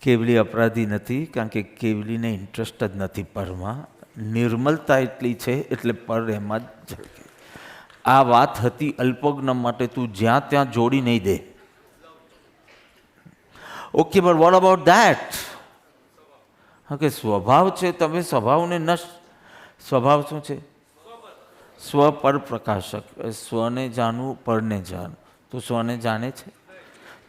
કેવલી અપરાધી નથી, કારણ કે કેવલીને ઇન્ટરેસ્ટ જ નથી પરમાં. નિર્મલતા એટલી છે એટલે પર એમાં જ ઝળકે. આ વાત હતી અલ્પજ્ઞ માટે, તું જ્યાં ત્યાં જોડી નહીં દે. Okay, but what about that? હા, કે સ્વભાવ છે, તમે સ્વભાવને સ્વભાવ શું છે? સ્વ પર પ્રકાશક. સ્વને જાણવું, પરને જાણવું. તું સ્વને જાણે છે?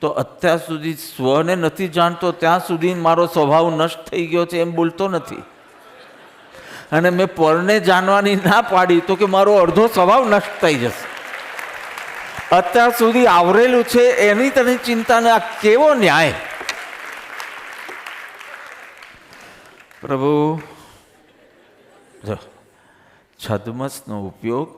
તો અત્યાર સુધી સ્વને નથી જાણતો ત્યાં સુધી મારો સ્વભાવ નષ્ટ થઈ ગયો છે એમ બોલતો નથી. અને મેં પરને જાણવાની ના પાડી તો કે મારો અડધો સ્વભાવ નષ્ટ થઈ જશે. અત્યાર સુધી આવરેલું છે એની તને ચિંતા ને, આ કેવો ન્યાય? પ્રભુ, જો છદ્મસનો ઉપયોગ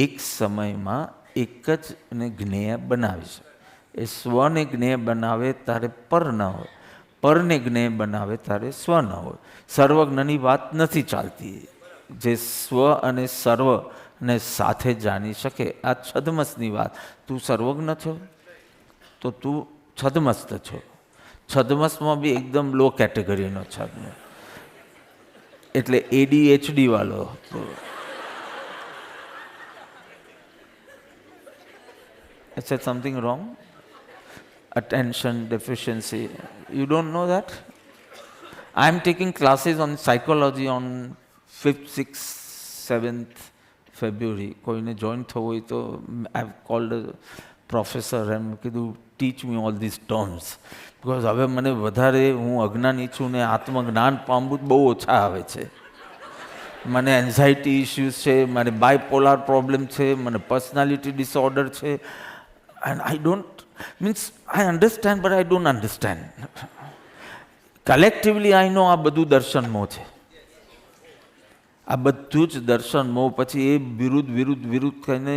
એક સમયમાં એક જ ને જ્ઞેય બનાવી શકે. એ સ્વને જ્ઞેય બનાવે તારે પર ન હોય, પરને જ્ઞેય બનાવે તારે સ્વ ન હોય. સર્વજ્ઞની વાત નથી ચાલતી. જે સ્વ અને સર્વને સાથે જાણી શકે, આ છદ્મસની વાત. તું સર્વજ્ઞ છો તો તું છદ્મસ્ત છો. છદ્મસમાં બી એકદમ લો કેટેગરીનો છદ્મ, એટલે ADHD વાળો. Is there something wrong? Attention deficiency. You don't know that? I am taking classes on psychology on 5th, 6th, 7th February. કોઈને જોઈન થવું હોય તો I have called a professor and કીધું teach me all these terms. Because હવે મને વધારે, હું અજ્ઞાની છું ને આત્મજ્ઞાન પામવું બહુ ઓછા આવે છે. મને એન્ઝાઇટી ઇસ્યુઝ છે, મને બાયપોલાર પ્રોબ્લેમ છે, મને પર્સનાલિટી ડિસઓર્ડર છે. And I don't, means I understand but I don't understand. Collectively I know આ બધું દર્શન મોહ છે. આ બધું જ દર્શન મોહ. પછી એ વિરુદ્ધ વિરુદ્ધ વિરુદ્ધ કહીને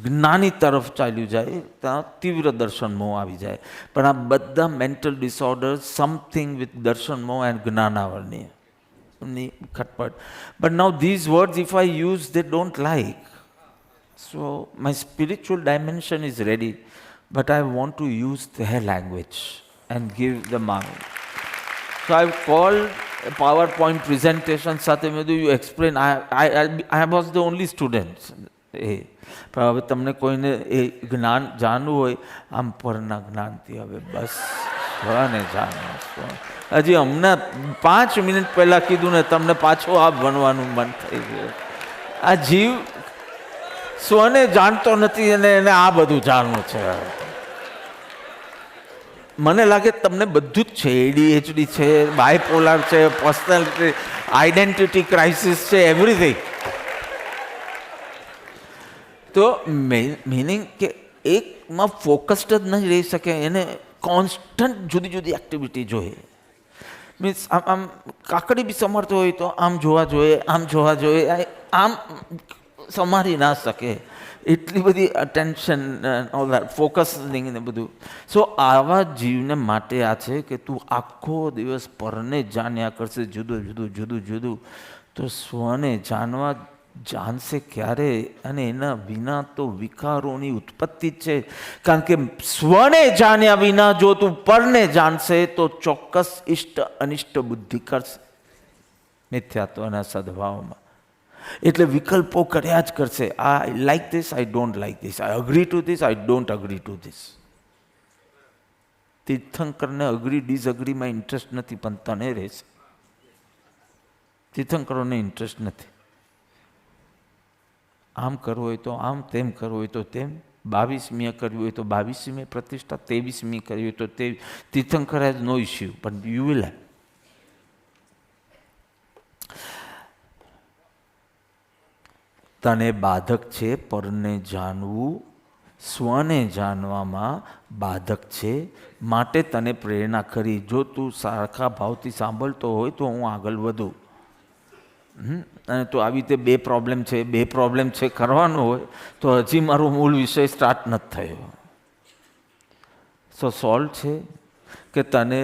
જ્ઞાની તરફ ચાલ્યું જાય, ત્યાં તીવ્ર દર્શન મોહ આવી જાય. પણ આ બધા મેન્ટલ ડિસઓર્ડર સમથિંગ વિથ દર્શન મોહ એન્ડ જ્ઞાનાવરણીય ની ખટપટ. But now these words if I use they don't like. So my spiritual dimension is ready, but I want to use their language and give the mark. So I've called a PowerPoint presentation. સાથે મેં કીધું you explain. I was the only student. પણ હવે તમને કોઈને એ જ્ઞાન જાણવું હોય, આમ પરના જ્ઞાનથી હવે બસ સ્વને જાણવું. હજી હમણાં 5 મિનિટ પહેલાં કીધું ને તમને પાછું આ ભણવાનું મન થઈ ગયું. આ જીવ સ્વને જાણતો નથી અને એને આ બધું જાણવું છે. મને લાગે તમને બધું જ છે. ADHD છે, બાયપોલાર છે, પર્સનાલિટી આઈડેન્ટિટી ક્રાઇસિસ છે, એવરીથિંગ. તો મિનિંગ કે એકમાં ફોકસ્ડ જ નહીં રહી શકે, એને કોન્સ્ટન્ટ જુદી જુદી એક્ટિવિટી જોઈએ. મીન્સ આમ કાકડી બી સમર્થ હોય તો આમ જોવા જોઈએ, આમ જોવા જોઈએ, આમ સમારી ના શકે. એટલી બધી અટેન્શન, ઓલ દેટ ફોકસિંગ ને બધું. સો આવા જીવને માટે આ છે કે તું આખો દિવસ પરને જાણ્યા કરશે, જુદું જુદું જુદું જુદું. તો સ્વને જાણશે ક્યારે? અને એના વિના તો વિકારોની ઉત્પત્તિ જ છે. કારણ કે સ્વને જાણ્યા વિના જો તું પરને જાણશે તો ચોક્કસ ઇષ્ટ અનિષ્ટ બુદ્ધિ કરશે મિથ્યાત્વના સદભાવમાં. એટલે વિકલ્પો કર્યા જ કરશે. I like this, I don't like this, I agree to this, I don't agree to this. તીર્થંકરને અગ્રી ડિસઅગ્રીમાં ઇન્ટરેસ્ટ નથી, પણ તને રહેશે. તીર્થંકરોને ઇન્ટરેસ્ટ નથી. આમ કરવું હોય તો આમ, તેમ કરવું હોય તો તેમ. 22મીએ કરવી હોય તો 22મી પ્રતિષ્ઠા, 23મી કરવી હોય તો તે. તીર્થંકર હેઝ નો ઇસ્યુ, પણ યુ વિલ હેવ. તને બાધક છે પરને જાણવું, સ્વને જાણવામાં બાધક છે, માટે તને પ્રેરણા કરી. જો તું સરખા ભાવથી સાંભળતો હોય તો હું આગળ વધું. અને તો આવી રીતે બે પ્રોબ્લેમ છે કરવાનું હોય તો હજી મારો મૂળ વિષય સ્ટાર્ટ નથી થયો. સો સોલ્વ છે કે તને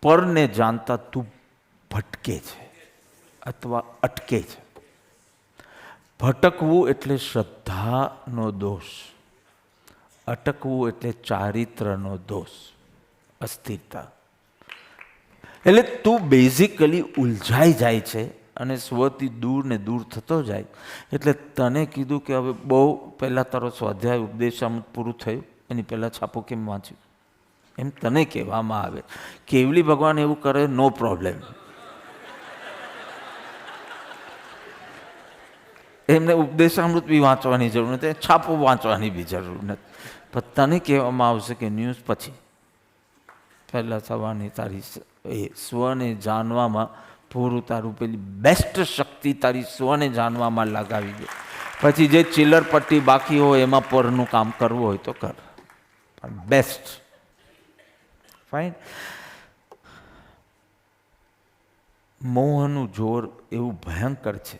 પરને જાણતા તું ભટકે છે અથવા અટકે છે. ભટકવું એટલે શ્રદ્ધાનો દોષ, અટકવું એટલે ચારિત્રનો દોષ, અસ્થિરતા. એટલે તું બેઝિકલી ઉલઝાઈ જાય છે અને સ્વથી દૂર ને દૂર થતો જાય. એટલે તને કીધું કે હવે બહુ પહેલાં તારો સ્વાધ્યાય ઉપદેશામૃત પૂરું થયું, એની પહેલાં છાપો કેમ વાંચ્યું, એમ તને કહેવામાં આવે. કેવલી ભગવાન એવું કરે, નો પ્રોબ્લેમ. એમને ઉપદેશામૃત બી વાંચવાની જરૂર નથી, છાપો વાંચવાની બી જરૂર નથી. પણ તને કહેવામાં આવશે કે ન્યૂઝ પછી, પહેલાં થવાની તારી એ સ્વને જાણવામાં પૂરું તારું પેલી બેસ્ટ શક્તિ તારી સ્વને જાણવામાં લગાવી દે. પછી જે ચિલ્લર પટ્ટી બાકી હોય એમાં પરનું કામ કરવું હોય તો કર, પણ બેસ્ટ. ફાઇન. મોહનું જોર એવું ભયંકર છે.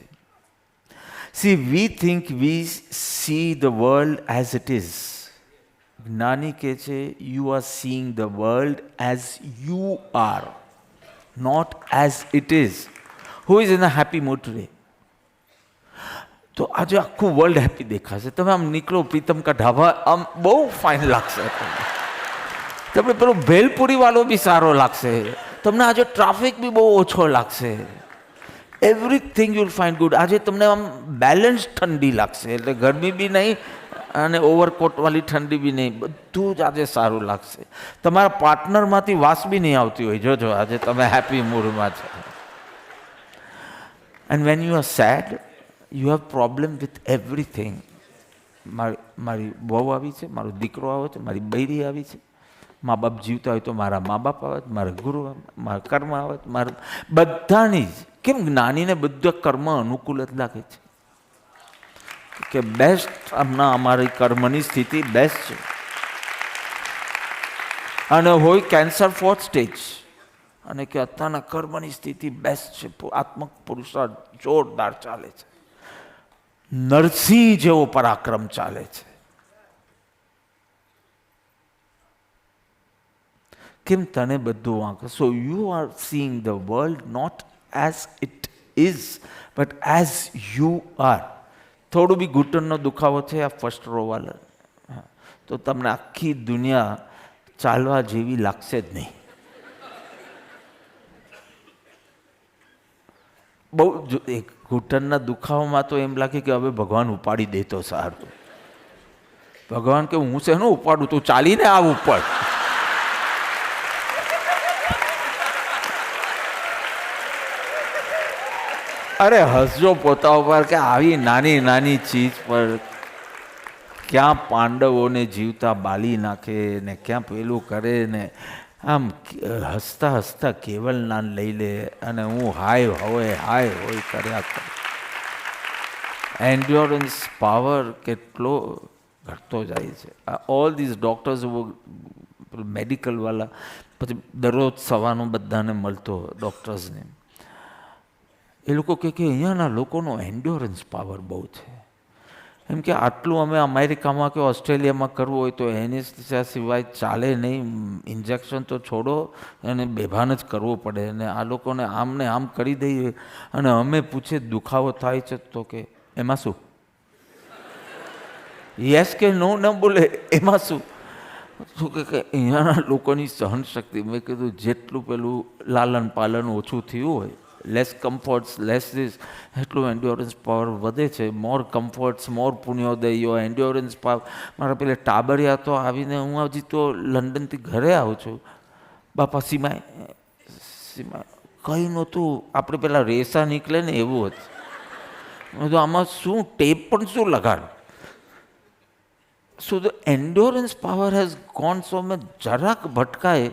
See, we think we see the world as it is. જ્ઞાની કહે છે, you are seeing the world as you are, not as it is. Who is in a happy mood today? તો આજે આખું વર્લ્ડ હેપી દેખાશે. તમે આમ નીકળો પ્રીતમ કા ઢાબા, આમ બહુ ફાઇન લાગશે. તમને પેલો ભેલપુરી વાળો બી સારો લાગશે. તમને આજે ટ્રાફિક બી બહુ ઓછો લાગશે. Everything you will find good. આજે તમને આમ બેલેન્સ ઠંડી લાગશે, એટલે ગરમી બી નહીં અને ઓવરકોટવાળી ઠંડી બી નહીં, બધું જ આજે સારું લાગશે. તમારા પાર્ટનરમાંથી વાસ બી નહીં આવતી હોય. જોજો આજે તમે હેપી મૂડમાં છો. And when you are sad, you have problem with everything. મારી બહુ આવી છે, મારો દીકરો આવે છે, મારી બૈરી આવી છે, મા બાપ જીવતા હોય તો મારા મા બાપ આવે, મારા ગુરુ આવે, મારા કર્મ આવે, મારા બધાની જ. કેમ જ્ઞાનીને બધા કર્મ અનુકૂળ જ લાગે છે કે બેસ્ટ હમણાં અમારી કર્મની સ્થિતિ બેસ્ટ છે. અને હોય કેન્સર 4th સ્ટેજ અને કે અત્યારના કર્મની સ્થિતિ બેસ્ટ છે, આત્મક પુરુષાર્થ જોરદાર ચાલે છે, નરસિંહ જેવો પરાક્રમ ચાલે છે. કેમ તને બધું વાંક. So you are seeing the world not as it is, but as you are. થોડું બી ઘૂંટણનો દુખાવો છે, આ ફર્સ્ટ રો વાળા, તો તમને આખી દુનિયા ચાલવા જેવી લાગશે જ નહીં. બહુ એક ઘૂંટણના દુખાવામાં તો એમ લાગે કે હવે ભગવાન ઉપાડી દે તો સારું. ભગવાન કે હું શેનું ઉપાડું, તું ચાલીને આવ ઉપર. અરે હસજો પોતા ઉપર કે આવી નાની નાની ચીજ પર ક્યાં પાંડવોને જીવતા બાલી નાખે ને ક્યાં પેલું કરે ને આમ હસતા હસતા કેવલ નાન લઈ લે અને હું હાય હોય કર્યા કરે. એન્ડ્યોરન્સ પાવર કેટલો ઘટતો જાય છે. ઓલ ધીઝ ડૉક્ટર્સ મેડિકલવાળા પછી દરરોજ સવારનું બધાને મળતો ડૉક્ટર્સને, એ લોકો કહે કે અહીંયાના લોકોનો એન્ડ્યોરન્સ પાવર બહુ છે. એમ કે આટલું અમે અમેરિકામાં કે ઓસ્ટ્રેલિયામાં કરવું હોય તો એનેસ્થેસિયા સિવાય ચાલે નહીં, ઇન્જેક્શન તો છોડો એને બેભાન જ કરવો પડે. અને આ લોકોને આમને આમ કરી દઈએ અને અમે પૂછે દુખાવો થાય છે તો કે એમાં શું, યસ કે નો ન બોલે, એમાં શું. શું કે અહીંયાના લોકોની સહનશક્તિ, મેં કીધું જેટલું પેલું લાલન પાલન ઓછું થયું હોય, લેસ કમ્ફર્ટ્સ, લેસ ધીસ, એટલું એન્ડ્યોરન્સ પાવર વધે છે. મોર કમ્ફર્ટ્સ, મોર પુણ્યોદય, યોર એન્ડ્યોરન્સ પાવર. મારા પેલે ટાબરિયા તો આવીને હું હજી તો લંડનથી ઘરે આવું છું, બાપા સીમાય કંઈ નહોતું. આપણે પેલા રેસા નીકળે ને એવું હતું. તો આમાં શું ટેપ પણ શું લગાડ. So the endurance power has gone so much. જરાક ભટકાય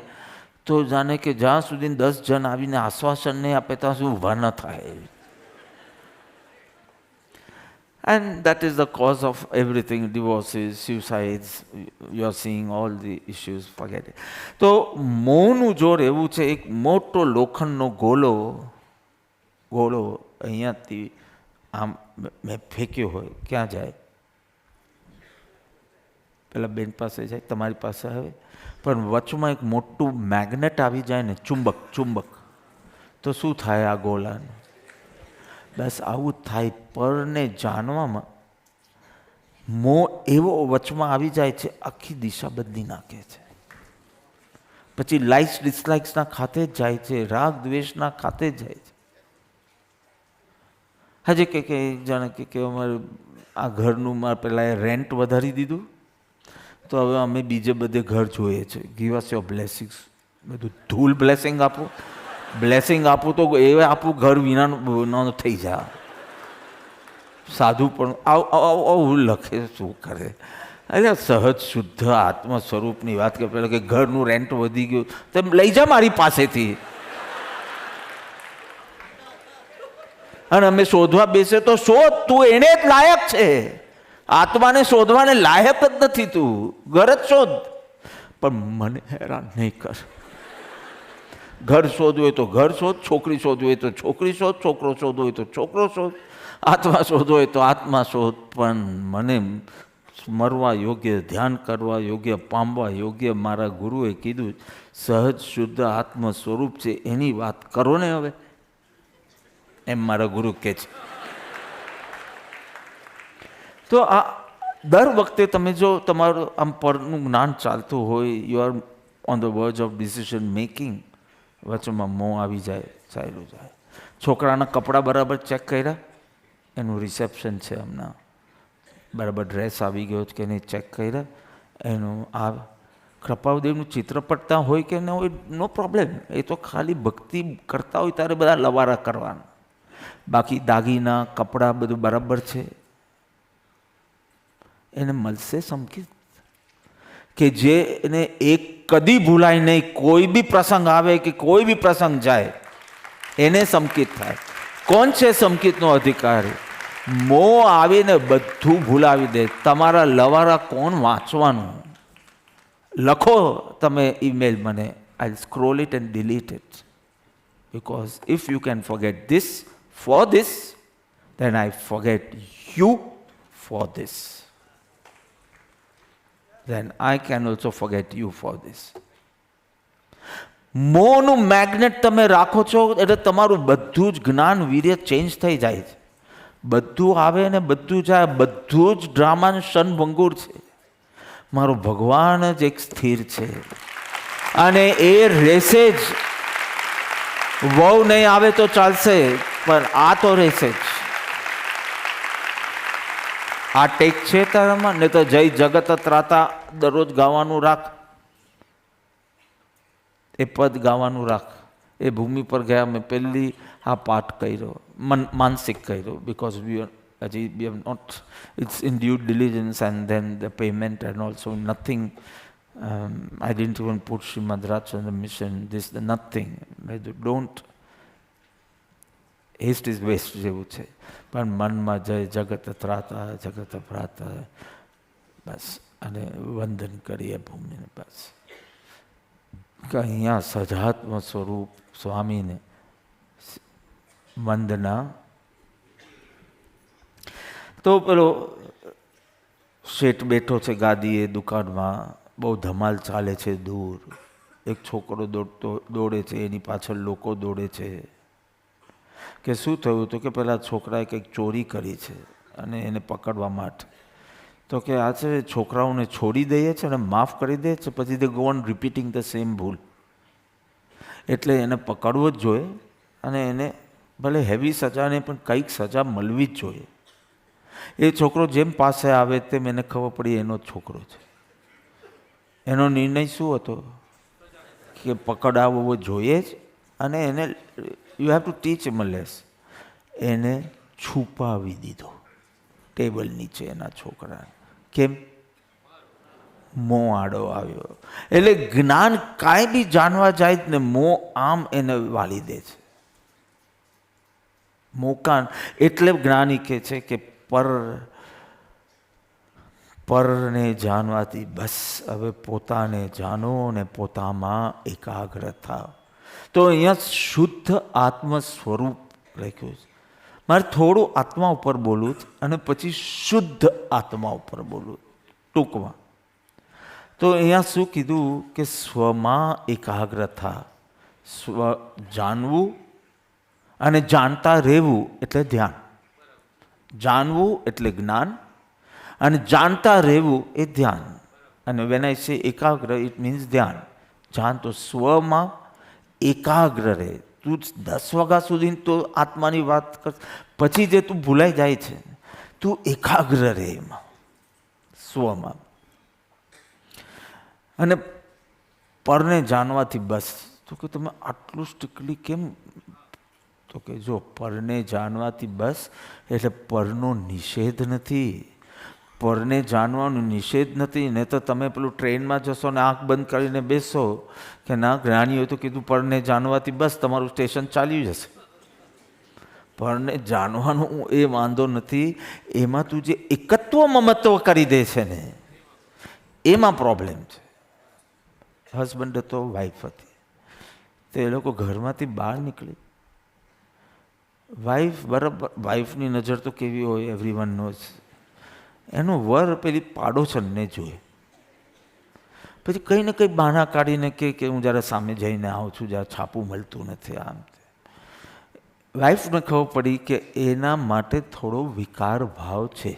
તો જાણે કે જ્યાં સુધી 10 જણ આવીને આશ્વાસન નહીં આપે ત્યાં સુધી ઊભા ન થાય. And that is the cause of everything, divorces, suicides, you are seeing all the issues, forget it. તો મોહનું જોર એવું છે, એક મોટો લોખંડનો ગોળો અહીંયાથી આમ મેં ફેંક્યો હોય, ક્યાં જાય? પેલા બેન પાસે જાય, તમારી પાસે આવે, પણ વચમાં એક મોટું મેગ્નેટ આવી જાય ને, ચુંબક, તો શું થાય આ ગોળાનું? બસ આવું જ થાય. પરને જાણવામાં મોહ એવો વચમાં આવી જાય છે, આખી દિશા બદલી નાખે છે. પછી લાઇક્સ ડિસલાઇક્સના ખાતે જ જાય છે, રાગ દ્વેષના ખાતે જ જાય છે. હજે કે જાણે કે અમારે આ ઘરનું મારે પહેલાં રેન્ટ વધારી દીધું, તો હવે અમે બીજે બધે ઘર જોઈએ છે. Give us your blessings. બધું ધૂલ બ્લેસિંગ આપું, બ્લેસિંગ આપું તો એ આપું ઘર વિનાનું થઈ જાય. સાધુ પણ આવું લખે, શું કરે? અરે સહજ શુદ્ધ આત્મ સ્વરૂપની વાત કે પેલા કે ઘરનું રેન્ટ વધી ગયું, તેમ લઈ જા મારી પાસેથી. અને અમે શોધવા બેસે તો શોધ, તું એને જ લાયક છે. આત્માને શોધવાને લાયક જ નથી તું, ઘર જ શોધ, પણ મને હેરાન નહીં કર. ઘર શોધવું હોય તો ઘર શોધ, છોકરી શોધવું હોય તો છોકરી શોધ, છોકરો શોધવો હોય તો છોકરો શોધ, આત્મા શોધવો હોય તો આત્મા શોધ, પણ મને સ્મરવા યોગ્ય, ધ્યાન કરવા યોગ્ય, પામવા યોગ્ય મારા ગુરુએ કીધું સહજ શુદ્ધ આત્મ સ્વરૂપ છે, એની વાત કરો ને હવે, એમ મારા ગુરુ કહે છે. તો આ દર વખતે તમે જો તમારું આમ પરનું જ્ઞાન ચાલતું હોય, you are on the verge of decision making, વચમાં મોં આવી જાય, ચાલ્યું જાય. છોકરાના કપડાં બરાબર ચેક કર્યા, એનું રિસેપ્શન છે હમણાં, બરાબર ડ્રેસ આવી ગયો કે નહીં ચેક કર્યા, એનું આ કૃપાળદેવનું ચિત્ર પડતા હોય કે ન હોય, નો પ્રોબ્લેમ. એ તો ખાલી ભક્તિ કરતા હોય ત્યારે બધા લવારા કરવાના, બાકી દાગીના કપડાં બધું બરાબર છે. એને મળશે સંકેત કે જે એને એક કદી ભૂલાય નહીં, કોઈ બી પ્રસંગ આવે કે કોઈ બી પ્રસંગ જાય એને સંકેત થાય. કોણ છે સંકેતનો અધિકારી? મોહ આવીને બધું ભૂલાવી દે. તમારા લવારા કોણ વાંચવાનું? લખો તમે ઈમેલ મને, I scroll it and delete it, because if you can forget this for this, then I forget you for this. Then I can also forget you for this. મોહનું મેગ્નેટ તમે રાખો છો એટલે તમારું બધું જ જ્ઞાન વીર્ય ચેન્જ થઈ જાય છે. બધું આવે ને બધું જાય, બધું જ ડ્રામાનું ક્ષણભંગુર છે. મારો ભગવાન જ એક સ્થિર છે અને એ રહેશે જ. વહુ નહીં આવે તો ચાલશે, પણ આ તો રહેશે જ. આ ટેક છે તારામાં, ને તો જય જગત ત્રાતા દરરોજ ગાવાનું રાખ, એ પદ ગાવાનું રાખ. એ ભૂમિ પર ગયા મેં પહેલી આ પાઠ કર્યો, માનસિક કર્યો, because we have not, it's in due diligence and then the payment and also nothing. I didn't even put Srimad Rajchandra Mission, this the nothing. Don't, haste is waste જેવું છે. પણ મનમાં જય જગત ત્રાતા જગત ભ્રાતા, બસ. અને વંદન કરીએ ભૂમિને, બસ. કે અહીંયા સજાત્મ સ્વરૂપ સ્વામીને વંદના. તો પેલો શેઠ બેઠો છે ગાદીએ દુકાનમાં, બહુ ધમાલ ચાલે છે દૂર. એક છોકરો દોડે છે, એની પાછળ લોકો દોડે છે. કે શું થયું? તો કે પેલા છોકરાએ કંઈક ચોરી કરી છે અને એને પકડવા માટે. તો કે આ છે છોકરાઓને છોડી દઈએ છે અને માફ કરી દે છે, પછી they go on repeating the same ભૂલ. એટલે એને પકડવો જ જોઈએ અને એને ભલે હેવી સજા નહીં પણ કંઈક સજા મળવી જ જોઈએ. એ છોકરો જેમ પાસે આવે તેમ એને ખબર પડી એનો જ છોકરો છે. એનો નિર્ણય શું હતો? કે પકડાવવો જોઈએ જ, અને એને you have to teach him a lesson. એને છુપાવી દીધો ટેબલ નીચે એના છોકરાને. કેમ? મોં આડો આવ્યો. એટલે જ્ઞાન કાંઈ બી જાણવા જાય ને મોં આમ એને વાળી દે છે. મોકાન એટલે જ્ઞાની કહે છે કે પરને જાણવાથી બસ હવે પોતાને જાણો ને પોતામાં એકાગ્ર થાવ. તો અહીંયા શુદ્ધ આત્મ સ્વરૂપ લખ્યું છે. મારે થોડું આત્મા ઉપર બોલવું અને પછી શુદ્ધ આત્મા ઉપર બોલવું ટૂંકમાં. તો અહીંયા શું કીધું કે સ્વમાં એકાગ્રતા, સ્વ જાણવું અને જાણતા રહેવું એટલે ધ્યાન. જાણવું એટલે જ્ઞાન અને જાણતા રહેવું એ ધ્યાન. અને વેન આઈ સે એકાગ્ર ઇટ મીન્સ ધ્યાન. જાણ તો સ્વમાં એકાગ્ર રહે. તું 10 વાગ્યા સુધી તો આત્માની વાત કર, પછી જે તું ભૂલાઈ જાય છે, તું એકાગ્ર રહે એમાં, સ્વમાં. અને પરને જાણવાથી બસ. તો કે તમે આટલું સ્ટ્રિક્ટલી કેમ? તો કે જો પરને જાણવાથી બસ એટલે પરનો નિષેધ નથી. પરને જાણવાનો નિષેધ નથી. ને તો તમે પેલું ટ્રેનમાં જશો ને આંખ બંધ કરીને બેસો કે ના જ્ઞાની હોય તો કીધું પરને જાણવાથી બસ તમારું સ્ટેશન ચાલી જશે. પરને જાણવાનું એ વાંધો નથી, એમાં તું જે એકત્વ મમત્વ કરી દે છે ને એમાં પ્રોબ્લેમ છે. હસબન્ડ હતો, વાઈફ હતી, તો એ લોકો ઘરમાંથી બહાર નીકળી. વાઈફ બરાબર, વાઈફની નજર તો કેવી હોય એવરી વન નોઝ. એનો વર પેલી પાડોશનને જોઈએ, પછી કંઈ ને કંઈ બહાના કાઢીને કે હું જ્યારે સામે જઈને આવું છું, જ્યારે છાપું મળતું નથી. આમ વાઈફને ખબર પડી કે એના માટે થોડો વિકાર ભાવ છે,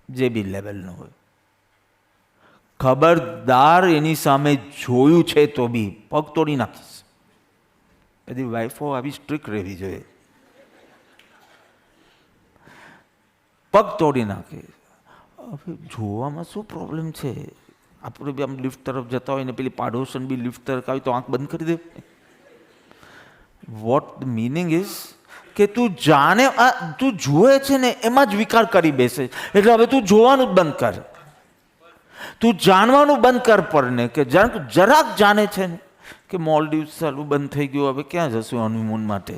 જે બી લેવલનો હોય. ખબરદાર એની સામે જોયું છે તો બી પગ તોડી નાખીશ. બધી વાઈફો આવી સ્ટ્રિક્ટ રહેવી જોઈએ. પગ તોડી નાખે. હવે જોવામાં શું પ્રોબ્લેમ છે? આપણે બી આમ લિફ્ટ તરફ જતા હોય ને પેલી પાડોશન બી લિફ્ટ તરફ આવી તો આંખ બંધ કરી દે. વોટ ધ મિનિંગ ઇઝ કે તું જાણે તું જુએ છે ને એમાં જ વિકાર કરી બેસે. એટલે હવે તું જોવાનું જ બંધ કર, તું જાણવાનું બંધ કર પરને. કે જરાક જાણે છે ને કે મોલડીવ્સ ચાલુ બંધ થઈ ગયું, હવે ક્યાં જશું હનીમૂન માટે?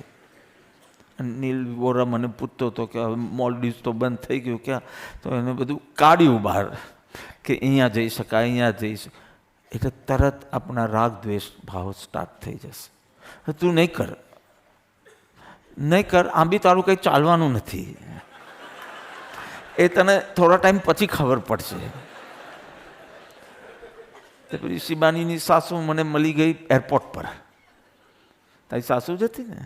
નીલ વોરા મને પૂછતો હતો કે હવે મોલડીવ્સ તો બંધ થઈ ગયું ક્યાં, તો એને બધું કાઢ્યું બહાર કે અહીંયા જઈ શકાય, અહીંયા જઈ શકાય. એટલે તરત આપણા રાગ દ્વેષ ભાવ સ્ટાર્ટ થઈ જશે. તું નહીં કર, નહીં કર. આમ બી તારું કંઈ ચાલવાનું નથી, એ તને થોડા ટાઈમ પછી ખબર પડશે. તો પેલી શિબાનીની સાસુ મને મળી ગઈ એરપોર્ટ પર. તારી સાસુ જ હતી ને?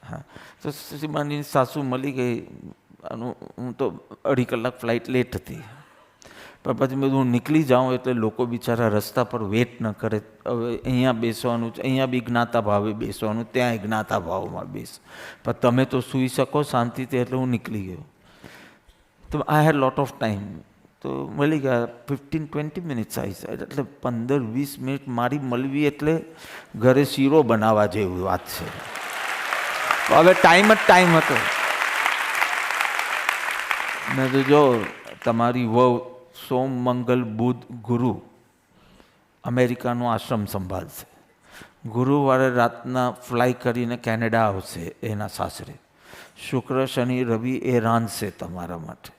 હા. તો શિબાનીની સાસુ મળી ગઈ. હું તો 2.5 કલાક ફ્લાઇટ લેટ હતી. પણ પછી મેં હું નીકળી જાઉં એટલે લોકો બિચારા રસ્તા પર વેટ ન કરે. હવે અહીંયા બેસવાનું, અહીંયા બી જ્ઞાતા ભાવે બેસવાનું, ત્યાં જ્ઞાતા ભાવમાં બેસ. પણ તમે તો સૂઈ શકો શાંતિથી. એટલે હું નીકળી ગયો. તો આઈ હેડ લોટ ઓફ ટાઈમ. તો મળી ગયા 15-20 મિનિટ્સ આવી જાય. એટલે 15-20 મિનિટ મારી મળવી એટલે ઘરે શીરો બનાવવા જેવી વાત છે. હવે ટાઈમ જ ટાઈમ હતો. મેં તો જો તમારી વહુ સોમ, મંગલ, બુધ, ગુરુ અમેરિકાનો આશ્રમ સંભાળશે. ગુરુવારે રાતના ફ્લાય કરીને કેનેડા આવશે એના સાસરે. શુક્ર, શનિ, રવિ એ રાંધશે તમારા માટે.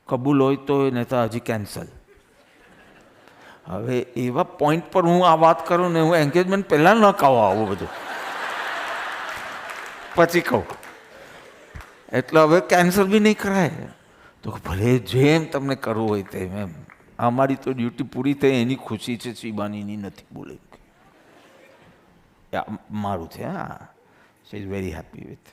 કબૂલ હોય તો એ નહીં તો હજી કેન્સલ. હવે એવા પોઈન્ટ પર હું આ વાત કરું ને, હું એન્ગેજમેન્ટ પહેલાં ન કહું આવું બધું, પછી કહું. એટલે હવે કેન્સલ બી નહીં કરાય. તો ભલે જેમ તમને કરવું હોય તેમ. એમ અમારી તો ડ્યુટી પૂરી થઈ, એની ખુશી છે, શિબાનીની નથી. બોલે મારું છે. હા, she is very happy with.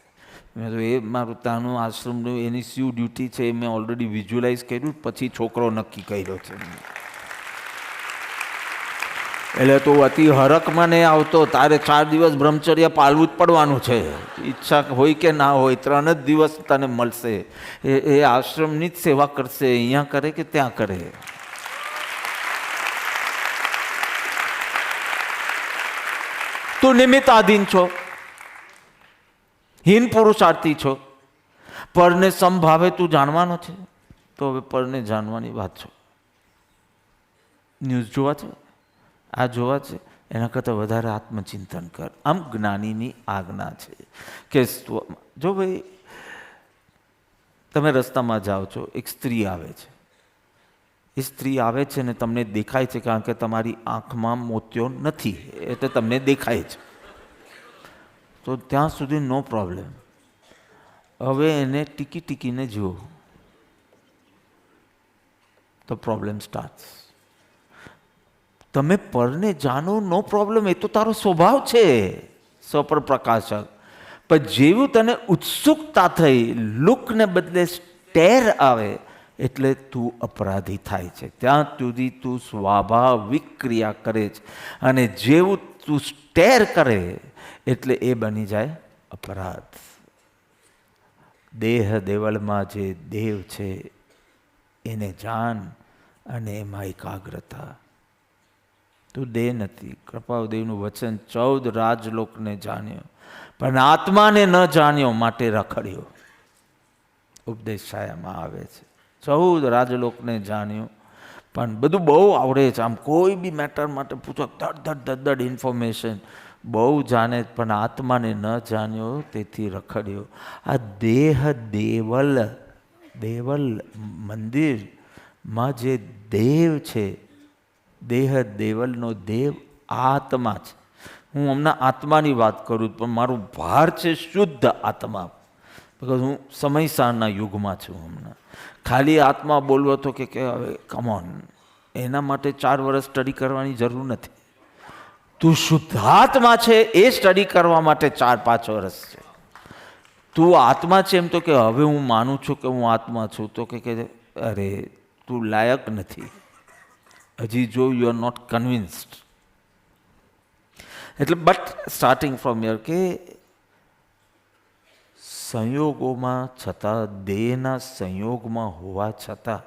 મેં તો એ મારું ત્યાંનું આશ્રમનું એની શું ડ્યુટી છે એ મેં ઓલરેડી વિઝ્યુલાઇઝ કર્યું, પછી છોકરો નક્કી કર્યો છે. એટલે તો અતિ હરકમાં નહીં આવતો. તારે 4 દિવસ બ્રહ્મચર્ય પાળવું જ પડવાનું છે. ઈચ્છા હોય કે ના હોય, 3 જ દિવસ તને મળશે. એ આશ્રમની જ સેવા કરશે, અહીંયા કરે કે ત્યાં કરે. તું નિમિત્તાધીન છો, હીન પુરુષાર્થી છો. પરને સમભાવે તું જાણવાનો છે. તો હવે પરને જાણવાની વાત છો. ન્યૂઝ જોવા છે, આ જોવા છે, એના કરતાં વધારે આત્મચિંતન કર. આમ જ્ઞાનીની આજ્ઞા છે કે જો ભાઈ તમે રસ્તામાં જાઓ છો, એક સ્ત્રી આવે છે. એ સ્ત્રી આવે છે ને તમને દેખાય છે, કારણ કે તમારી આંખમાં મોતિયો નથી એટલે તમને દેખાય છે. તો ત્યાં સુધી નો પ્રોબ્લેમ. હવે એને ટીકીને જુઓ તો પ્રોબ્લેમ સ્ટાર્ટ. તમે પરને જાણો, નો પ્રોબ્લેમ, એ તો તારો સ્વભાવ છે સ્વપર પ્રકાશક. પણ જેવું તને ઉત્સુકતા થઈ, લુકને બદલે સ્ટેર આવે, એટલે તું અપરાધી થાય છે. ત્યાં સુધી તું સ્વાભાવિક ક્રિયા કરે છે, અને જેવું તું સ્ટેર કરે એટલે એ બની જાય અપરાધ. દેહ દેવળમાં જે દેવ છે એને જાણ, અને એમાં એકાગ્રતા. તું દેહ નથી. કૃપાદેવનું વચન 14 રાજલોકને જાણ્યો પણ આત્માને ન જાણ્યો, માટે રખડ્યો. ઉપદેશ છાયામાં આવે છે 14 રાજલોકને જાણ્યું, પણ બધું બહુ આવડે છે. આમ કોઈ બી મેટર માટે પૂછો, ધડ ઇન્ફોર્મેશન બહુ જાણે, પણ આત્માને ન જાણ્યો, તેથી રખડ્યો. આ દેહ દેવલ મંદિરમાં જે દેવ છે, દેહ દેવલનો દેવ આત્મા છે. હું હમણાં આત્માની વાત કરું, પણ મારું ભાર છે શુદ્ધ આત્મા, બિકોઝ હું સમયસારના યુગમાં છું હમણાં. ખાલી આત્મા બોલવો તો કે હવે કમોન, એના માટે 4 વર્ષ સ્ટડી કરવાની જરૂર નથી. તું શુદ્ધાત્મા છે એ સ્ટડી કરવા માટે 4-5 વર્ષ છે. તું આત્મા છે એમ તો કે હવે હું માનું છું કે હું આત્મા છું, તો કે અરે તું લાયક નથી હજી, જો યુ આર નોટ કન્વિન્સ્ડ. એટલે બટ સ્ટાર્ટિંગ ફ્રોમ યર કે સંયોગોમાં છતાં, દેહના સંયોગમાં હોવા છતાં,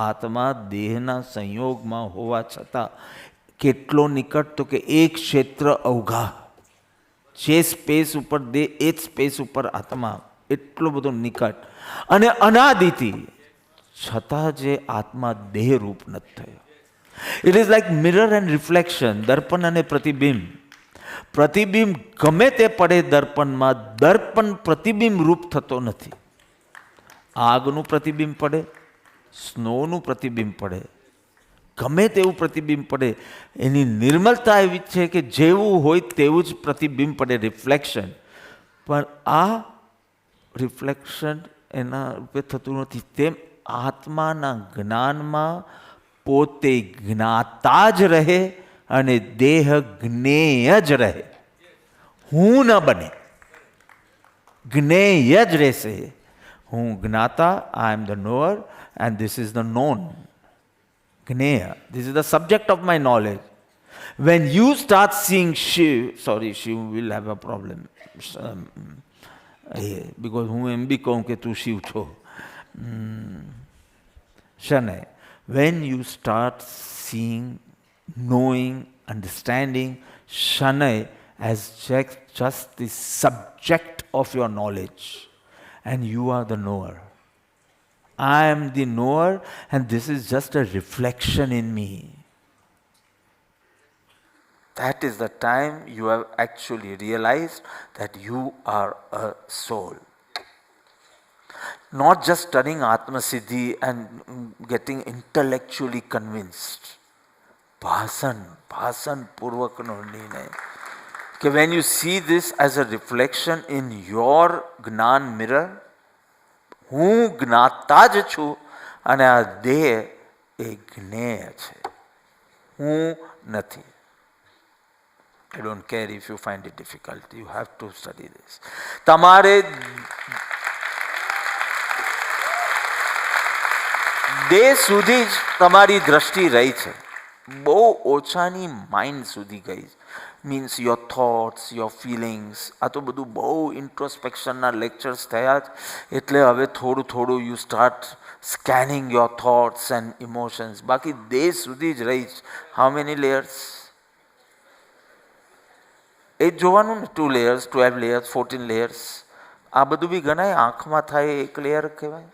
આત્મા દેહના સંયોગમાં હોવા છતાં કેટલો નિકટ, તો કે એક ક્ષેત્ર અવઘા. જે સ્પેસ ઉપર દેહ, એ જ સ્પેસ ઉપર આત્મા, એટલો બધો નિકટ અને અનાદિથી. છતાં જે આત્મા દેહરૂપ નથી થયો. It is like mirror and reflection, દર્પણ અને પ્રતિબિંબ. પ્રતિબિંબ ગમે તે પડે દર્પણમાં, દર્પણ પ્રતિબિંબ રૂપ થતો નથી. આગનું પ્રતિબિંબ પડે, સ્નોનું પ્રતિબિંબ પડે, ગમે તેવું પ્રતિબિંબ પડે, એની નિર્મલતા એવી છે કે જેવું હોય તેવું જ પ્રતિબિંબ પડે, રિફ્લેક્શન. પણ આ રિફ્લેક્શન એના રૂપે થતું નથી. તેમ આત્માના જ્ઞાનમાં પોતે જ્ઞાતા જ રહે અને દેહ જ્ઞેય જ રહે. હું ન બને, જ્ઞેય જ રહેશે. હું જ્ઞાતા, I am the knower and this is the known. Gneya, this is the subject of my knowledge. When you start seeing Shiv, Shiv will have a problem. Because હું એમ બી કહું કે તું શિવ છો. શનૈ, when you start seeing, knowing, understanding Shanai as just the subject of your knowledge, and you are the knower. I am the knower, and this is just a reflection in me. That is the time you have actually realized that you are a soul. Not just studying Atma Siddhi and getting intellectually convinced. Bhasan purvakno nirnay. Okay, when you see this as a reflection in your Gnan mirror, હું જ્ઞાતા જ છું અને આ દેહ એ જ્ઞેય છે, હું નથી. I don't care if you find it difficult, you have to study this. તમારે દેહ સુધી જ તમારી દ્રષ્ટિ રહી છે, બહુ ઓછાની માઇન્ડ સુધી ગઈ. Means your thoughts, your feelings. આ તો બધું બહુ ઇન્ટ્રોસ્પેક્શનના લેક્ચર્સ થયા જ, એટલે હવે થોડું you start scanning your thoughts and emotions. બાકી દેહ સુધી જ રહી જ. How many layers? એ જ જોવાનું ને, 2 layers, 12 layers, 14 layers. આ બધું બી ગણાય. આંખમાં થાય 1 લેયર કહેવાય,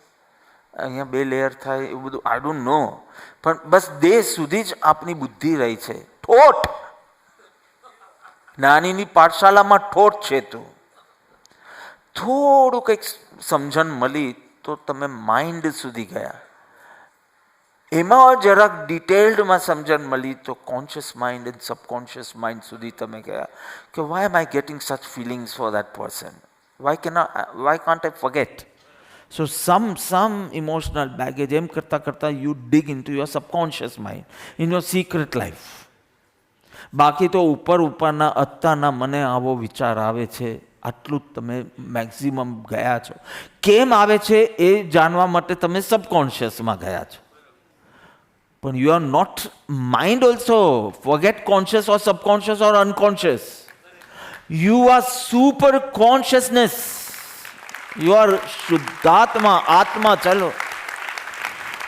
અહીંયા 2 લેયર થાય, એવું બધું આઈ ડોન્ટ નો. પણ બસ દેહ સુધી જ આપની બુદ્ધિ રહી છે. ઠોઠ નાનીની પાઠશાલામાં ઠોઠ છે. તું થોડું કંઈક સમજણ મળી તો તમે માઇન્ડ સુધી ગયા. એમાં જરાક ડિટેલ્ડમાં સમજણ મળી તો conscious mind and subconscious mind સુધી તમે ગયા કે why am I getting such feelings for that person, why can't I forget. So some emotional baggage, એમ કરતાં you dig into your subconscious mind, in your secret life. બાકી તો ઉપરના અત્તાના મને આવો વિચાર આવે છે, આટલું જ તમે મેક્સિમમ ગયા છો. કેમ આવે છે એ જાણવા માટે તમે સબકોન્શિયસમાં ગયા છો. પણ you are not mind also. Forget conscious or subconscious or unconscious. You are super consciousness. You are શુદ્ધાત્મા, આત્મા. ચાલો,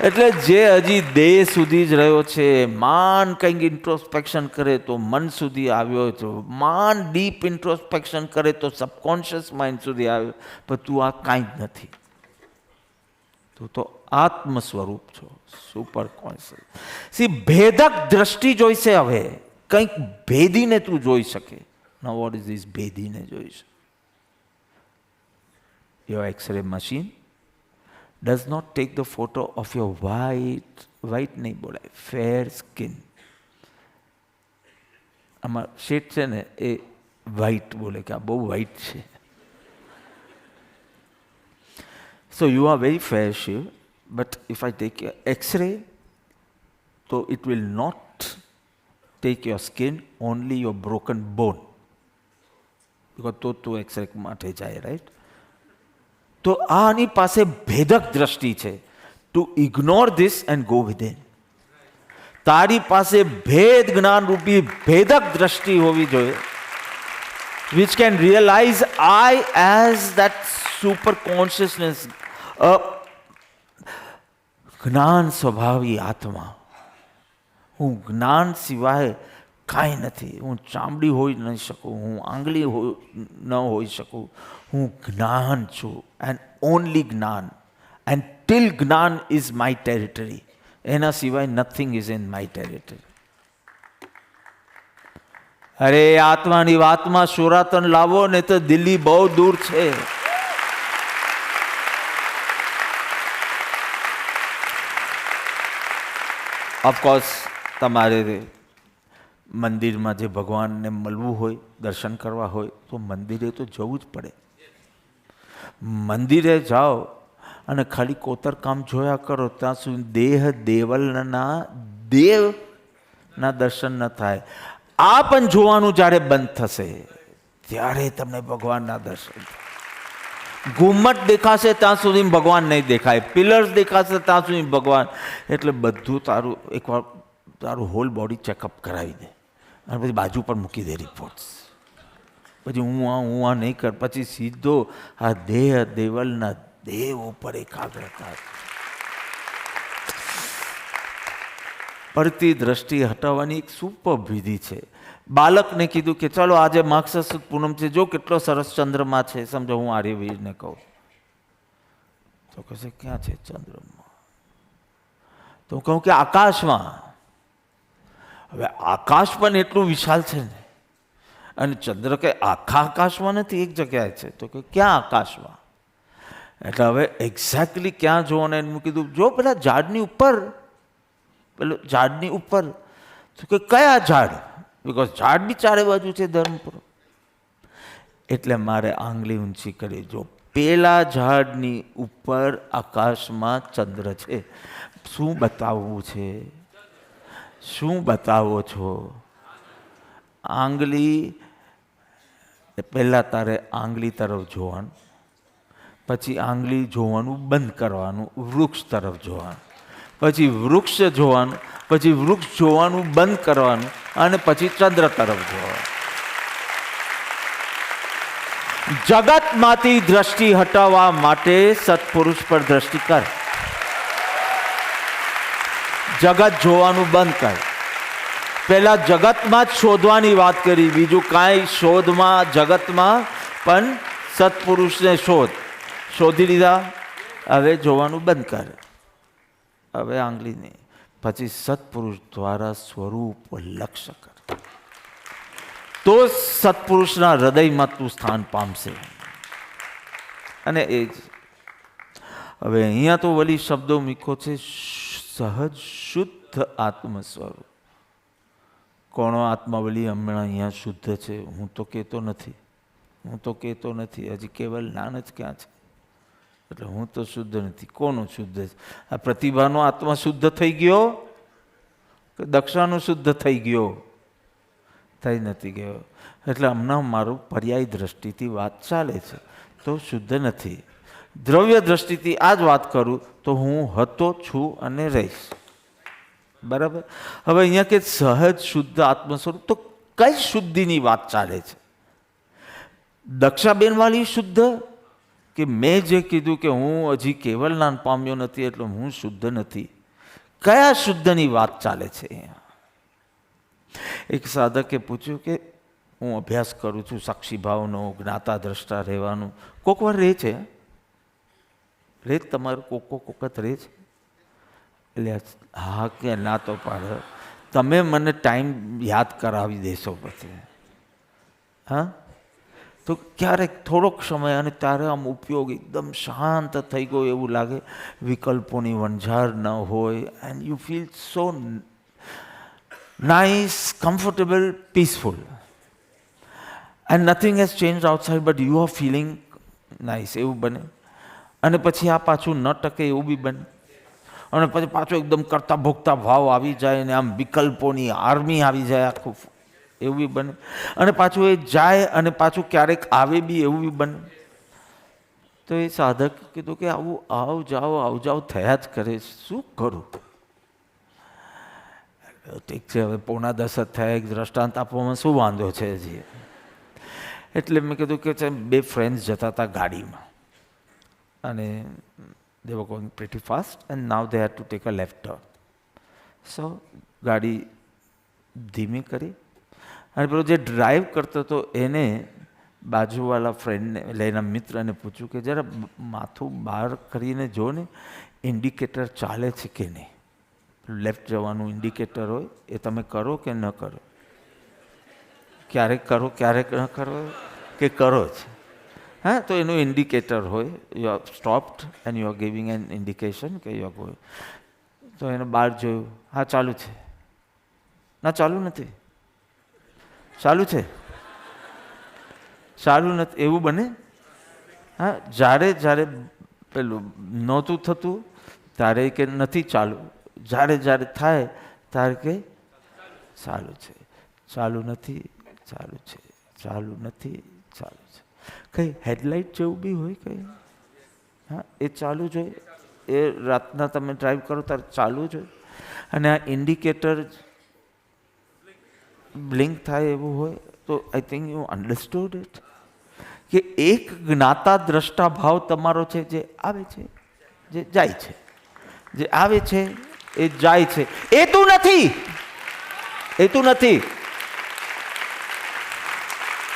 એટલે જે હજી દેહ સુધી જ રહ્યો છે, માન કંઈક ઇન્ટ્રોસ્પેક્શન કરે તો મન સુધી આવ્યો, તો માન ડીપ ઇન્ટ્રોસ્પેક્શન કરે તો સબકોન્શિયસ માઇન્ડ સુધી આવ્યો. પણ તું આ કાંઈ જ નથી. તું તો આત્મ સ્વરૂપ છો, સુપર કોન્શિયસ. સી, ભેદક દ્રષ્ટિ જોઈશે. હવે કંઈક ભેદીને તું જોઈ શકે. Now what is this ભેદીને જોઈ શકે? Your X-ray machine does not take the photo of your white નહીં બોલાય, fair skin. આમાં શેડ છે ને એ વ્હાઇટ બોલે કે આ બહુ વ્હાઇટ છે. So you are very fair, Shiv, but if I take your X-ray, so it will not take your skin, only your broken bone. Because તો X-ray માટે જાય, right? તો આની પાસે ભેદક દ્રષ્ટિ છે. To ignore this and go within. તારી પાસે ભેદ જ્ઞાન રૂપી ભેદક દ્રષ્ટિ હોવી જોઈએ, which can realise I as that super consciousness, જ્ઞાન સ્વભાવી આત્મા. હું જ્ઞાન સિવાય કાંઈ નથી. હું ચામડી હોઈ નહીં શકું, હું આંગળી ન હોઈ શકું. હું જ્ઞાન છું, એન્ડ ઓનલી જ્ઞાન. એન્ડ ટીલ જ્ઞાન ઇઝ માય ટેરિટરી. એના સિવાય nothing is in my territory. અરે આત્માની વાતમાં સુરાતન લાવો ને તો દિલ્હી બહુ દૂર છે. ઓફકોર્સ તમારે મંદિરમાં જે ભગવાનને મળવું હોય, દર્શન કરવા હોય તો મંદિરે તો જવું જ પડે. મંદિરે જાઓ અને ખાલી કોતરકામ જોયા કરો ત્યાં સુધી દેહ દેવલના દેવના દર્શન ન થાય. આ પણ જોવાનું જ્યારે બંધ થશે ત્યારે તમને ભગવાનના દર્શન. ઘુમ્મટ દેખાશે ત્યાં સુધી ભગવાન નહીં દેખાય, પિલર્સ દેખાશે ત્યાં સુધી ભગવાન. એટલે બધું તારું એકવાર તારું હોલ બોડી ચેકઅપ કરાવી દે અને પછી બાજુ પર મૂકી દે રિપોર્ટ્સ. પછી હું આ નહીં કર, પછી સીધો આ દેહ દેવલના દેવ ઉપર એકાગ્રતા. પડતી દ્રષ્ટિ હટાવવાની એક સુપર વિધિ છે. બાળકને કીધું કે ચાલો આજે માગસર સુદ પૂનમ છે, જો કેટલો સરસ ચંદ્રમા છે. સમજો હું આર્યવીરને કહું તો કહેશે ક્યાં છે ચંદ્રમા? તો હું કહું કે આકાશમાં. હવે આકાશ પણ એટલું વિશાળ છે ને, અને ચંદ્ર કે આખા આકાશમાં નથી, એક જગ્યાએ છે. તો કે ક્યાં આકાશમાં? એટલે હવે એક્ઝેક્ટલી ક્યાં જોવાનું એનું કીધું, જો પેલા ઝાડની ઉપર, પેલું ઝાડની ઉપર. તો કે કયા ઝાડ? બિકોઝ ઝાડ બી ચારે બાજુ છે ધર્મપુર. એટલે મારે આંગળી ઊંચી કરી, જો પેલા ઝાડની ઉપર આકાશમાં ચંદ્ર છે. શું બતાવવું છે? શું બતાવો છો? આંગળી. પહેલાં તારે આંગળી તરફ જોવાનું, પછી આંગળી જોવાનું બંધ કરવાનું, વૃક્ષ તરફ જોવાનું, પછી વૃક્ષ જોવાનું, પછી વૃક્ષ જોવાનું બંધ કરવાનું, અને પછી ચંદ્ર તરફ જોવાનું. જગતમાંથી દ્રષ્ટિ હટાવવા માટે સત્પુરુષ પર દ્રષ્ટિ કર. જગત જોવાનું બંધ કર. પહેલા જગતમાં જ શોધવાની વાત કરી, બીજું કાંઈ શોધમાં જગતમાં પણ સત્પુરુષને શોધ. શોધી લીધા, હવે જોવાનું બંધ કર. હવે આંગળી નહીં, પછી સત્પુરુષ દ્વારા સ્વરૂપ લક્ષ્ય કર. તો સત્પુરુષના હૃદયમાં તું સ્થાન પામશે. અને એ જ હવે અહીંયા તો વળી શબ્દો મીઠો છે, સહજ શુદ્ધ આત્મ સ્વરૂપ. કોણો આત્માવલી હમણાં અહીંયા શુદ્ધ છે? હું તો કહેતો નથી, હું તો કહેતો નથી. હજી કેવલ જ્ઞાન જ ક્યાં છે? એટલે હું તો શુદ્ધ નથી. કોનું શુદ્ધ છે? આ પ્રતિભાનો આત્મા શુદ્ધ થઈ ગયો કે દક્ષાનો શુદ્ધ થઈ ગયો? થઈ નથી ગયો. એટલે હમણાં મારું પર્યાય દ્રષ્ટિથી વાત ચાલે છે, તો શુદ્ધ નથી. દ્રવ્ય દ્રષ્ટિથી આ જ વાત કરું તો હું હતો, છું અને રહીશ. બરાબર. હવે અહીંયા કે સહજ શુદ્ધ આત્મ સ્વરૂપ, તો કઈ શુદ્ધિની વાત ચાલે છે? દક્ષાબેન વાળી શુદ્ધ, કે મેં જે કીધું કે હું હજી કેવલ જ્ઞાન પામ્યો નથી એટલે હું શુદ્ધ નથી? કયા શુદ્ધની વાત ચાલે છે અહીંયા? એક સાધકે પૂછ્યું કે હું અભ્યાસ કરું છું સાક્ષી ભાવનો, જ્ઞાતા દ્રષ્ટા રહેવાનું. કોક વાર રહે છે, રહે તમારું કોક વખત રહે છે? એટલે હા કે ના તો પાડે, તમે મને ટાઈમ યાદ કરાવી દેશો પછી. હા, તો ક્યારેક થોડોક સમય અને ત્યારે આમ ઉપયોગ એકદમ શાંત થઈ ગયો એવું લાગે, વિકલ્પોની વંઝાર ન હોય, and you feel so nice, comfortable, peaceful, and nothing has change outside but you are feeling nice, એવું બને. અને પછી આ પાછું ન ટકે એવું બી બને, અને પછી પાછો એકદમ કરતા ભોગતા ભાવ આવી જાય ને આમ વિકલ્પોની આર્મી આવી જાય આખું, એવું બી બને. અને પાછું એ જાય અને પાછું ક્યારેક આવે બી, એવું બી બને. તો એ સાધક કીધું કે આવું આવ જાવ થયા જ કરે, શું કરું? ઠીક છે, હવે 9:45 જ થયા, એક દ્રષ્ટાંત આપવામાં શું વાંધો છે હજી? એટલે મેં કીધું કે બે ફ્રેન્ડ્સ જતા હતા ગાડીમાં, અને they were going pretty fast and now they had to take a left turn. So ગાડી ધીમી કરી, અને પેલો જે ડ્રાઈવ કરતો હતો એને બાજુવાળા ફ્રેન્ડને એટલે એના મિત્રને પૂછ્યું કે જરા માથું બહાર કરીને જો ને, ઇન્ડિકેટર ચાલે છે કે નહીં. લેફ્ટ જવાનું ઇન્ડિકેટર હોય એ તમે કરો કે ન કરો? ક્યારેક કરો, ક્યારેક ન કરો, કે કરો જ? હા, તો એનું ઇન્ડિકેટર હોય, you are stopped and you are giving an indication કે યુ આર ગોઈંગ. તો એને બહાર જોયું, હા ચાલુ છે, ના ચાલુ નથી, ચાલુ છે, ચાલુ નથી, એવું બને? હા, જ્યારે પેલું નહોતું થતું ત્યારે કે નથી ચાલુ, જ્યારે થાય ત્યારે કે ચાલુ છે, ચાલુ નથી, ચાલુ છે, ચાલુ નથી, ચાલુ છે. કંઈ હેડલાઇટ જેવું બી હોય કંઈ? હા, એ ચાલુ જ હોય. એ રાતના તમે ડ્રાઈવ કરો ત્યારે ચાલુ જ હોય. અને આ ઇન્ડિકેટર બ્લિંક થાય એવું હોય. તો I think you understood it, કે એક જ્ઞાતા દ્રષ્ટા ભાવ તમારો છે, જે આવે છે, જે જાય છે, જે આવે છે એ જાય છે. એ તું નથી, એ તું નથી.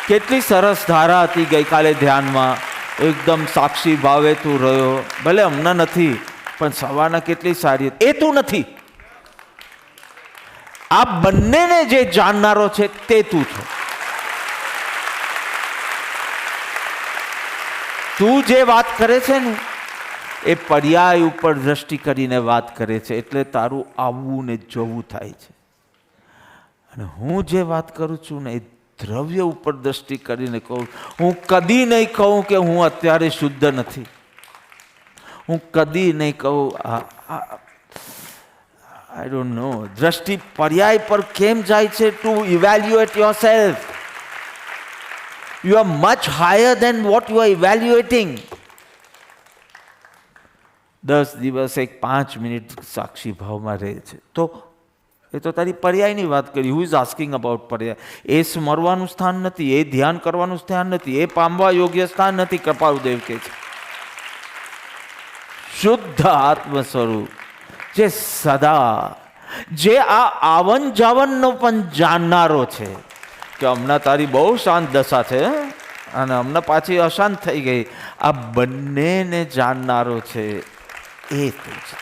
કેટલી સરસ ધારા હતી ગઈકાલે ધ્યાનમાં, એકદમ સાક્ષી ભાવે તું રહ્યો. ભલે હમણાં નથી, પણ સવારના કેટલી સારી હતી. એ તું નથી. આ બંનેને જે જાણનારો છે તે તું છો. તું જે વાત કરે છે ને એ પર્યાય ઉપર દ્રષ્ટિ કરીને વાત કરે છે, એટલે તારું આવવું ને જવું થાય છે. અને હું જે વાત કરું છું ને એ દ્રવ્ય ઉપર દ્રષ્ટિ કરીને કહું. હું કદી નહીં કહું કે હું અત્યારે શુદ્ધ નથી. હું કદી નહીં કહું. I don't know. દ્રષ્ટિ પર્યાય પર કેમ જાય છે? To evaluate yourself. You are much higher than what you are evaluating. 10 દિવસ એક 5 મિનિટ સાક્ષી ભાવમાં રહે છે, તો એ તો તારી પર્યાયની વાત કરી. હુ ઇઝ આસ્કિંગ અબાઉટ પર્યાય. એ સ્મરવાનું સ્થાન નથી, એ ધ્યાન કરવાનું સ્થાન નથી, એ પામવા યોગ્ય સ્થાન નથી. કૃપાળુદેવ કહે છે શુદ્ધ આત્મ સ્વરૂપ, જે સદા, જે આ આવન જાવનનો પણ જાણનારો છે, કે હમણાં તારી બહુ શાંત દશા છે અને હમણાં પાછી અશાંત થઈ ગઈ, આ બંનેને જાણનારો છે એ તું છે.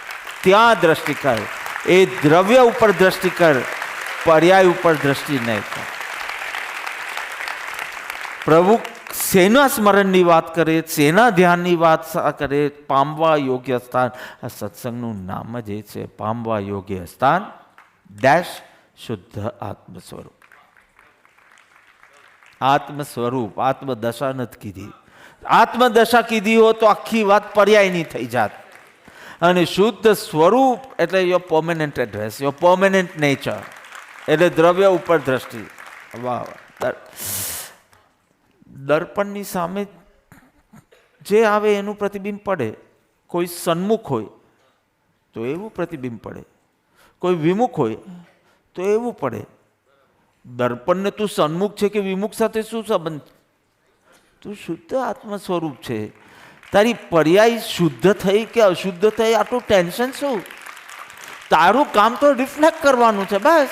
ત્યાં દ્રષ્ટિ કર. એ દ્રવ્ય ઉપર દ્રષ્ટિ કર, પર્યાય ઉપર દ્રષ્ટિ નહીં કર. પ્રભુ શેના સ્મરણની વાત કરે, શેના ધ્યાનની વાત કરે? પામવા યોગ્ય સ્થાન. આ સત્સંગનું નામ જ એ છે, પામવા યોગ્ય સ્થાન ડેશ શુદ્ધ આત્મ સ્વરૂપ. આત્મ સ્વરૂપ, આત્મદશા નથી કીધી. આત્મદશા કીધી હો તો આખી વાત પર્યાયની થઈ જાત. અને શુદ્ધ સ્વરૂપ એટલે your permanent address, your permanent nature, એટલે દ્રવ્ય ઉપર દ્રષ્ટિ. વાહ વાહ. દર્પણની સામે જે આવે એનું પ્રતિબિંબ પડે. કોઈ સન્મુખ હોય તો એવું પ્રતિબિંબ પડે, કોઈ વિમુખ હોય તો એવું પડે. દર્પણને તું સન્મુખ છે કે વિમુખ સાથે શું સંબંધ? તું શુદ્ધ આત્મ સ્વરૂપ છે. તારી પર્યાય શુદ્ધ થઈ કે અશુદ્ધ થઈ આટલું ટેન્શન શું? તારું કામ તો રિફ્લેક્ટ કરવાનું છે બસ.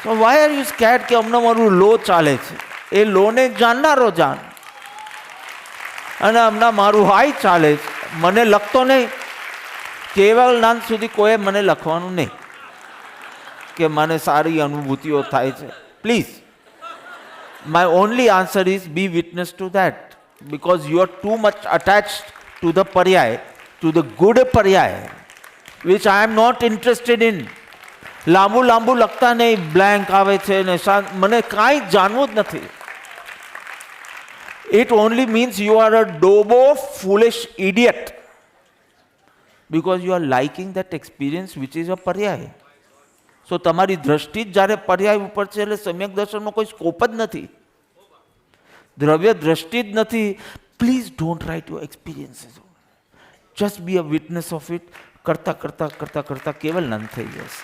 સો વાય આર યુ સ્કેર્ડ કે હમણાં મારું લો ચાલે છે? એ લોને જાણનારો જાણ. અને હમણાં મારું હાઈ ચાલે છે, મને લખતો નહીં. કેવળ સુધી કોઈ મને લખવાનું નહીં કે મને સારી અનુભૂતિઓ થાય છે. Please, my only answer is be witness to that, because you are too much attached to the paryaya, to the good paryaya, which I am not interested in. લાંબુ લાંબુ લખતા નહીં, બ્લેન્ક આવે છે ને મને કાંઈ જાણવું જ નથી. It only means you are a dobo, foolish idiot, because you are liking that experience which is a paryaya. So તમારી દ્રષ્ટિ જ જ્યારે પર્યાય ઉપર છે એટલે સમ્યક દર્શનનો કોઈ સ્કોપ જ નથી. દ્રવ્ય દ્રષ્ટિ જ નથી. Please don't write your experiences, just be a witness of it. કરતા કરતા કરતા કરતા કેવલ નંદ થઈ જશે.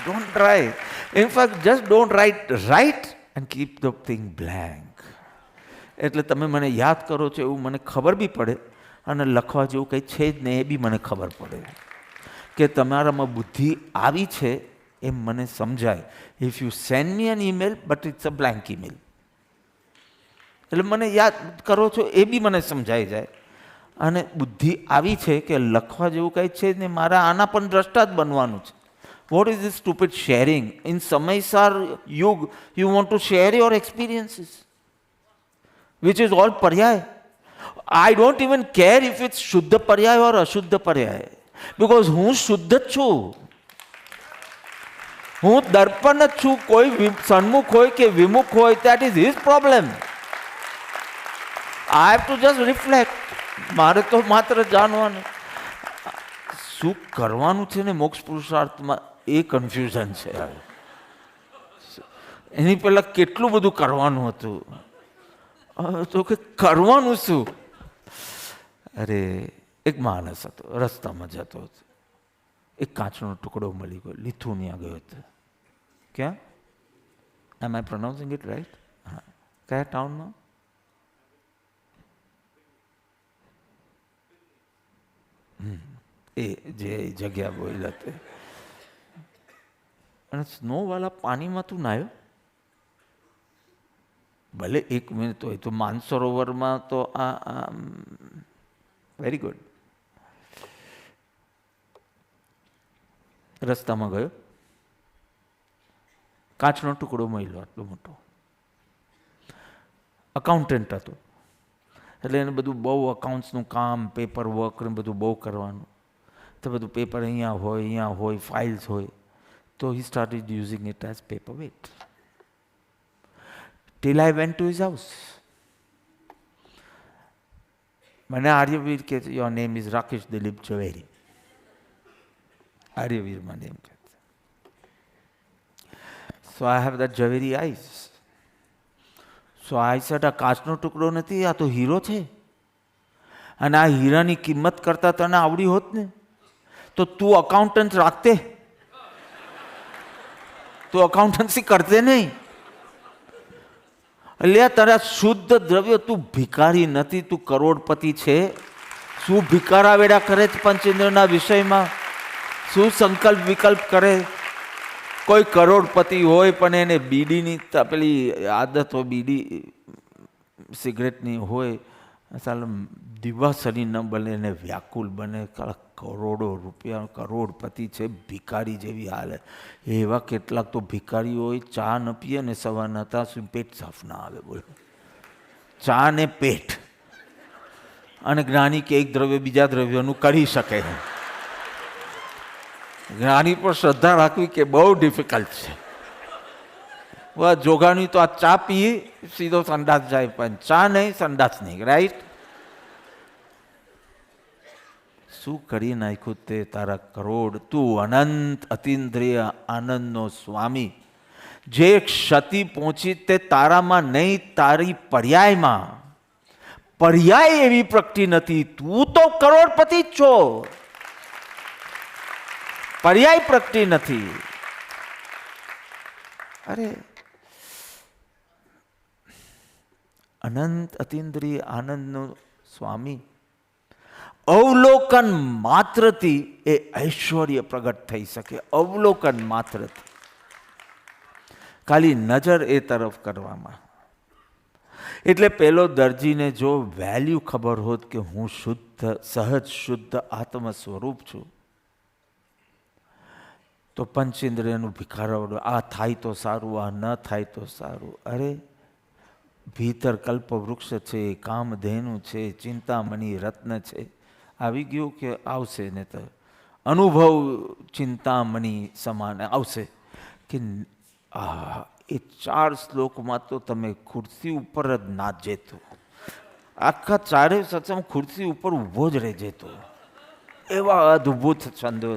Don't try. In fact just don't write and keep the thing blank. એટલે તમે મને યાદ કરો છો એવું મને ખબર બી પડે, અને લખવા જેવું કંઈ છે જ નહીં એ બી મને ખબર પડે કે તમારામાં બુદ્ધિ આવી છે એમ મને સમજાય. If you send me an email but it's a blank email, એટલે મને યાદ કરો છો એ બી મને સમજાઈ જાય. અને બુદ્ધિ આવી છે કે લખવા જેવું કંઈ છે જ નહીં, મારે આના પણ દ્રષ્ટા જ બનવાનું છે. What is this stupid sharing? In Samaysar યુગ you want to share your experiences which is all paryaya. I don't even care if it's Shuddha Paryaya or Ashuddha Paryaya, because હું શુદ્ધ જ છું. હું દર્પણ જ છું. કોઈ સન્મુખ હોય કે વિમુખ હોય, that is his problem. I have to just reflect. મારે તો માત્ર જાણવાનું શું કરવાનું છે ને મોક્ષ પુરુષાર્થમાં એ કન્ફ્યુઝન છે. એની પહેલા કેટલું બધું કરવાનું હતું, તો કે કરવાનું શું? અરે એક માણસ હતો, રસ્તામાં જતો હતો, એક કાચનો ટુકડો મળી ગયો, લિથુનિયા ગયો હતો. ક્યાં? એમ આઈ પ્રોનાઉન્સિંગ ઇટ રાઈટ? હા. કયા ટાઉનમાં? એ જે જગ્યા બોલ્યા તે. અને સ્નોવાળા પાણીમાં તું નાયો? ભલે 1 મિનિટ હોય તો માનસરોવરમાં તો આ વેરી ગુડ. રસ્તામાં ગયો, કાચનો ટુકડો મળ્યો આટલો મોટો. અકાઉન્ટન્ટ હતો એટલે એને બધું બહુ અકાઉન્ટ્સનું કામ, પેપર વર્ક ને બધું બહુ કરવાનું. તો બધું પેપર અહીંયા હોય, ફાઇલ્સ હોય. તો he started using it as paper weight. Till I went to his house. મને આર્યવીર કહે છે, your name is Rakesh Dilip Zaveri. આર્યવીરમાં નેમ કહે છે. So I have that Zaveri eyes. So I said, આ કાચનો ટુકડો નથી, આ તો હીરો છે. અને આ હીરાની કિંમત કરતા તને આવડી હોત ને તો તું અકાઉન્ટન્ટ રાખતે, તું અકાઉન્ટન્સી કરતે નહીં. એટલે તારા શુદ્ધ દ્રવ્ય, તું ભિખારી નથી, તું કરોડપતિ છે. શું ભિખારા વેડા કરે છે પંચેન્દ્રના વિષયમાં? શું સંકલ્પ વિકલ્પ કરે? કોઈ કરોડપતિ હોય પણ એને બીડીની પેલી આદત હોય, બીડી સિગરેટની હોય, ચાલો દિવાસરી ન બને એને વ્યાકુલ બને. કરોડો રૂપિયા, કરોડપતિ છે, ભિખારી જેવી હાલત. એવા કેટલાક તો ભિખારી હોય, ચા ન પીએ ને સવારના ત્યાં સુધી પેટ સાફ ના આવે. બોલો, ચા ને પેટ. અને જ્ઞાની કે એક દ્રવ્ય બીજા દ્રવ્યનું કરી શકે. જ્ઞાની પર શ્રદ્ધા રાખવી કે બહુ ડિફિકલ્ટ છે. બસ જોગાણી તો આ ચા પીએ સીધો સંડાસ જાય, પણ ચા નહીં, સંડાસ નહીં. રાઈટ? શું કરી નાખ્યું તે તારા કરોડ. તું અનંત અતિન્દ્રિય આનંદનો સ્વામી. જે ક્ષતિ પહોંચી તે તારામાં નહીં, તારી પર્યાયમાં. પર્યાય એવી પ્રગટી નથી. તું તો કરોડપતિ જ છો, પર્યાય પ્રગટી નથી. અરે અનંત અતિન્દ્રિય આનંદનો સ્વામી. અવલોકન માત્રથી એ ઐશ્વર્ય પ્રગટ થઈ શકે. અવલોકન માત્રથી, ખાલી નજર એ તરફ કરવામાં. એટલે પેલો દરજીને જો વેલ્યુ ખબર હોત કે હું શુદ્ધ, સહજ શુદ્ધ આત્મ સ્વરૂપ છું, તો પંચેન્દ્રિયનું ભિખારવડું, આ થાય તો સારું, આ ન થાય તો સારું. અરે ભીતર કલ્પવૃક્ષ છે, કામધેનુ છે, ચિંતામણી રત્ન છે. આવી ગયું કે આવશે ને તો અનુભવ ચિંતામણી સમાન આવશે કે એ 4 શ્લોકમાં તો તમે ખુરશી ઉપર જ ના જતો. આખા 4 સત્સંગ ખુરશી ઉપર ઊભો જ રહી જતો. એવા અદ્ભુત છંદો.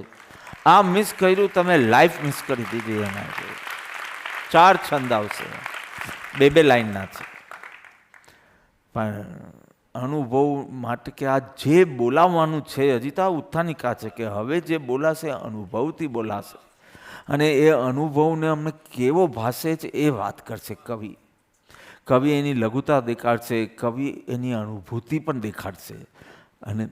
આ મિસ કર્યું તમે, લાઈફ મિસ કરી દીધી. એના 4 છંદ આવશે, 2 લાઈનના છે. પણ અનુભવ માટે કે આ જે બોલાવવાનું છે, હજી તો આ ઉત્થાનિકા છે કે હવે જે બોલાશે અનુભવથી બોલાશે. અને એ અનુભવને અમને કેવો ભાષે છે એ વાત કરશે કવિ. કવિ એની લઘુતા દેખાડશે, કવિ એની અનુભૂતિ પણ દેખાડશે. અને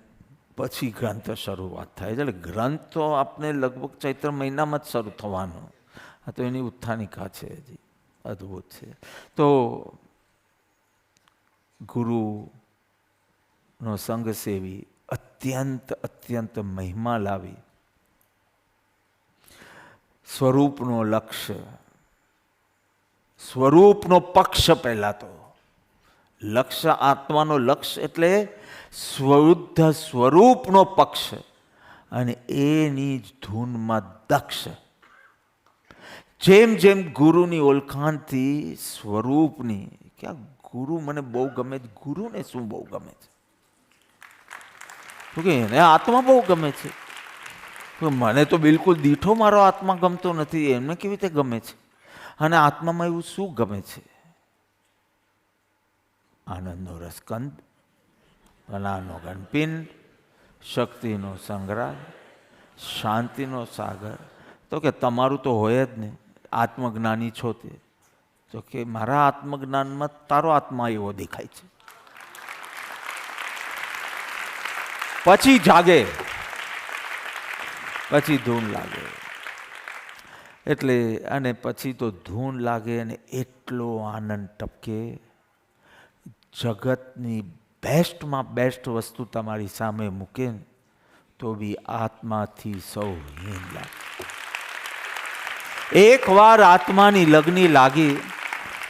પછી ગ્રંથ શરૂઆત થાય. એટલે ગ્રંથ તો આપણે લગભગ ચૈત્ર મહિનામાં જ શરૂ થવાનો. આ તો એની ઉત્થાનિકા છે, હજી અદ્ભુત છે. તો ગુરુનો સંગ સેવી અત્યંત અત્યંત મહિમા લાવી. સ્વરૂપનો લક્ષ્ય, સ્વરૂપનો પક્ષ. પહેલા તો લક્ષ્ય, આત્માનો લક્ષ્ય એટલે શુદ્ધ સ્વરૂપનો પક્ષ. અને એની જ ધૂનમાં દક્ષ. જેમ જેમ ગુરુની ઓળખાણથી સ્વરૂપની, કે આ ગુરુ મને બહુ ગમે છે. ગુરુને શું બહુ ગમે છે? તો કે એને આત્મા બહુ ગમે છે. મને તો બિલકુલ દીઠો મારો આત્મા ગમતો નથી. એમને કેવી રીતે ગમે છે? અને આત્મામાં એવું શું ગમે છે? આનંદનો રસકંદ, કલાનો ગણપિંડ, શક્તિનો સંગ્રહ, શાંતિનો સાગર. તો કે તમારું તો હોય જ ને, આત્મજ્ઞાની છો તે. તો કે મારા આત્મજ્ઞાનમાં તારો આત્મા એવો દેખાય છે. પછી જાગે, પછી ધૂન લાગે. એટલે અને પછી તો ધૂન લાગે અને એટલો આનંદ ટપકે. જગતની બેસ્ટમાં બેસ્ટ વસ્તુ તમારી સામે મૂકે તો બી આત્માથી સૌ હીન લાગે. એકવાર આત્માની લગ્ની લાગી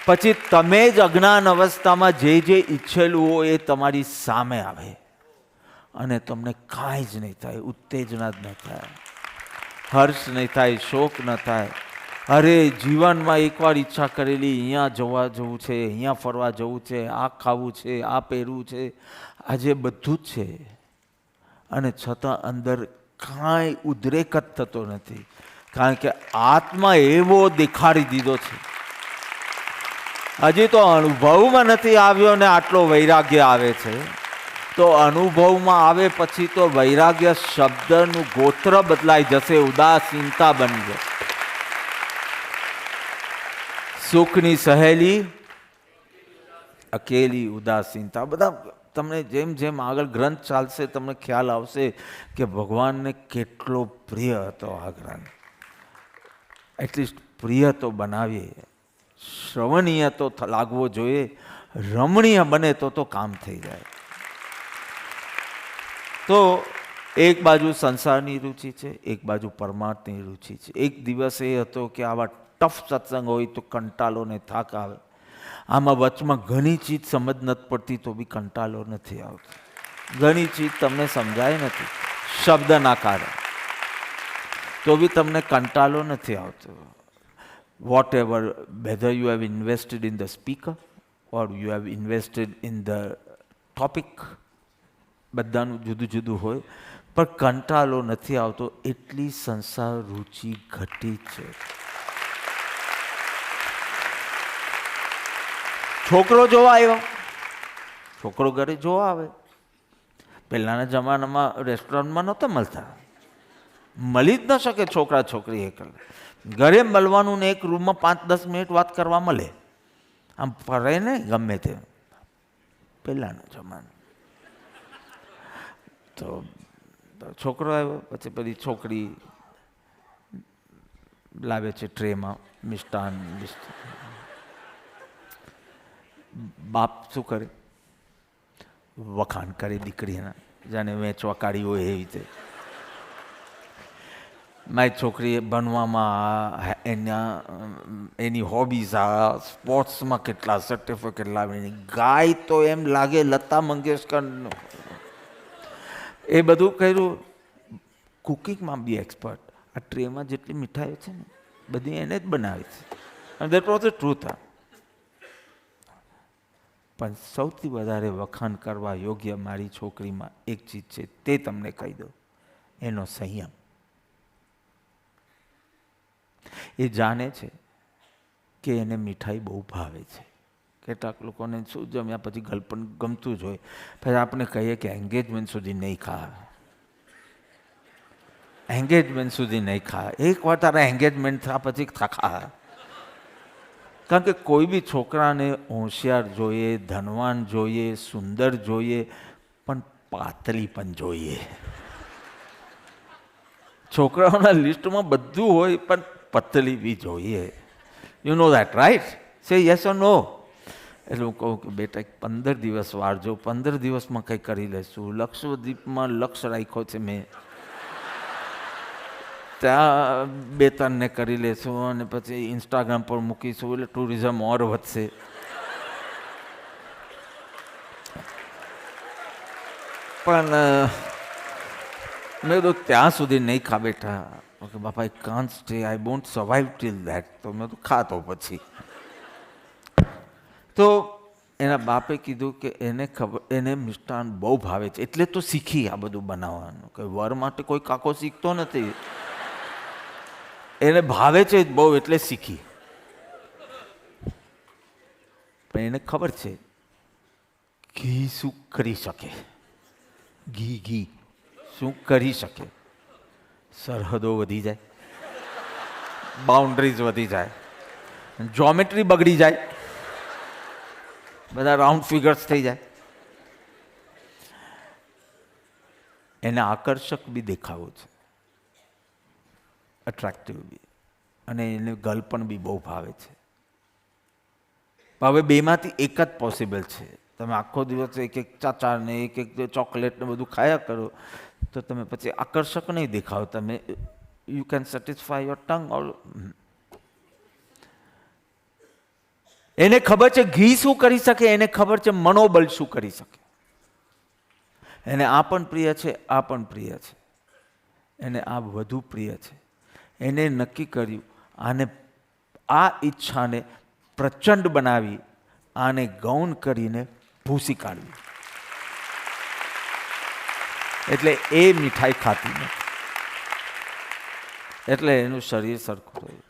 પછી તમે જ અજ્ઞાન અવસ્થામાં જે જે ઈચ્છેલું હોય એ તમારી સામે આવે અને તમને કાંઈ જ નહીં થાય. ઉત્તેજના જ ન થાય, હર્ષ નહીં થાય, શોક ન થાય. અરે જીવનમાં એકવાર ઈચ્છા કરેલી, અહીંયા જવા જવું છે, અહીંયા ફરવા જવું છે, આ ખાવું છે, આ પહેરવું છે, આજે બધું જ છે. અને છતાં અંદર કાંઈ ઉદ્રેક જ થતો નથી, કારણ કે આત્મા એવો દેખાડી દીધો છે. હજી તો અનુભવમાં નથી આવ્યો ને આટલો વૈરાગ્ય આવે છે. તો અનુભવમાં આવે પછી તો વૈરાગ્ય શબ્દનું ગોત્ર બદલાઈ જશે, ઉદાસીનતા બની જશે. સુખની સહેલી, અકેલી ઉદાસીનતા. બધા તમને જેમ જેમ આગળ ગ્રંથ ચાલશે તમને ખ્યાલ આવશે કે ભગવાનને કેટલો પ્રિય હતો આ ગ્રંથ. એટલીસ્ટ પ્રિય તો બનાવીએ, શ્રવણીય તો લાગવો જોઈએ, રમણીય બને તો કામ થઈ જાય. તો એક બાજુ સંસારની રુચિ છે, એક બાજુ પરમાર્થની રુચિ છે. એક દિવસ એ હતો કે આવા ટફ સત્સંગ હોય તો કંટાળો ને થાક આવે. આમાં વચમાં ઘણી ચીજ સમજ નથી પડતી તો બી કંટાળો નથી આવતો. ઘણી ચીજ તમને સમજાય નથી શબ્દના કારણે તો બી તમને કંટાળો નથી આવતો. Whatever, whether you have invested in the speaker or you have invested in the topic, બધાનું જુદું જુદું હોય. પણ કંટાળો નથી આવતો, એટલી સંસાર રુચિ ઘટી છે. છોકરો જોવા આવ્યો, છોકરો ઘરે જોવા આવે. પહેલાના જમાનામાં રેસ્ટોરન્ટમાં નહોતા મળતા, મળી જ ન શકે છોકરા છોકરી એકલા. ઘરે મળવાનું ને એક રૂમમાં 5-10 મિનિટ વાત કરવા મળે, આમ ફરે ને ગમે તે. પહેલાનો જમાનો. તો છોકરો આવ્યો, પછી બધી છોકરી લાવે છે ટ્રેમાં મિષ્ટાન. બાપ શું કરે? વખાણ કરે દીકરીના, જાણે વેચવા કાઢી હોય એવી રીતે. મારી છોકરીએ ભણવામાં એની હોબીઝ આ, સ્પોર્ટ્સમાં કેટલા સર્ટિફિકેટ લાવીને, ગાય તો એમ લાગે લતા મંગેશકરનું. એ બધું કર્યું. કુકિંગમાં બી એક્સપર્ટ. આ ટ્રેમાં જેટલી મીઠાઈઓ છે ને બધી એને જ બનાવી છે. અને દેટ વોઝ ધ ટ્રુથ. પણ સૌથી વધારે વખાણ કરવા યોગ્ય મારી છોકરીમાં એક ચીજ છે, તે તમને કહી દઉં, એનો સંયમ. એ જાણે છે કે એને મીઠાઈ બહુ ભાવે છે. કેટલાક લોકોને શું જમ્યા પછી ગલપન ગમતું જ હોય, પછી આપણે કહીએ કે એન્ગેજમેન્ટ સુધી નહીં ખા, એન્ગેજમેન્ટ સુધી નહીં ખા. એકવાર તારા એન્ગેજમેન્ટ થયા પછી ખા. કારણ કે કોઈ બી છોકરાને હોશિયાર જોઈએ, ધનવાન જોઈએ, સુંદર જોઈએ, પણ પાતળી પણ જોઈએ. છોકરાઓના લિસ્ટમાં બધું હોય પણ પતલી બી જોઈએ. You know that right? Say yes or no? એટલે હું કહું કે બેટા 15 દિવસ વારજો, 15 દિવસમાં કંઈ કરી લેશું. લક્ષદ્વીપમાં લક્ષ રાખ્યો છે મેં, ત્યાં 2-3 ને કરી લેશું અને પછી ઇન્સ્ટાગ્રામ પર મૂકીશું, એટલે ટુરિઝમ ઓર વધશે. પણ મેં તો ત્યાં સુધી નહીં ખા બેટા. ઓકે બાપા, I can't stay, I won't survive till that. તો મેં તો ખાતો પછી. તો એના બાપે કીધું કે એને ખબર, એને મિષ્ટાન બહુ ભાવે છે, એટલે તો શીખી આ બધું બનાવવાનું. કે વર માટે કોઈ કાકો શીખતો નથી, એને ભાવે છે બહુ એટલે શીખી. પણ એને ખબર છે ઘી શું કરી શકે, ઘી શું કરી શકે. સરહદો વધી જાય, બાઉન્ડ્રીઝ વધી જાય, જ્યોમેટ્રી બગડી જાય, બધા રાઉન્ડ ફિગર્સ થઈ જાય. એને આકર્ષક બી દેખાવો છે, અટ્રેક્ટિવ બી, અને એને ગલપણ બી બહુ ભાવે છે. હવે બેમાંથી એક જ પોસિબલ છે. તમે આખો દિવસ એક ચાચા ને એક ચોકલેટ ને બધું ખાયા કરો તો તમે પછી આકર્ષક નહીં દેખાવ. તમે you can satisfy your tongue. Or એને ખબર છે ઘી શું કરી શકે, એને ખબર છે મનોબળ શું કરી શકે. એને આ પણ પ્રિય છે, આ પણ પ્રિય છે, એને આ વધુ પ્રિય છે. એને નક્કી કર્યું આને, આ ઈચ્છાને પ્રચંડ બનાવી, આને ગૌણ કરીને ભૂસી કાઢવી. એટલે એ મીઠાઈ ખાતી નથી, એટલે એનું શરીર સરખું થયું.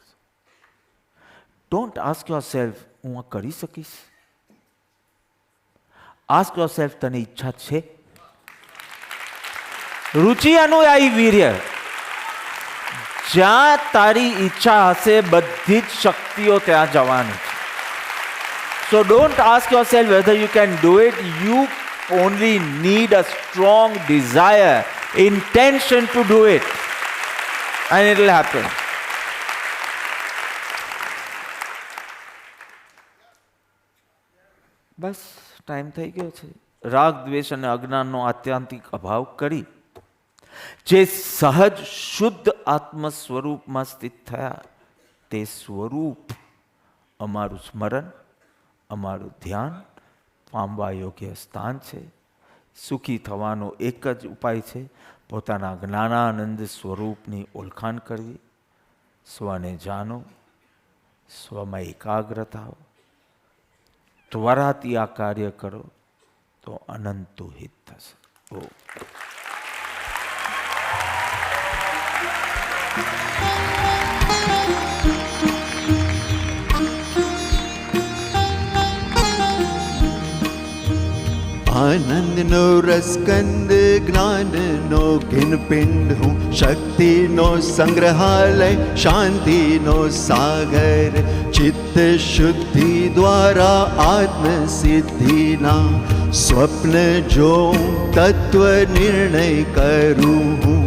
ડોન્ટ આસ્ક યોર સેલ્ફ, હું આ કરી શકીશ? આસ્ક યોર સેલ્ફ, તને ઈચ્છા છે? રુચિ અનુયાયી વીર્ય. જ્યાં તારી ઈચ્છા હશે બધી જ શક્તિઓ ત્યાં જવાની છે. So don't ask yourself whether you can do it. You only need a strong desire, intention to do it, and it will happen. Bus time થઈ ગયો છે. રાગ, દ્વેષ અને અજ્ઞાનનો આત્યંતિક અભાવ કરી જે સહજ શુદ્ધ આત્મ સ્વરૂપમાં સ્થિત થયા, તે સ્વરૂપ અમારું સ્મરણ, અમારું ધ્યાન પામવા યોગ્ય સ્થાન છે. સુખી થવાનો એક જ ઉપાય છે, પોતાના જ્ઞાનાનંદ સ્વરૂપની ઓળખાણ કરવી. સ્વને જાણો, સ્વમાં એકાગ્ર થાઓ, ત્વરાથી આ કાર્ય કરો તો અનંતો હિત થશે. આનંદનો રસકંદ જ્ઞાનનો ઘિનપિંડ હું શક્તિનો સંગ્રહાલય શાંતિનો સાગર ચિત્ત શુદ્ધિ દ્વારા આત્મસિદ્ધિના સ્વપ્ન જો તત્વ નિર્ણય કરું હું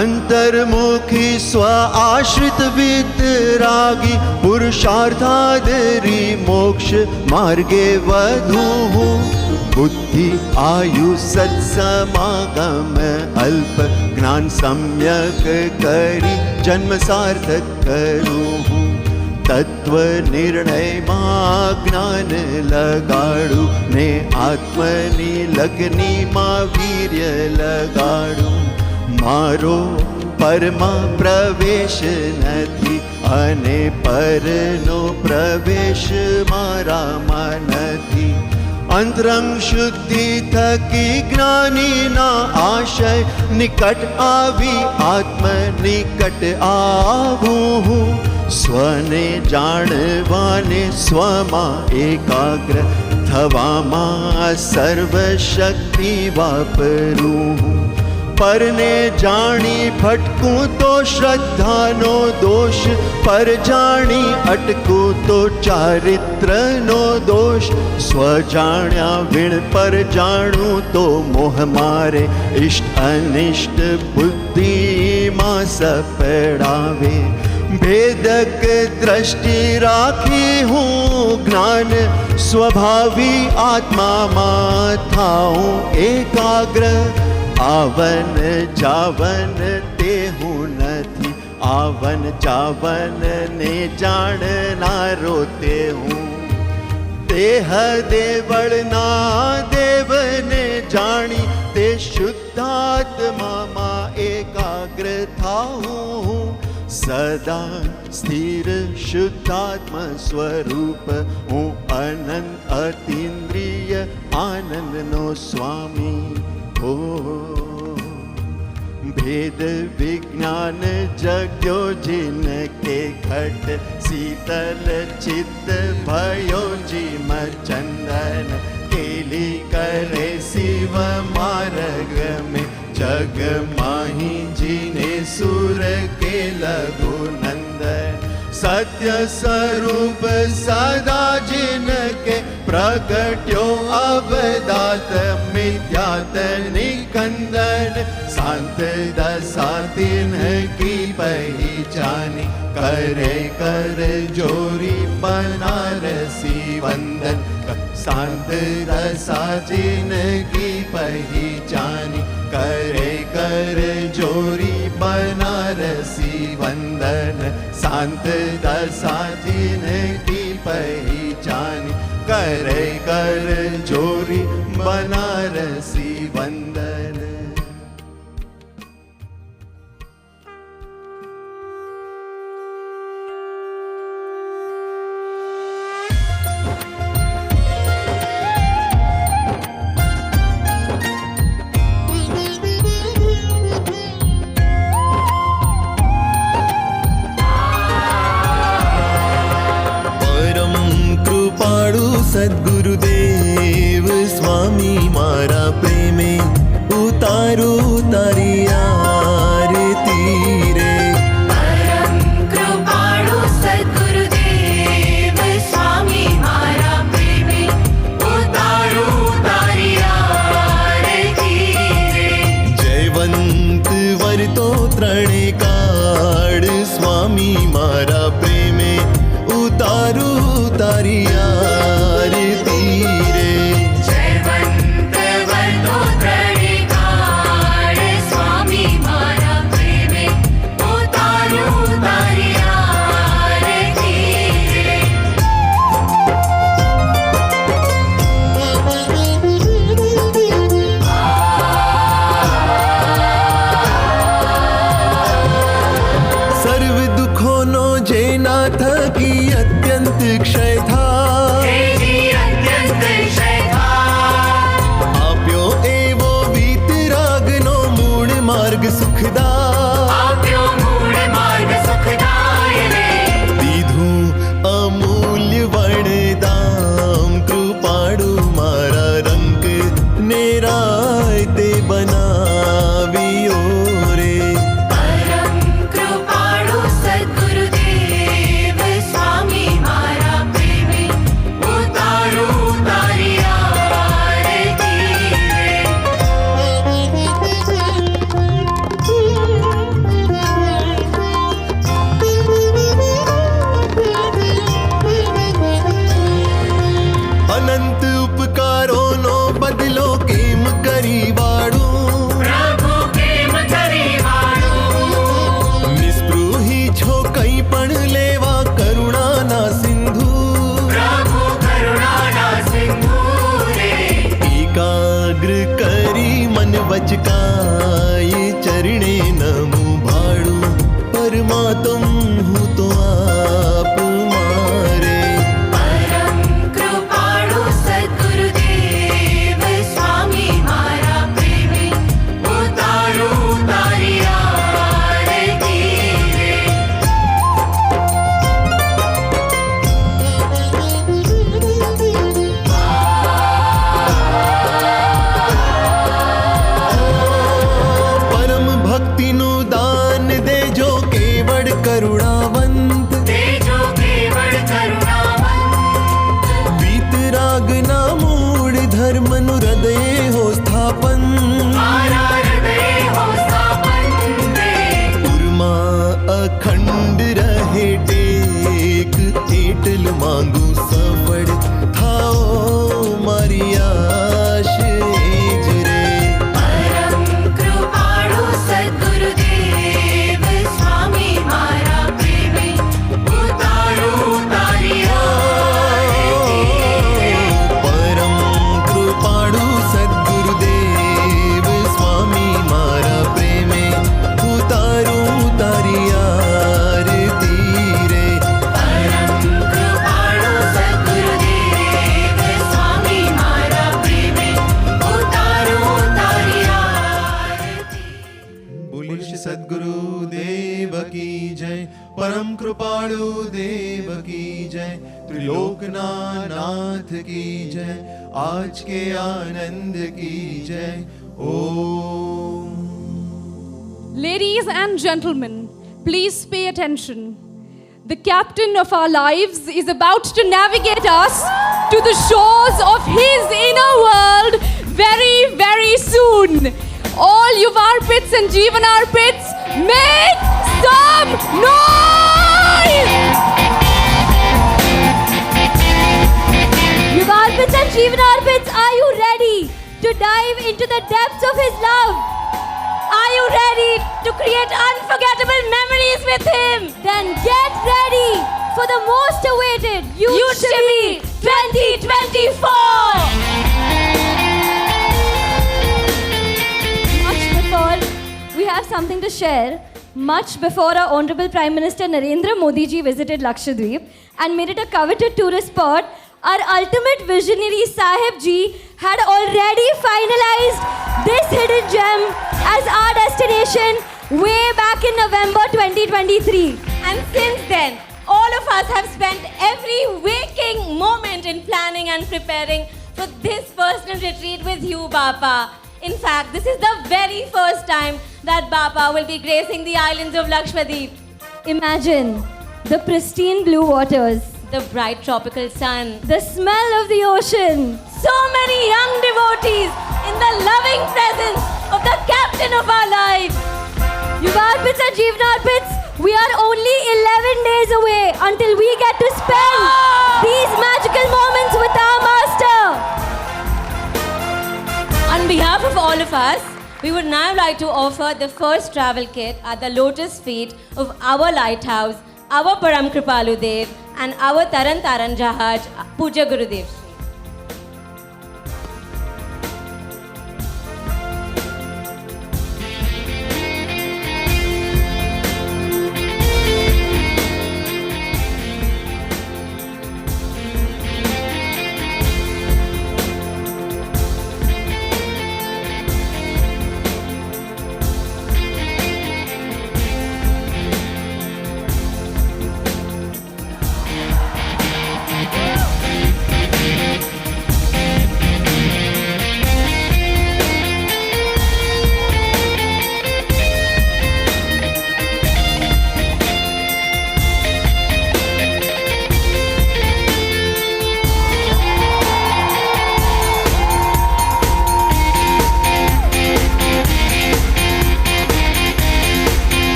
અંતર્મુખી સ્વ આશ્રિત વિતરાગી પુરુષાર્થાદરી મોક્ષ માર્ગે વધુ હું बुद्धि आयु सत्समागम अल्प ज्ञान सम्यक करी जन्म सार्थक करूँ हूँ तत्व निर्णय मां ज्ञान लगाड़ू ने आत्मनी लगनी मां वीर्य लगाड़ू मारो परमा प्रवेश नथी अने परनो प्रवेश मारामां नथी अंतरंग शुद्धि थकी ज्ञानी ना आशय निकट आवी आत्म निकट आवू हूँ स्वने जाणवाने स्वमा एकाग्र थवामा सर्वशक्ति वापरू हूँ परने जाणी भटकूं तो श्रद्धानो दोष पर जाणी अटकूं तो चारित्रनो दोष स्वजाण्या विण पर जाणूं तो मोह मारे इष्ट अनिष्ट बुद्धि मां सपड़ावे भेदक दृष्टि राखी हूँ ज्ञान स्वभावी आत्मा मां थाऊं एकाग्र आवन जावन ते हूँ नथी आवन जावन ने जाणनारो ते हूँ देह देवलना देव ने जाणी ते शुद्धात्मा मां एकाग्र थाऊं हूँ सदा स्थिर शुद्धात्म स्वरूप हूँ अनंत अतीन्द्रिय आनंद नो स्वामी ओ भेद विज्ञान जग्यो जिनके घट शीतल चित्त भयो जिम चंदन केली करे शिव मार्ग में जग माही जिने सुर के लघु नंदन सत्य स्वरूप सदा जिनके प्रकट्यो अवदात मिथ्यात निकंदन शांत दशा तिन्ह की पहचानी करे कर जोरी बनारसी वंदन शांत दशा जिन्ह की पहचानी करे कर जोरी बनारसी वंदन शांत दशा जिन्ह की पहचानी करे कर जोरी बनारसी वंदन सद्गुरुदेव स्वामी मारा प्रेमे उतारो तारी आरती रे परम कृपाळु सद्गुरुदेव स्वामी मारा प्रेमे उतारो तारी आरती रे जयवंत वरतो त्रणे काळ स्वामी मारा प्रेमे उतारो तारी आरती रे जयवंत वरतो त्रणे काळ स्वामी स्थापन मारा हृदय हो स्थापन रे उर्मा अखंड रहे टेक एटल मांगू सफળ થાઓ મારી આશ એજ રે परम कृपाळु सद्गुरुदेव स्वामी मारा प्रेमे उतारू तारी आरती परम कृपाळु सद्गुरुदेव स्वामी मारा प्रेमे उतारू तारी आरती रे परम कृपाळु सद्गुरुदेव स्वामी मारा प्रेमे उतारू तारी आरती बोलिए श्री सद्गुरु देव की जय परम कृपाळु देव की जय त्रिलोकनाथ की जय आज के आनंद की जय ओम Ladies and gentlemen, please pay attention. The captain of our lives is about to navigate us to the shores of his inner world very, very soon. All Yuvarpits and Jeevanarpits, make some noise! Yuvarpits and Jeevanarpits, are you ready to dive into the depths of his love? Are you ready to create unforgettable memories with him? Then get ready for the most awaited Youth Shimmy 2024! Much before we have something to share, much before our Honorable Prime Minister Narendra Modi ji visited Lakshadweep and made it a coveted tourist spot, our ultimate visionary Sahib ji had already finalized this hidden gem as our destination way back in November 2023. And since then, all of us have spent every waking moment in planning and preparing for this personal retreat with you, Bapa. In fact, this is the very first time that Bapa will be gracing the islands of Lakshadweep. Imagine the pristine blue waters, The bright tropical sun, the smell of the ocean, so many young devotees in the loving presence of the captain of our lives. Yuvarpits and Jeevanarpits, we are only 11 days away until we get to spend these magical moments with our master. On behalf of all of us, we would now like to offer the first travel kit at the lotus feet of our lighthouse, our Param Kripalu Dev, and our Taran Taran Jahaj, Puja Gurudev.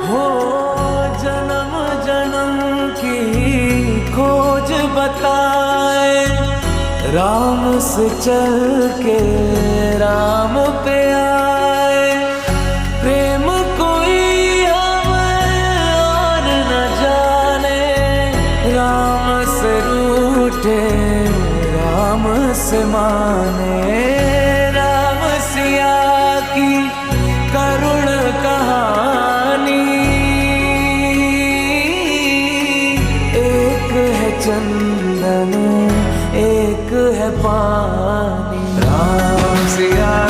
हो जन्म जन्म की खोज बताए राम से चल के राम पे आए प्रेम कोई हमें और न जाने राम से रूठे राम से माने राम सिया की करुण कहानी एक है चंदन एक है पानी राम सिया